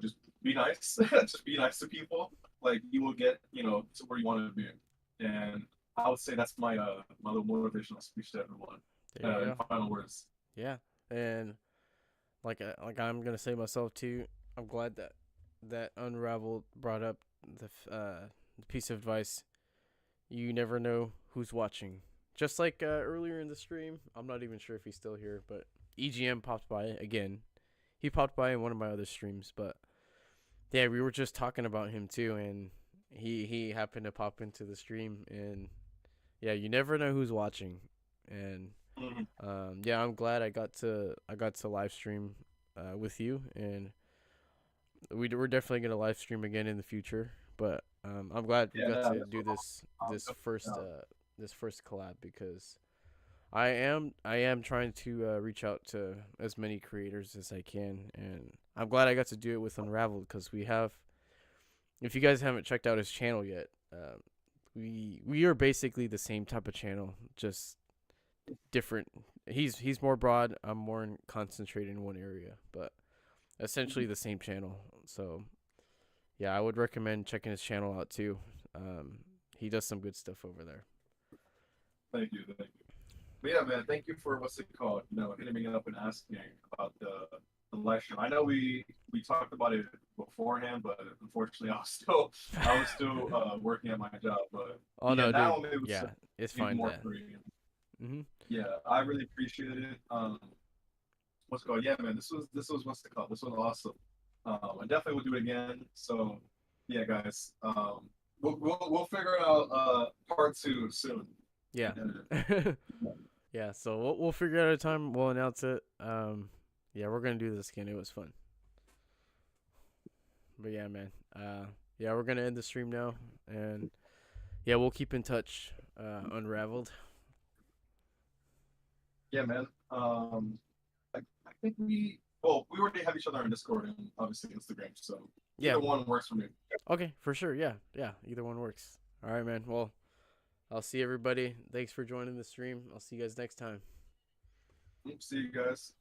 just be nice, just be nice to people, like you will get, to where you want to be. And I would say that's my little motivational speech to everyone. There you In go. final words. Yeah, and like I'm gonna say myself too. I'm glad that Unraveled brought up the piece of advice. You never know who's watching. Just like earlier in the stream, I'm not even sure if he's still here, but EGM popped by again. He popped by in one of my other streams, but yeah, we were just talking about him too, and he happened to pop into the stream, and yeah, you never know who's watching, and Mhm. yeah, I'm glad I got to live stream with you, and we're definitely gonna live stream again in the future. But I'm glad we Yeah, got to that's do what this I'm first down. collab because I am trying to reach out to as many creators as I can, and I'm glad I got to do it with Unraveled because we have. If you guys haven't checked out his channel yet, we are basically the same type of channel, just different. He's more broad. I'm more concentrated in one area, but essentially the same channel. So yeah, I would recommend checking his channel out too. He does some good stuff over there. Thank you, thank you. But yeah, man, thank you for what's it called? Hitting me up and asking about the live stream. I know we talked about it beforehand, but unfortunately, I was still working at my job. Oh But yeah, no, now dude. I'm able to Yeah, it's be fine more then. free. Mhm. Yeah, I really appreciate it. What's it called? Yeah, man, this was what's it called? This was awesome. I definitely will do it again. So yeah, guys, we'll figure out part two soon. Yeah. And, Yeah. So we'll figure out a time. We'll announce it. Yeah, we're gonna do this again. It was fun. But yeah, man. Yeah, we're gonna end the stream now, and yeah, we'll keep in touch. Unraveled. yeah, man. I think we already have each other on Discord and obviously Instagram, so Yeah. either one works for me. Okay, for sure. Yeah. Yeah. Either one works. All right, man. Well, I'll see everybody. Thanks for joining the stream. I'll see you guys next time. See you guys.